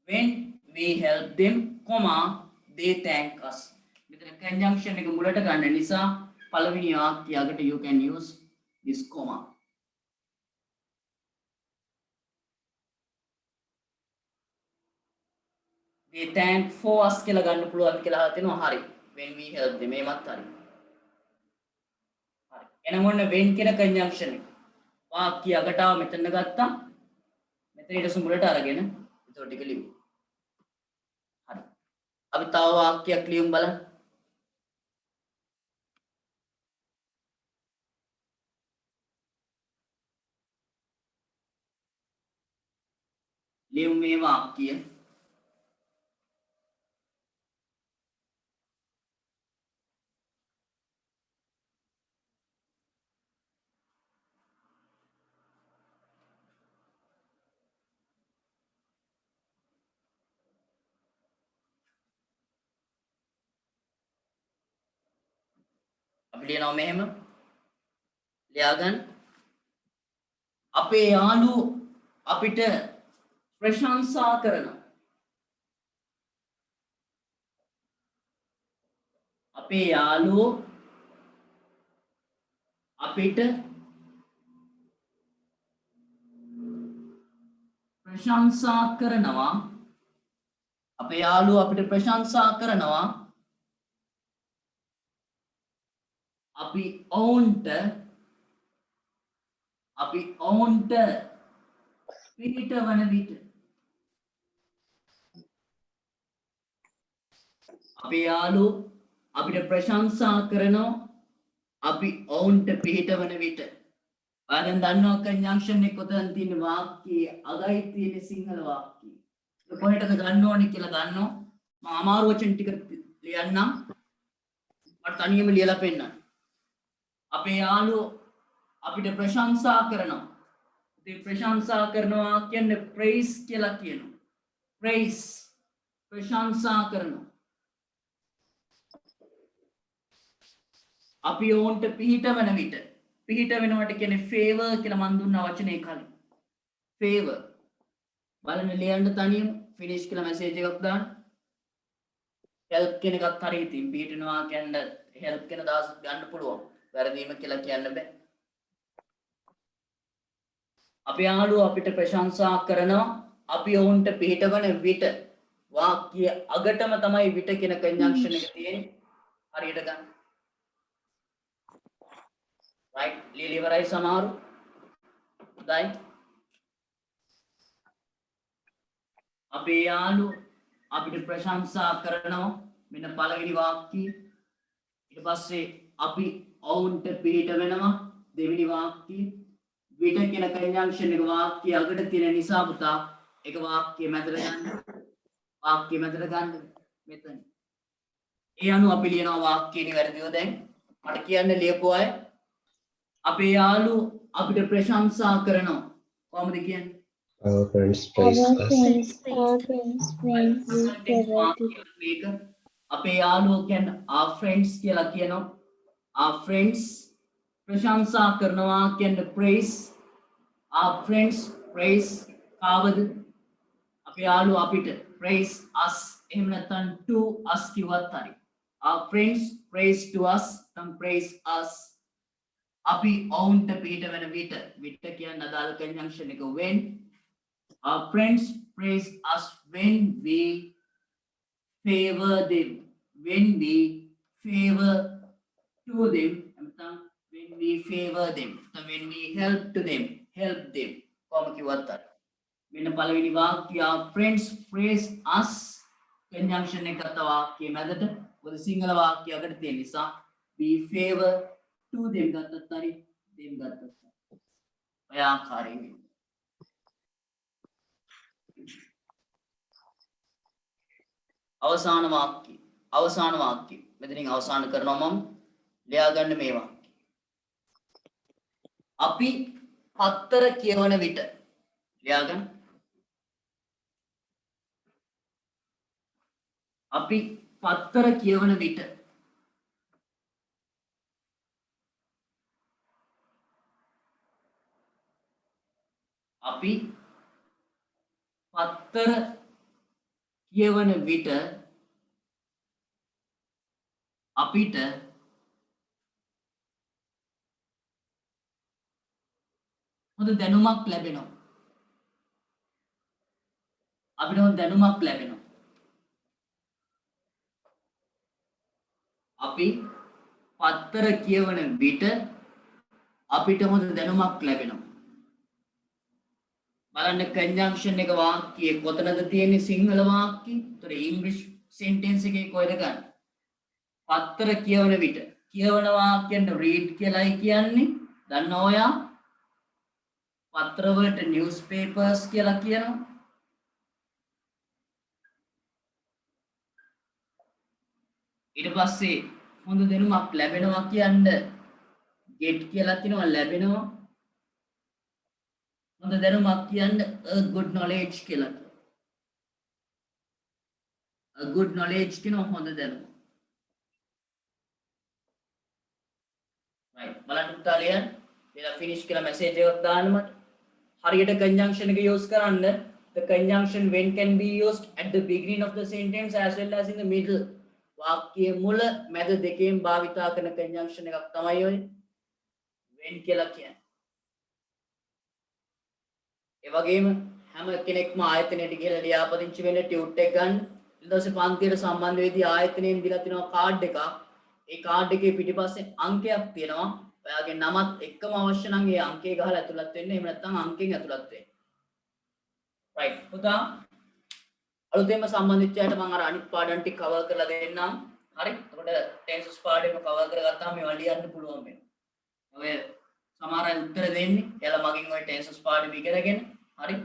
When we help them, comma, they thank us. මෙතන conjunction එක මුලට ගන්න නිසා පළවෙනි වාක්‍යයකට you can use this comma. They thank for us කියලා ගන්න පුළුවන් කියලා අහලා තිනවා. හරි. When we help them මේවත් හරි. හරි. එහෙනම් ඔන්න when කියන conjunction එක. වාක්‍යයකට ආව මෙතන ගත්තා. මෙතන ඊට සුමුලට අරගෙන ඒතකොට ටික ලියමු. හරි. අපි තව වාක්‍යයක් ලියමු බලන්න. ලියමු මේ වාක්‍යය. අපි ලියනවා මෙහෙම. ලියාගන්න. අපේ යාළුවෝ අපිට ප්‍රශංසා කරනවා. අපේ යාළුවෝ අපිට ප්‍රශංසා කරනවා. අපේ යාළුවෝ අපිට ප්‍රශංසා කරනවා. අපි ඔවුන්ට පිටවන විට අපේ යාළුවෝ අපිට ප්‍රශංසා කරනවා. අපි ඔවුන්ට පිටවන විට ඔයාලා දන්නවා කන්ජන්ක්ෂන් එක උතන් තියෙන වාක්‍යයේ අගයි තියෙන සිංහල වාක්‍යය. ඒක කොහෙටද ගන්න ඕනේ කියලා දන්නවා. මම අමාරු වචන ටික ලියන්නම්. මට තනියම ලියලා පෙන්නන්න. අපේ යාළුවෝ අපිට ප්‍රශංසා කරනවා. ඉතින් ප්‍රශංසා කරනවා කියන්නේ praise කියලා කියනවා. praise ප්‍රශංසා කරනවා. අපි ඕන්ට පිහිට වෙන විට පිහිට වෙනවට කියන්නේ favor කියලා මන් දුන්න වචනේ කලින්. favor බලන්න ලියන්න තනියම finish කියලා message එකක් දාන්න. help කියන එකත් හරිය ඉතින් පිහිටනවා කියන්නේ help කියන දාස ගන්න පුළුවන්. වැරදීම කියලා කියන්න බෑ. අපි යාළුවෝ අපිට ප්‍රශංසා කරනවා. අපි ඔවුන්ට පිහිටවන විට වාක්‍ය අගටම තමයි විට කියන conjunction එක තියෙන්නේ. හරියට ගන්න. right ලියලිවරයි සමහරු. හොඳයි. අපි යාළුවෝ අපිට ප්‍රශංසා කරනවා. මෙන්න පළවෙනි වාක්‍යය. ඊට පස්සේ අපි ඔවුන්ට පිහිට වෙනවා. දෙවෙනි වාක්‍යය. විට කියන conjunction එක වාක්‍ය අගට තියෙන නිසා පුතා ඒක වාක්‍ය මැදට ගන්න. වාක්‍ය මැදට ගන්න මෙතන. ඒ අනුව අපි ලියනවා වාක්‍ය නිවැරදිව දැන්. මට කියන්න ලියපු අය අපේ යාළුවෝ අපිට ප්‍රශංසා කරනවා. කොහොමද කියන්නේ? Our friends praise us. මේක අපේ යාළුවෝ කියන්නේ our friends කියලා කියනවා. our friends ප්‍රශංසා කරනවා කියන්නේ praise. our friends praise කාවද? අපේ යාළුවෝ අපිට praise us එහෙම නැත්නම් to us කිව්වත් හරි. our friends praise to us them praise us. අපි ඔවුන්ට පිට වෙන විට විට කියන අදාළ conjunction එක when. our friends praise us when we favor them. when we favor to them. when we favor them. when we help to them. help them. කොහොම කිව්වත් හරි. මෙන්න පළවෙනි වාක්‍යය our friends praise us conjunction එක ගත්ත වාක්‍යය මැදට මොකද සිංහල වාක්‍යය අකට තියෙන නිසා we favor to them ගත්තත් හරි them ගත්තත් හරි. ඔය ආකාරයෙන් අවසාන වාක්‍යය මෙතනින් අවසන් කරනවා මම ලියා ගන්න මේ වාක්‍යය. අපි පත්තර කියවන විට ලියා ගන්න. අපි පත්තර කියවන විට අපි පත්තර කියවන විට අපිට හොඳ දැනුමක් ලැබෙනවා. අපිට හොඳ දැනුමක් ලැබෙනවා. අපි පත්තර කියවන විට අපිට හොඳ දැනුමක් ලැබෙනවා. බලන්න conjunction එක වාක්‍යයේ කොතනද තියෙන්නේ සිංහල වාක්‍යය. ඒතර ඉංග්‍රීසි sentence එකේ කොහෙද ගන්න? පත්තර කියවන විට. කියවනවා කියන්නේ read කියලායි කියන්නේ. දන්නව ඔයා? පත්‍ර වලට newspapers කියලා කියනවා. ඊට පස්සේ හොඳ දැනුමක් ලැබෙනවා කියන්නේ get කියලා කියනවා ලැබෙනවා. හොඳ දැනුමක් කියන්නේ a good knowledge කියලා කියනවා. a good knowledge කියනවා හොඳ දැනුම. right බලන්න පුතා ලියන්න. ඊළඟ finish කියලා message එකක් දාන්න මට. හරියට conjunction එක use කරන්න. the conjunction when can be used at the beginning of the sentence as well as in the middle. වාක්‍යයේ මුල මැද දෙකෙන් භාවිතා කරන conjunction එකක් තමයි ඔය when කියලා කියන්නේ. ඒ වගේම හැම කෙනෙක්ම ආයතනයට ගිහලා ලියාපදිංචි වෙන්න ටියුට් එක ගන්න. ඊට පස්සේ පන්තියට සම්බන්ධ වෙදී ආයතනයෙන් දීලා තිනවා කාඩ් එකක්. ඒ කාඩ් එකේ පිටිපස්සේ අංකයක් තියෙනවා. ඔයාගේ නමත් එක්කම අවශ්‍ය නම් ඒ අංකය ගහලා ඇතුළත් වෙන්න. එහෙම නැත්නම් අංකයෙන් ඇතුළත් වෙන්න. right පුතා අලුතෙන්ම සම්බන්ධිච්ච අයට මම අර අනිත් පාඩම් ටික කවර් කරලා දෙන්නම්. හරි. එතකොට ටෙන්සස් පාඩේම කවර් කරගත්තාම මේවා ලියන්න පුළුවන් වෙනවා. ඔය සමහර අය උත්තර දෙන්නේ. එයාලා මගෙන් ඔය ටෙන්සස් පාඩේම ඉගෙනගෙන හරි.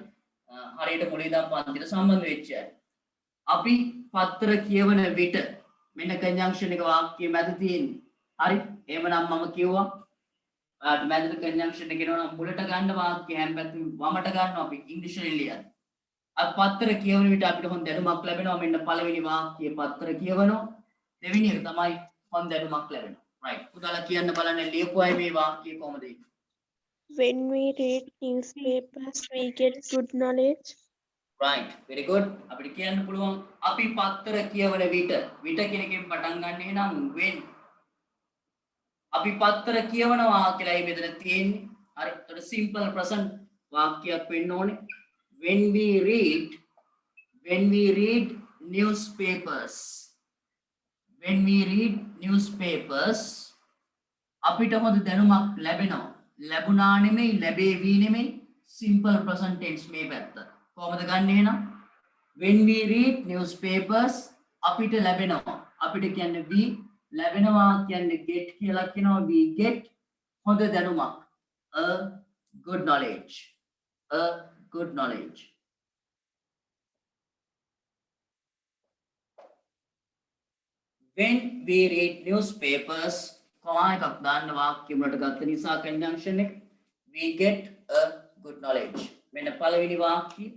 හරියට මුලින් ඉඳන් පන්තිට සම්බන්ධ වෙච්ච අය. අපි පත්‍ර කියවන විට මෙන්න conjunction එක වාක්‍යයේ මැද තියෙන්නේ. හරි. එහෙමනම් මම කිව්වා ඔයාලට මැදට conjunction එක එනවා නම් මුලට ගන්න වාක්‍ය හැම පැත්තෙම වමට ගන්නවා අපි ඉංග්‍රීසි වලින් ලියන්න. අත් පත්තර කියවන විට අපිට හොඳ දැනුමක් ලැබෙනවා. මෙන්න පළවෙනි වාක්‍යයේ පත්තර කියවනවා. දෙවෙනි එක තමයි හොඳ දැනුමක් ලැබෙනවා. right. පුතාලා කියන්න බලන්න ලියපු අය මේ වාක්‍ය කොහොමද? When we read newspapers, we get good knowledge. right. very good. අපිට කියන්න පුළුවන් අපි පත්තර කියවන විට කියන එකෙන් පටන් ගන්න එහෙනම් when අපි පත්තර කියවනවා කියලා මෙතන තියෙන්නේ. හරි. ඒතකොට simple present වාක්‍යයක් වෙන්න ඕනේ. when we read newspapers, අපිට හොඳ දැනුමක් ලැබෙනවා. ලැබුණා නෙමෙයි, ලැබේවි නෙමෙයි, simple present tense මේ පැත්ත. කොහොමද ගන්න එහෙනම්? when we read newspapers අපිට ලැබෙනවා. අපිට කියන්නේ we, ලැබෙනවා කියන්නේ get කියලා කියනවා. we get හොඳ දැනුමක්. a good knowledge. when we read newspapers comma එකක් දාන්න වාක්‍ය වලට ගත්ත නිසා conjunction එක we get a good knowledge. මෙන්න පළවෙනි වාක්‍යය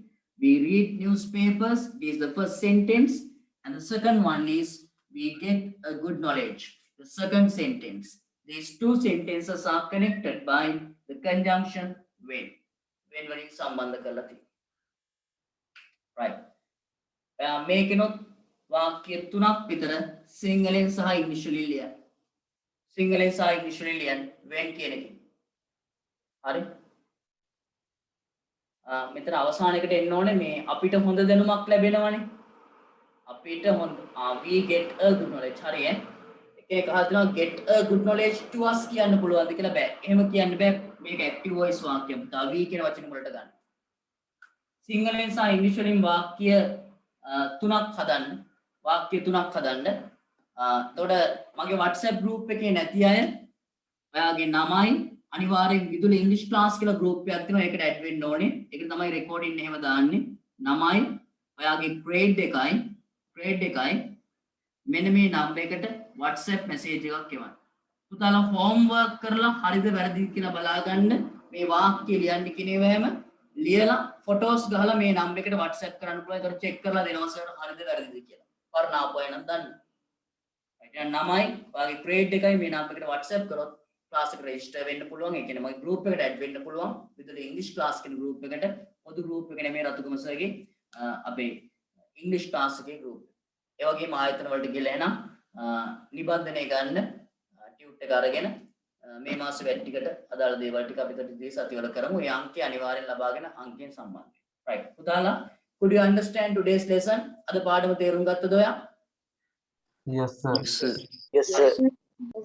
we read newspapers, this is the first sentence, and the second one is we get a good knowledge, the second sentence. These two sentences are connected by the conjunction when වලින් සම්බන්ධ කරලා තියෙනවා. right. මේකනොත් වාක්‍ය තුනක් විතර සිංහලෙන් සහ ඉංග්‍රීසියෙන් ලියන්න. සිංහලෙන් සහ ඉංග්‍රීසියෙන් ලියන්න when කියන එකෙන්. හරි. මෙතන අවසානයකට එන්න ඕනේ මේ අපිට හොඳ දැනුමක් ලැබෙනවනේ. අපිට හොඳ we get a good knowledge. හරි ඈ. එක අහනවා get a good knowledge to us කියන්න පුළුවන්ද කියලා බෑ. එහෙම කියන්න බෑ. මේක active voice වාක්‍යයක්. තා we කියන වචනේ වලට ගන්න. සිංහලෙන් සහ ඉංග්‍රීසියෙන් වාක්‍ය තුනක් හදන්න. එතකොට මගේ WhatsApp group එකේ නැති අය ඔයාගේ නමයි අනිවාර්යෙන් විදුලි ඉංග්‍රීසි ක්ලාස් කියලා group එකක් තියෙනවා. ඒකට add වෙන්න ඕනේ. ඒකට තමයි recording එහෙම දාන්නේ. නමයි ඔයාගේ grade එකයි මෙන්න මේ number එකට WhatsApp message එකක් එවන්න. පුතාලා homework කරලා හරිද වැරදිද කියලා බලා ගන්න. මේ වාක්‍ය ලියන්න කියනේවම ලියලා photos ගහලා මේ number එකට WhatsApp කරන්න පුළුවන්. ඒකට check කරලා දෙනවා සර් හරිද වැරදිද කියලා. පරණාපය නම් දන්න. right. නමයි ඔයාගේ grade එකයි මේ number එකට WhatsApp කරොත් class එකට register වෙන්න පුළුවන්. ඒ කියන්නේ මගේ group එකට add වෙන්න පුළුවන්. විතර English class කියන group එකට පොදු group එක නෙමෙයි රතුගම සර්ගේ අපේ English class එකේ group. ඒ වගේම ආයතන වලට ගිහලා එනම් නිබන්ධනය ගන්න ටියුට් එක අරගෙන මේ මාස වැඩ ටිකට අදාළ දේවල් ටික අපි දී සතිවල කරමු. ඒ අංකය අනිවාර්යෙන් ලබාගෙන අංකයෙන් සම්බන්ධයි. right. පුතාලා could you understand today's lesson? අද පාඩම තේරුම් ගත්තද ඔයා? Yes, sir. Yes, sir.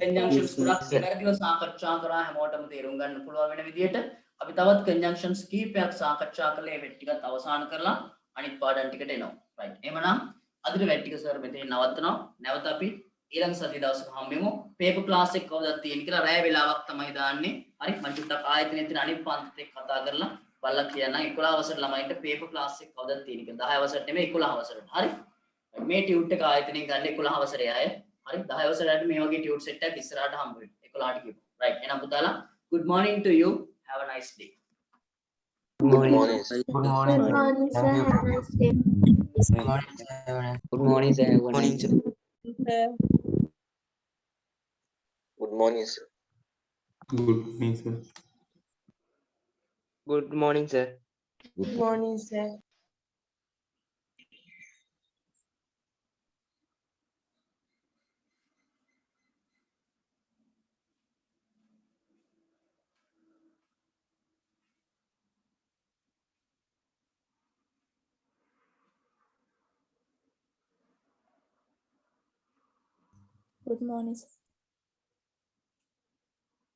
conjunctions ගොඩක් වැරදිව සාකච්ඡා කරා හැමෝටම තේරුම් ගන්න පුළුවන් වෙන විදිහට අපි තවත් conjunctions කීපයක් සාකච්ඡා කරලා මේ ටිකත් අවසන් කරලා අනිත් පාඩම් ටිකට එනවා. right. එහෙමනම් අදට වැඩ ටික සර් මෙතන නවත්තනවා. නැවත අපි ඊළඟ සතිය දවසක හම්බෙමු. පේපර් ක්ලාස් එක කවදාද තියෙන්නේ කියලා රැය වෙලාවක් තමයි දාන්නේ. හරි. මම චුට්ටක් ආයතනයේ තියෙන අනිත් පන්තිත් එක්ක කතා කරලා බලලා කියන්නම් 11 වසර ළමයින්ට පේපර් ක්ලාස් එක කවදාද තියෙන්නේ කියලා. 10 වසරට නෙමෙයි 11 වසරට. හරි. මේ ටියුට් එක ආයතනයෙන් ගන්න 11 වසරේ අය. හරි. 10 වසරට මේ වගේ ටියුට් සෙට් එකක් ඉස්සරහට හම්බ වෙනවා. 11ට කියමු. right. එහෙනම් පුතාලා good morning to you. Have a nice day. Good morning. Good morning, sir. Have a nice day. Good morning, sir. Good morning, sir. Good morning, sir. Good morning, sir. Good morning, sir. Good morning, sir. Good morning, sir.